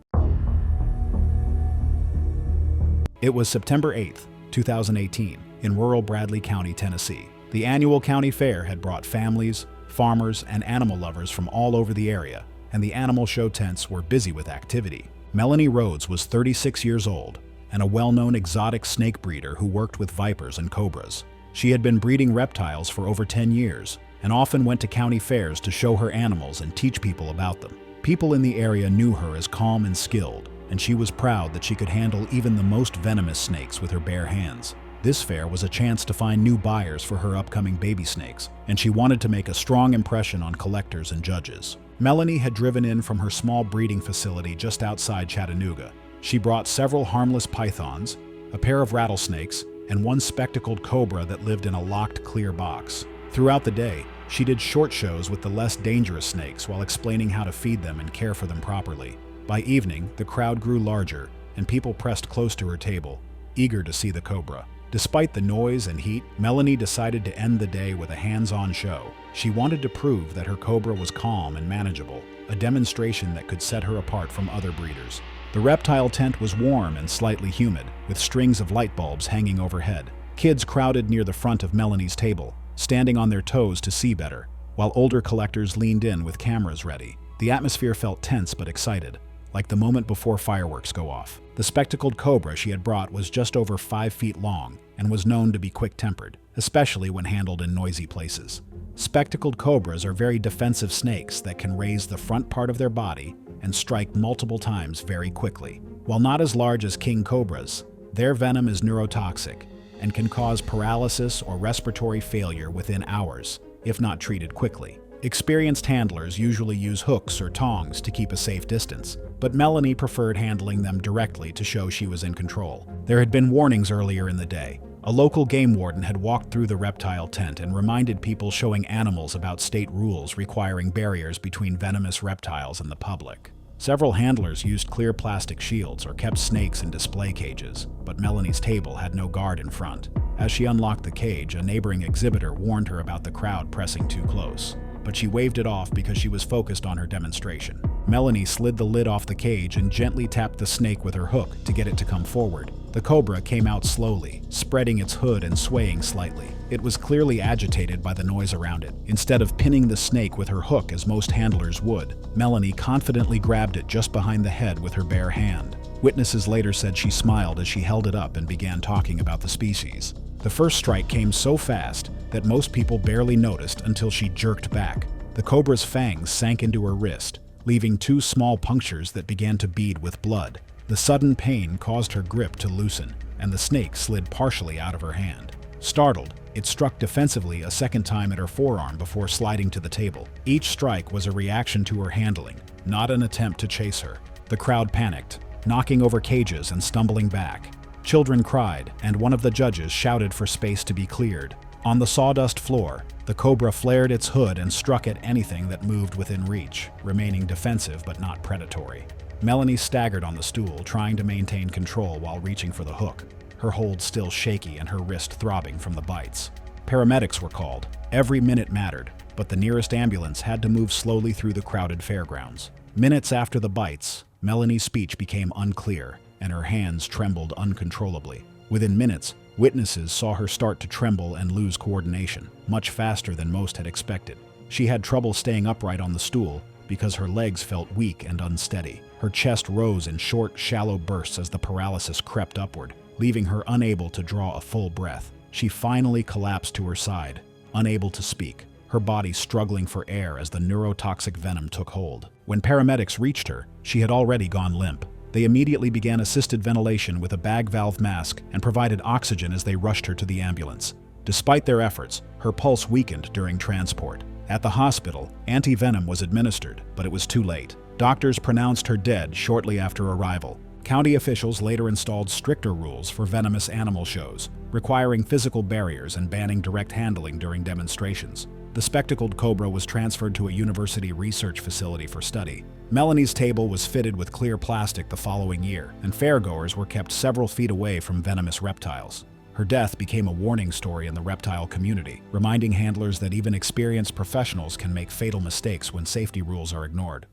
It was September 8, 2018, in rural Bradley County, Tennessee. The annual county fair had brought families, farmers, and animal lovers from all over the area, and the animal show tents were busy with activity. Melanie Rhodes was 36 years old and a well-known exotic snake breeder who worked with vipers and cobras. She had been breeding reptiles for over 10 years and often went to county fairs to show her animals and teach people about them. People in the area knew her as calm and skilled, and she was proud that she could handle even the most venomous snakes with her bare hands. This fair was a chance to find new buyers for her upcoming baby snakes, and she wanted to make a strong impression on collectors and judges. Melanie had driven in from her small breeding facility just outside Chattanooga. She brought several harmless pythons, a pair of rattlesnakes, and one spectacled cobra that lived in a locked clear box. Throughout the day, she did short shows with the less dangerous snakes while explaining how to feed them and care for them properly. By evening, the crowd grew larger, and people pressed close to her table, eager to see the cobra. Despite the noise and heat, Melanie decided to end the day with a hands-on show. She wanted to prove that her cobra was calm and manageable, a demonstration that could set her apart from other breeders. The reptile tent was warm and slightly humid, with strings of light bulbs hanging overhead. Kids crowded near the front of Melanie's table, standing on their toes to see better, while older collectors leaned in with cameras ready. The atmosphere felt tense but excited, like the moment before fireworks go off. The spectacled cobra she had brought was just over 5 feet long and was known to be quick-tempered, especially when handled in noisy places. Spectacled cobras are very defensive snakes that can raise the front part of their body and strike multiple times very quickly. While not as large as king cobras, their venom is neurotoxic and can cause paralysis or respiratory failure within hours, if not treated quickly. Experienced handlers usually use hooks or tongs to keep a safe distance, but Melanie preferred handling them directly to show she was in control. There had been warnings earlier in the day. A local game warden had walked through the reptile tent and reminded people showing animals about state rules requiring barriers between venomous reptiles and the public. Several handlers used clear plastic shields or kept snakes in display cages, but Melanie's table had no guard in front. As she unlocked the cage, a neighboring exhibitor warned her about the crowd pressing too close, but she waved it off because she was focused on her demonstration. Melanie slid the lid off the cage and gently tapped the snake with her hook to get it to come forward. The cobra came out slowly, spreading its hood and swaying slightly. It was clearly agitated by the noise around it. Instead of pinning the snake with her hook as most handlers would, Melanie confidently grabbed it just behind the head with her bare hand. Witnesses later said she smiled as she held it up and began talking about the species. The first strike came so fast that most people barely noticed until she jerked back. The cobra's fangs sank into her wrist, leaving 2 small punctures that began to bead with blood. The sudden pain caused her grip to loosen, and the snake slid partially out of her hand. Startled, it struck defensively a second time at her forearm before sliding to the table. Each strike was a reaction to her handling, not an attempt to chase her. The crowd panicked, knocking over cages and stumbling back. Children cried, and one of the judges shouted for space to be cleared. On the sawdust floor, the cobra flared its hood and struck at anything that moved within reach, remaining defensive but not predatory. Melanie staggered on the stool, trying to maintain control while reaching for the hook, her hold still shaky and her wrist throbbing from the bites. Paramedics were called. Every minute mattered, but the nearest ambulance had to move slowly through the crowded fairgrounds. Minutes after the bites, Melanie's speech became unclear, and her hands trembled uncontrollably. Within minutes, witnesses saw her start to tremble and lose coordination, much faster than most had expected. She had trouble staying upright on the stool because her legs felt weak and unsteady. Her chest rose in short, shallow bursts as the paralysis crept upward, leaving her unable to draw a full breath. She finally collapsed to her side, unable to speak. Her her body struggling for air as the neurotoxic venom took hold. When paramedics reached her, she had already gone limp. They immediately began assisted ventilation with a bag valve mask and provided oxygen as they rushed her to the ambulance. Despite their efforts, her pulse weakened during transport. At the hospital, anti-venom was administered, but it was too late. Doctors pronounced her dead shortly after arrival. County officials later installed stricter rules for venomous animal shows, requiring physical barriers and banning direct handling during demonstrations. The spectacled cobra was transferred to a university research facility for study. Melanie's table was fitted with clear plastic the following year, and fairgoers were kept several feet away from venomous reptiles. Her death became a warning story in the reptile community, reminding handlers that even experienced professionals can make fatal mistakes when safety rules are ignored.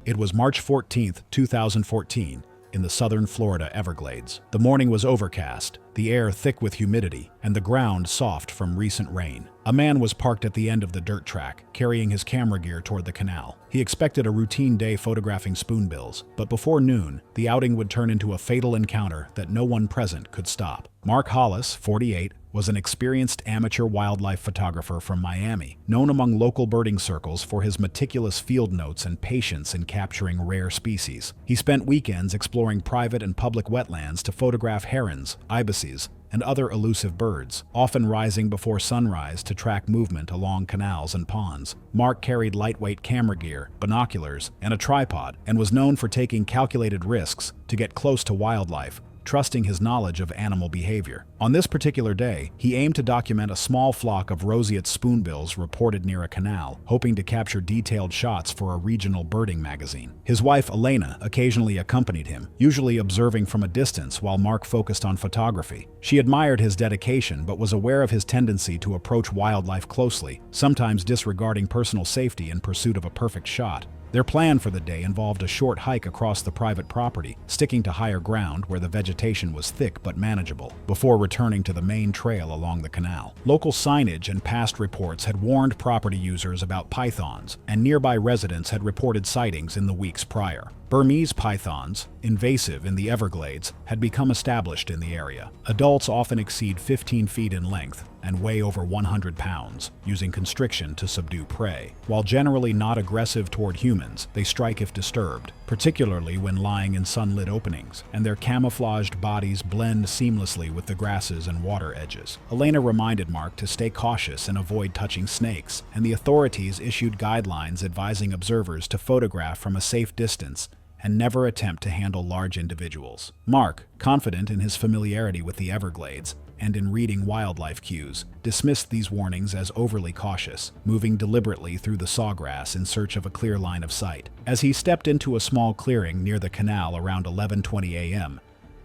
It was March 14, 2014, in the southern Florida Everglades. The morning was overcast, the air thick with humidity, and the ground soft from recent rain. A man was parked at the end of the dirt track, carrying his camera gear toward the canal. He expected a routine day photographing spoonbills, but before noon, the outing would turn into a fatal encounter that no one present could stop. Mark Hollis, 48, was an experienced amateur wildlife photographer from Miami, known among local birding circles for his meticulous field notes and patience in capturing rare species. He spent weekends exploring private and public wetlands to photograph herons, ibises, and other elusive birds, often rising before sunrise to track movement along canals and ponds. Mark carried lightweight camera gear, binoculars, and a tripod, and was known for taking calculated risks to get close to wildlife, trusting his knowledge of animal behavior. On this particular day, he aimed to document a small flock of roseate spoonbills reported near a canal, hoping to capture detailed shots for a regional birding magazine. His wife, Elena, occasionally accompanied him, usually observing from a distance while Mark focused on photography. She admired his dedication but was aware of his tendency to approach wildlife closely, sometimes disregarding personal safety in pursuit of a perfect shot. Their plan for the day involved a short hike across the private property, sticking to higher ground where the vegetation was thick but manageable, before returning to the main trail along the canal. Local signage and past reports had warned property users about pythons, and nearby residents had reported sightings in the weeks prior. Burmese pythons, invasive in the Everglades, had become established in the area. Adults often exceed 15 feet in length and weigh over 100 pounds, using constriction to subdue prey. While generally not aggressive toward humans, they strike if disturbed, particularly when lying in sunlit openings, and their camouflaged bodies blend seamlessly with the grasses and water edges. Elena reminded Mark to stay cautious and avoid touching snakes, and the authorities issued guidelines advising observers to photograph from a safe distance and never attempt to handle large individuals. Mark, confident in his familiarity with the Everglades and in reading wildlife cues, dismissed these warnings as overly cautious, moving deliberately through the sawgrass in search of a clear line of sight. As he stepped into a small clearing near the canal around 11:20 a.m.,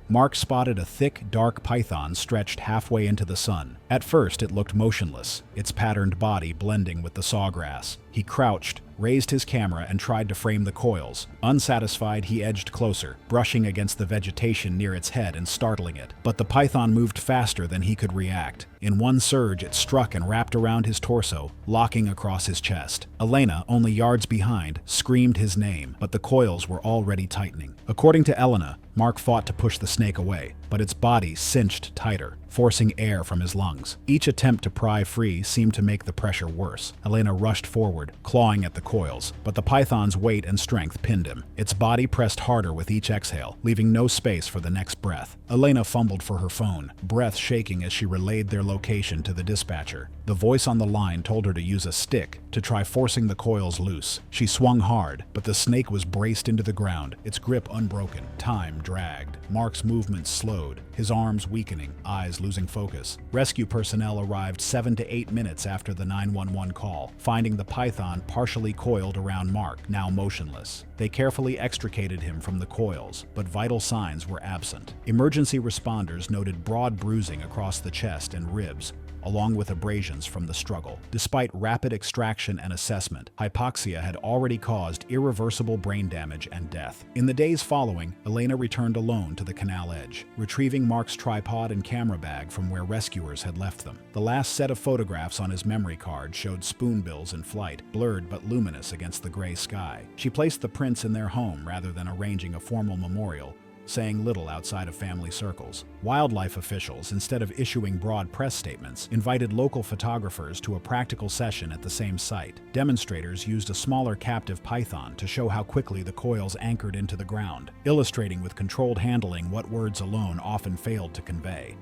Mark spotted a thick, dark python stretched halfway into the sun. At first, it looked motionless, its patterned body blending with the sawgrass. He crouched, raised his camera, and tried to frame the coils. Unsatisfied, he edged closer, brushing against the vegetation near its head and startling it. But the python moved faster than he could react. In one surge, it struck and wrapped around his torso, locking across his chest. Elena, only yards behind, screamed his name, but the coils were already tightening. According to Elena, Mark fought to push the snake away, but its body cinched tighter, forcing air from his lungs. Each attempt to pry free seemed to make the pressure worse. Elena rushed forward, clawing at the coils, but the python's weight and strength pinned him. Its body pressed harder with each exhale, leaving no space for the next breath. Elena fumbled for her phone, breath shaking as she relayed their location to the dispatcher. The voice on the line told her to use a stick to try forcing the coils loose. She swung hard, but the snake was braced into the ground, its grip unbroken. Time dragged. Mark's movements slowed, his arms weakening, eyes losing focus. Rescue personnel arrived 7 to 8 minutes after the 911 call, finding the python partially coiled around Mark, now motionless. They carefully extricated him from the coils, but vital signs were absent. Emergency responders noted broad bruising across the chest and ribs, along with abrasions from the struggle. Despite rapid extraction and assessment, hypoxia had already caused irreversible brain damage and death. In the days following, Elena returned alone to the canal edge, retrieving Mark's tripod and camera bag from where rescuers had left them. The last set of photographs on his memory card showed spoonbills in flight, blurred but luminous against the gray sky. She placed the prints in their home rather than arranging a formal memorial, saying little outside of family circles. Wildlife officials, instead of issuing broad press statements, invited local photographers to a practical session at the same site. Demonstrators used a smaller captive python to show how quickly the coils anchored into the ground, illustrating with controlled handling what words alone often failed to convey.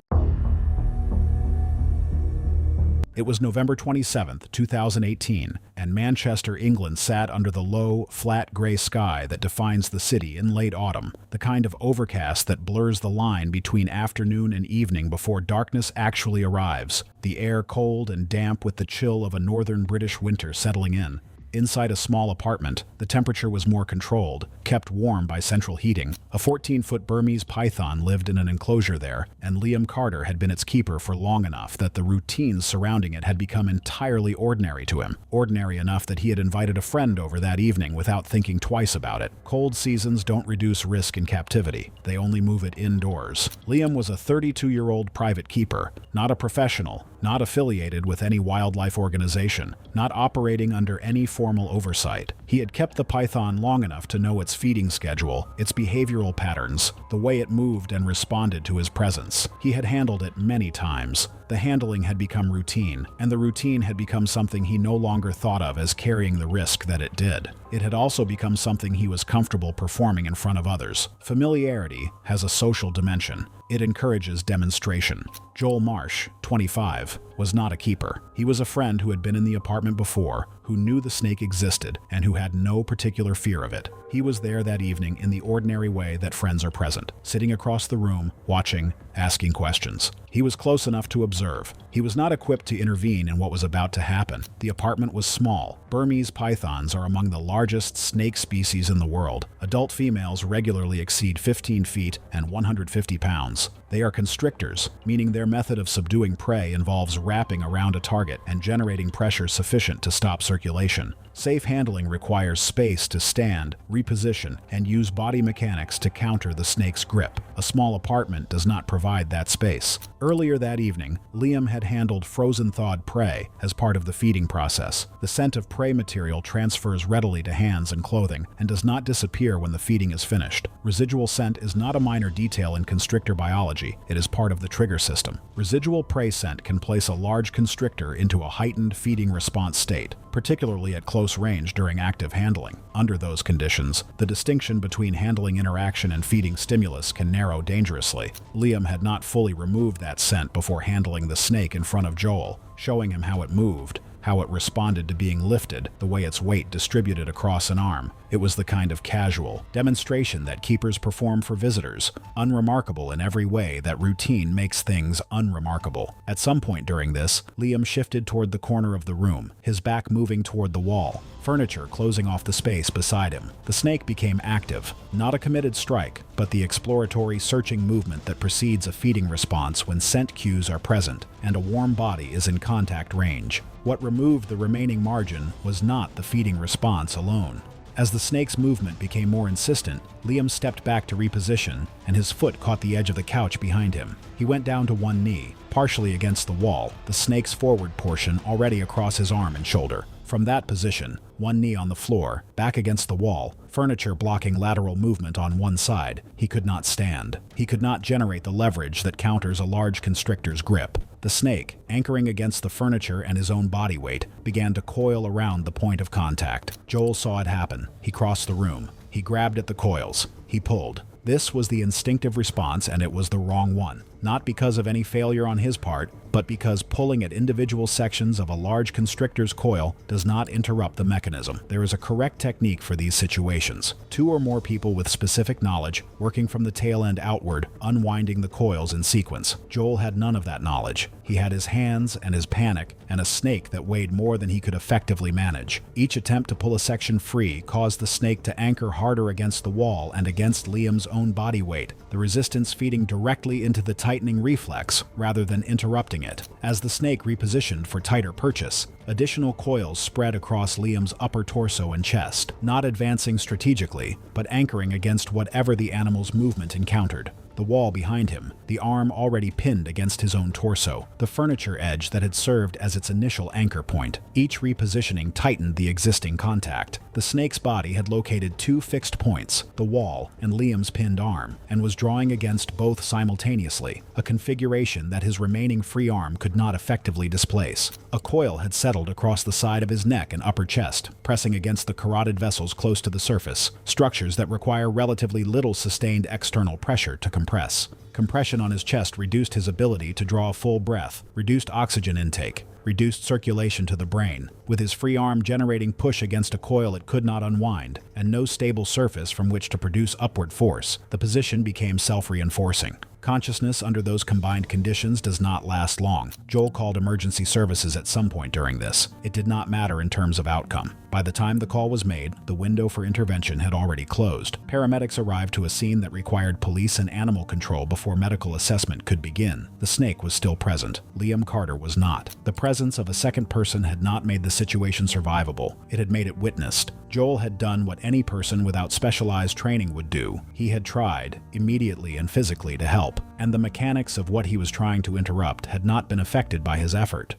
It was November 27, 2018, and Manchester, England sat under the low, flat gray sky that defines the city in late autumn, the kind of overcast that blurs the line between afternoon and evening before darkness actually arrives, the air cold and damp with the chill of a northern British winter settling in. Inside a small apartment, the temperature was more controlled, kept warm by central heating. A 14-foot Burmese python lived in an enclosure there, and Liam Carter had been its keeper for long enough that the routines surrounding it had become entirely ordinary to him. Ordinary enough that he had invited a friend over that evening without thinking twice about it. Cold seasons don't reduce risk in captivity. They only move it indoors. Liam was a 32-year-old private keeper, not a professional, not affiliated with any wildlife organization, not operating under any formal oversight. He had kept the python long enough to know its feeding schedule, its behavioral patterns, the way it moved and responded to his presence. He had handled it many times. The handling had become routine, and the routine had become something he no longer thought of as carrying the risk that it did. It had also become something he was comfortable performing in front of others. Familiarity has a social dimension. It encourages demonstration. Joel Marsh, 25, was not a keeper. He was a friend who had been in the apartment before, who knew the snake existed, and who had no particular fear of it. He was there that evening in the ordinary way that friends are present, sitting across the room, watching, asking questions. He was close enough to observe. He was not equipped to intervene in what was about to happen. The apartment was small. Burmese pythons are among the largest snake species in the world. Adult females regularly exceed 15 feet and 150 pounds. They are constrictors, meaning their method of subduing prey involves wrapping around a target and generating pressure sufficient to stop circulation. Safe handling requires space to stand, reposition, and use body mechanics to counter the snake's grip. A small apartment does not provide that space. Earlier that evening, Liam had handled frozen-thawed prey as part of the feeding process. The scent of prey material transfers readily to hands and clothing and does not disappear when the feeding is finished. Residual scent is not a minor detail in constrictor biology. It is part of the trigger system. Residual prey scent can place a large constrictor into a heightened feeding response state, particularly at close range during active handling. Under those conditions, the distinction between handling interaction and feeding stimulus can narrow dangerously. Liam had not fully removed that scent before handling the snake in front of Joel, showing him how it moved, how it responded to being lifted, the way its weight distributed across an arm. It was the kind of casual demonstration that keepers perform for visitors, unremarkable in every way that routine makes things unremarkable. At some point during this, Liam shifted toward the corner of the room, his back moving toward the wall, furniture closing off the space beside him. The snake became active, not a committed strike, but the exploratory, searching movement that precedes a feeding response when scent cues are present and a warm body is in contact range. What removed the remaining margin was not the feeding response alone. As the snake's movement became more insistent, Liam stepped back to reposition, and his foot caught the edge of the couch behind him. He went down to one knee, partially against the wall, the snake's forward portion already across his arm and shoulder. From that position, one knee on the floor, back against the wall, furniture blocking lateral movement on one side, he could not stand. He could not generate the leverage that counters a large constrictor's grip. The snake, anchoring against the furniture and his own body weight, began to coil around the point of contact. Joel saw it happen. He crossed the room. He grabbed at the coils. He pulled. This was the instinctive response, and it was the wrong one. Not because of any failure on his part, but because pulling at individual sections of a large constrictor's coil does not interrupt the mechanism. There is a correct technique for these situations. Two or more people with specific knowledge, working from the tail end outward, unwinding the coils in sequence. Joel had none of that knowledge. He had his hands and his panic, and a snake that weighed more than he could effectively manage. Each attempt to pull a section free caused the snake to anchor harder against the wall and against Liam's own body weight, the resistance feeding directly into the tightening reflex rather than interrupting it. As the snake repositioned for tighter purchase, additional coils spread across Liam's upper torso and chest, not advancing strategically, but anchoring against whatever the animal's movement encountered. The the wall behind him, the arm already pinned against his own torso, the furniture edge that had served as its initial anchor point. Each repositioning tightened the existing contact. The snake's body had located two fixed points, the wall and Liam's pinned arm, and was drawing against both simultaneously, a configuration that his remaining free arm could not effectively displace. A coil had settled across the side of his neck and upper chest, pressing against the carotid vessels close to the surface, structures that require relatively little sustained external pressure to compress. Compression on his chest reduced his ability to draw a full breath, reduced oxygen intake, reduced circulation to the brain. With his free arm generating push against a coil it could not unwind, and no stable surface from which to produce upward force, the position became self-reinforcing. Consciousness under those combined conditions does not last long. Joel called emergency services at some point during this. It did not matter in terms of outcome. By the time the call was made, the window for intervention had already closed. Paramedics arrived to a scene that required police and animal control before medical assessment could begin. The snake was still present. Liam Carter was not. The presence of a second person had not made the situation survivable. It had made it witnessed. Joel had done what any person without specialized training would do. He had tried, immediately and physically, to help, and the mechanics of what he was trying to interrupt had not been affected by his effort.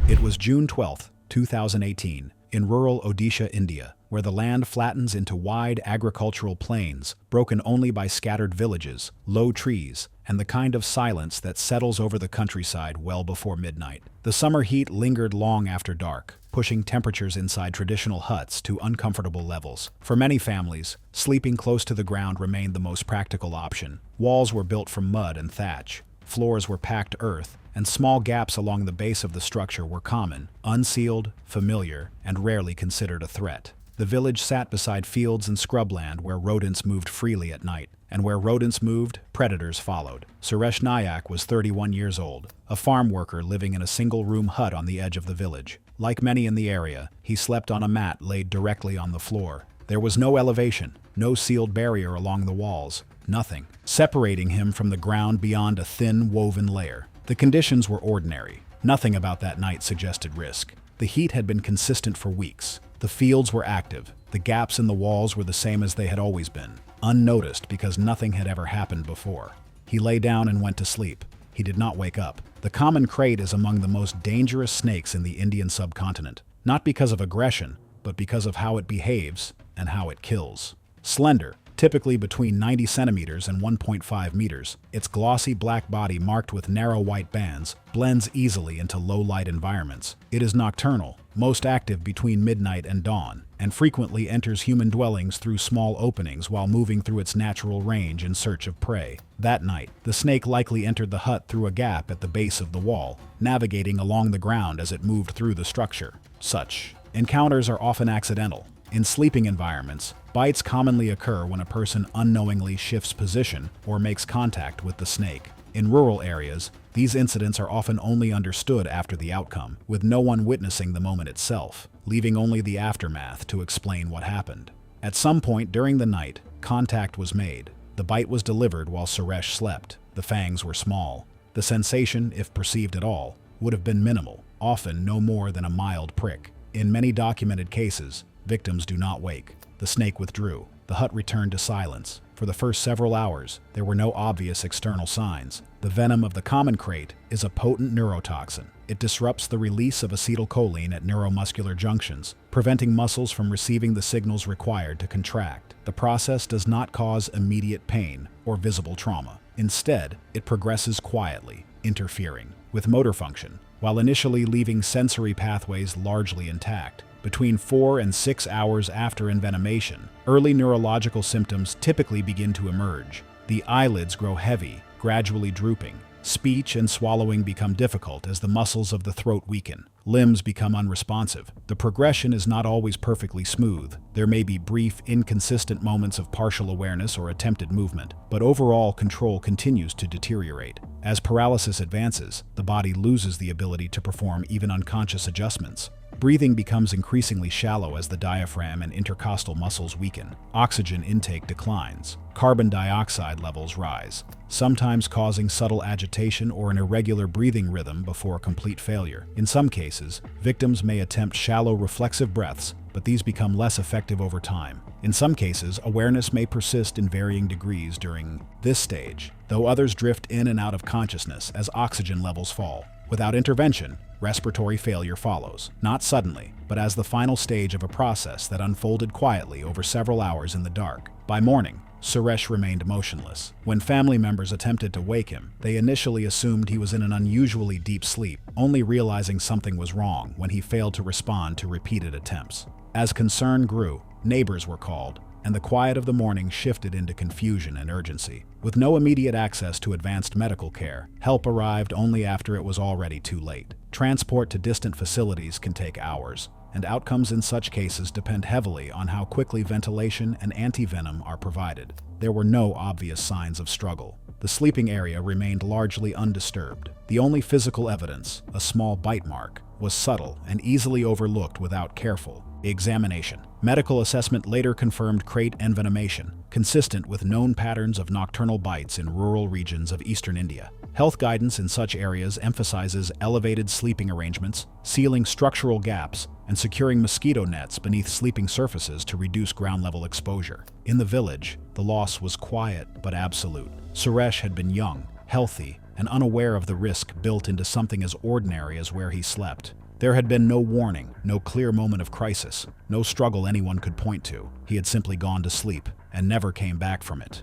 It was June 12, 2018, in rural Odisha, India, where the land flattens into wide agricultural plains, broken only by scattered villages, low trees, and the kind of silence that settles over the countryside well before midnight. The summer heat lingered long after dark, pushing temperatures inside traditional huts to uncomfortable levels. For many families, sleeping close to the ground remained the most practical option. Walls were built from mud and thatch, floors were packed earth, and small gaps along the base of the structure were common, unsealed, familiar, and rarely considered a threat. The village sat beside fields and scrubland where rodents moved freely at night, and where rodents moved, predators followed. Suresh Nayak was 31 years old, a farm worker living in a single-room hut on the edge of the village. Like many in the area, he slept on a mat laid directly on the floor. There was no elevation, no sealed barrier along the walls, nothing, separating him from the ground beyond a thin, woven layer. The conditions were ordinary. Nothing about that night suggested risk. The heat had been consistent for weeks. The fields were active. The gaps in the walls were the same as they had always been, unnoticed because nothing had ever happened before. He lay down and went to sleep. He did not wake up. The common krait is among the most dangerous snakes in the Indian subcontinent, not because of aggression, but because of how it behaves and how it kills. Slender, typically between 90 centimeters and 1.5 meters, its glossy black body marked with narrow white bands blends easily into low-light environments. It is nocturnal, most active between midnight and dawn, and frequently enters human dwellings through small openings while moving through its natural range in search of prey. That night, the snake likely entered the hut through a gap at the base of the wall, navigating along the ground as it moved through the structure. Such encounters are often accidental. In sleeping environments, bites commonly occur when a person unknowingly shifts position or makes contact with the snake. In rural areas, these incidents are often only understood after the outcome, with no one witnessing the moment itself, leaving only the aftermath to explain what happened. At some point during the night, contact was made. The bite was delivered while Suresh slept. The fangs were small. The sensation, if perceived at all, would have been minimal, often no more than a mild prick. In many documented cases, victims do not wake. The snake withdrew. The hut returned to silence. For the first several hours, there were no obvious external signs. The venom of the common krait is a potent neurotoxin. It disrupts the release of acetylcholine at neuromuscular junctions, preventing muscles from receiving the signals required to contract. The process does not cause immediate pain or visible trauma. Instead, it progresses quietly, interfering with motor function, while initially leaving sensory pathways largely intact. Between 4 and 6 hours after envenomation, early neurological symptoms typically begin to emerge. The eyelids grow heavy, gradually drooping. Speech and swallowing become difficult as the muscles of the throat weaken. Limbs become unresponsive. The progression is not always perfectly smooth. There may be brief, inconsistent moments of partial awareness or attempted movement, but overall control continues to deteriorate. As paralysis advances, the body loses the ability to perform even unconscious adjustments. Breathing becomes increasingly shallow as the diaphragm and intercostal muscles weaken. Oxygen intake declines. Carbon dioxide levels rise, sometimes causing subtle agitation or an irregular breathing rhythm before complete failure. In some cases, victims may attempt shallow reflexive breaths, but these become less effective over time. In some cases, awareness may persist in varying degrees during this stage, though others drift in and out of consciousness as oxygen levels fall. Without intervention, respiratory failure follows, not suddenly, but as the final stage of a process that unfolded quietly over several hours in the dark. By morning, Suresh remained motionless. When family members attempted to wake him, they initially assumed he was in an unusually deep sleep, only realizing something was wrong when he failed to respond to repeated attempts. As concern grew, neighbors were called, and the quiet of the morning shifted into confusion and urgency. With no immediate access to advanced medical care, help arrived only after it was already too late. Transport to distant facilities can take hours, and outcomes in such cases depend heavily on how quickly ventilation and antivenom are provided. There were no obvious signs of struggle. The sleeping area remained largely undisturbed. The only physical evidence, a small bite mark, was subtle and easily overlooked without careful examination. Medical assessment later confirmed crate envenomation, consistent with known patterns of nocturnal bites in rural regions of eastern India. Health guidance in such areas emphasizes elevated sleeping arrangements, sealing structural gaps, and securing mosquito nets beneath sleeping surfaces to reduce ground-level exposure. In the village, the loss was quiet but absolute. Suresh had been young, healthy, and unaware of the risk built into something as ordinary as where he slept. There had been no warning, no clear moment of crisis, no struggle anyone could point to. He had simply gone to sleep and never came back from it.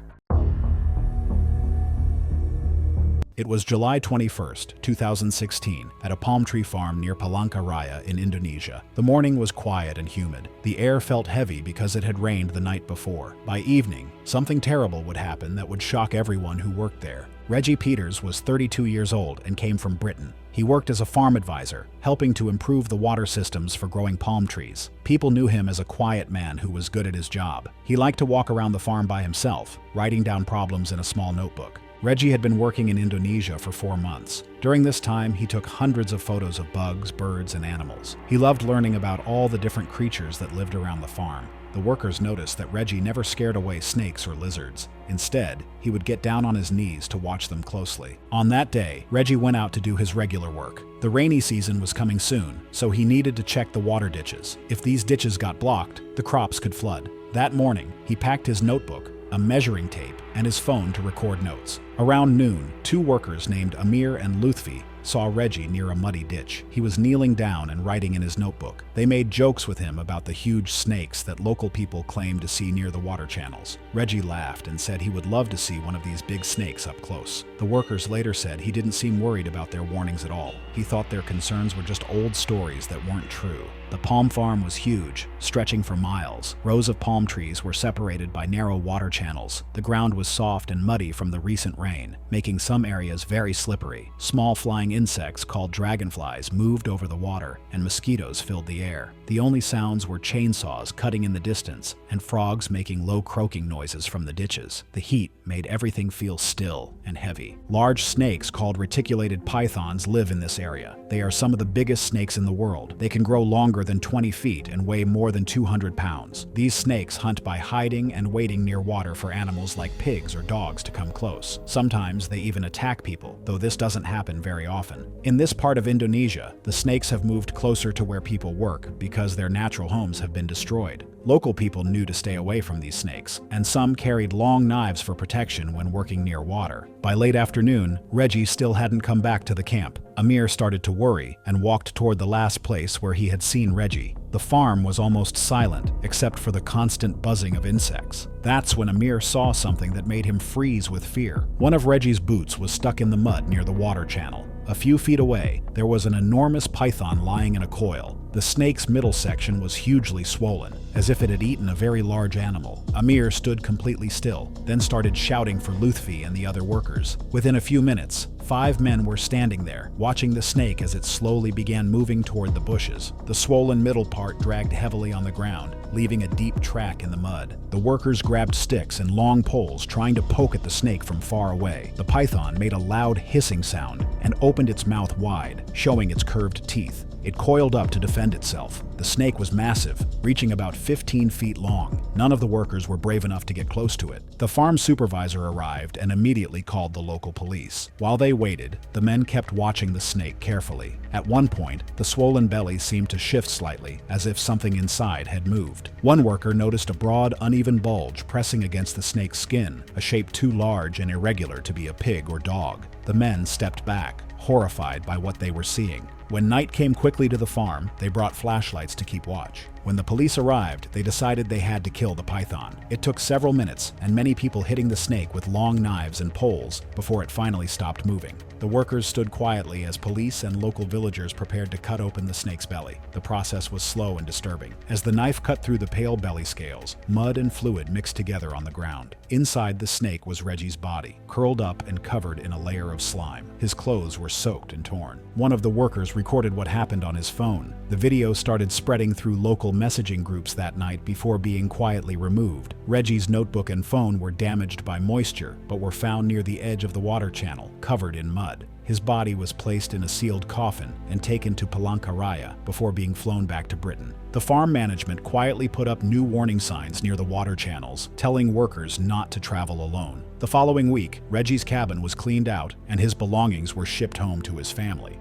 It was July 21st, 2016, at a palm tree farm near Palangkaraya in Indonesia. The morning was quiet and humid. The air felt heavy because it had rained the night before. By evening, something terrible would happen that would shock everyone who worked there. Reggie Peters was 32 years old and came from Britain. He worked as a farm advisor, helping to improve the water systems for growing palm trees. People knew him as a quiet man who was good at his job. He liked to walk around the farm by himself, writing down problems in a small notebook. Reggie had been working in Indonesia for 4 months. During this time, he took hundreds of photos of bugs, birds, and animals. He loved learning about all the different creatures that lived around the farm. The workers noticed that Reggie never scared away snakes or lizards. Instead, he would get down on his knees to watch them closely. On that day, Reggie went out to do his regular work. The rainy season was coming soon, so he needed to check the water ditches. If these ditches got blocked, the crops could flood. That morning, he packed his notebook, a measuring tape, and his phone to record notes. Around noon, 2 workers named Amir and Lutfi saw Reggie near a muddy ditch. He was kneeling down and writing in his notebook. They made jokes with him about the huge snakes that local people claimed to see near the water channels. Reggie laughed and said he would love to see one of these big snakes up close. The workers later said he didn't seem worried about their warnings at all. He thought their concerns were just old stories that weren't true. The palm farm was huge, stretching for miles. Rows of palm trees were separated by narrow water channels. The ground was soft and muddy from the recent rain, making some areas very slippery. Small flying insects called dragonflies moved over the water, and mosquitoes filled the air. The only sounds were chainsaws cutting in the distance and frogs making low croaking noises from the ditches. The heat made everything feel still and heavy. Large snakes called reticulated pythons live in this area. They are some of the biggest snakes in the world. They can grow longer than 20 feet and weigh more than 200 pounds. These snakes hunt by hiding and waiting near water for animals like pigs or dogs to come close. Sometimes they even attack people, though this doesn't happen very often. In this part of Indonesia, the snakes have moved closer to where people work because their natural homes have been destroyed. Local people knew to stay away from these snakes, and some carried long knives for protection when working near water. By late afternoon, Reggie still hadn't come back to the camp. Amir started to worry and walked toward the last place where he had seen Reggie. The farm was almost silent, except for the constant buzzing of insects. That's when Amir saw something that made him freeze with fear. One of Reggie's boots was stuck in the mud near the water channel. A few feet away, there was an enormous python lying in a coil. The snake's middle section was hugely swollen, as if it had eaten a very large animal. Amir stood completely still, then started shouting for Lutfi and the other workers. Within a few minutes, 5 men were standing there, watching the snake as it slowly began moving toward the bushes. The swollen middle part dragged heavily on the ground, leaving a deep track in the mud. The workers grabbed sticks and long poles, trying to poke at the snake from far away. The python made a loud hissing sound and opened its mouth wide, showing its curved teeth. It coiled up to defend itself. The snake was massive, reaching about 15 feet long. None of the workers were brave enough to get close to it. The farm supervisor arrived and immediately called the local police. While they waited, the men kept watching the snake carefully. At one point, the swollen belly seemed to shift slightly, as if something inside had moved. One worker noticed a broad, uneven bulge pressing against the snake's skin, a shape too large and irregular to be a pig or dog. The men stepped back, horrified by what they were seeing. When night came quickly to the farm, they brought flashlights to keep watch. When the police arrived, they decided they had to kill the python. It took several minutes, and many people hitting the snake with long knives and poles before it finally stopped moving. The workers stood quietly as police and local villagers prepared to cut open the snake's belly. The process was slow and disturbing. As the knife cut through the pale belly scales, mud and fluid mixed together on the ground. Inside the snake was Reggie's body, curled up and covered in a layer of slime. His clothes were soaked and torn. One of the workers recorded what happened on his phone. The video started spreading through local messaging groups that night before being quietly removed. Reggie's notebook and phone were damaged by moisture, but were found near the edge of the water channel, covered in mud. His body was placed in a sealed coffin and taken to Palancaraya before being flown back to Britain. The farm management quietly put up new warning signs near the water channels, telling workers not to travel alone. The following week, Reggie's cabin was cleaned out and his belongings were shipped home to his family.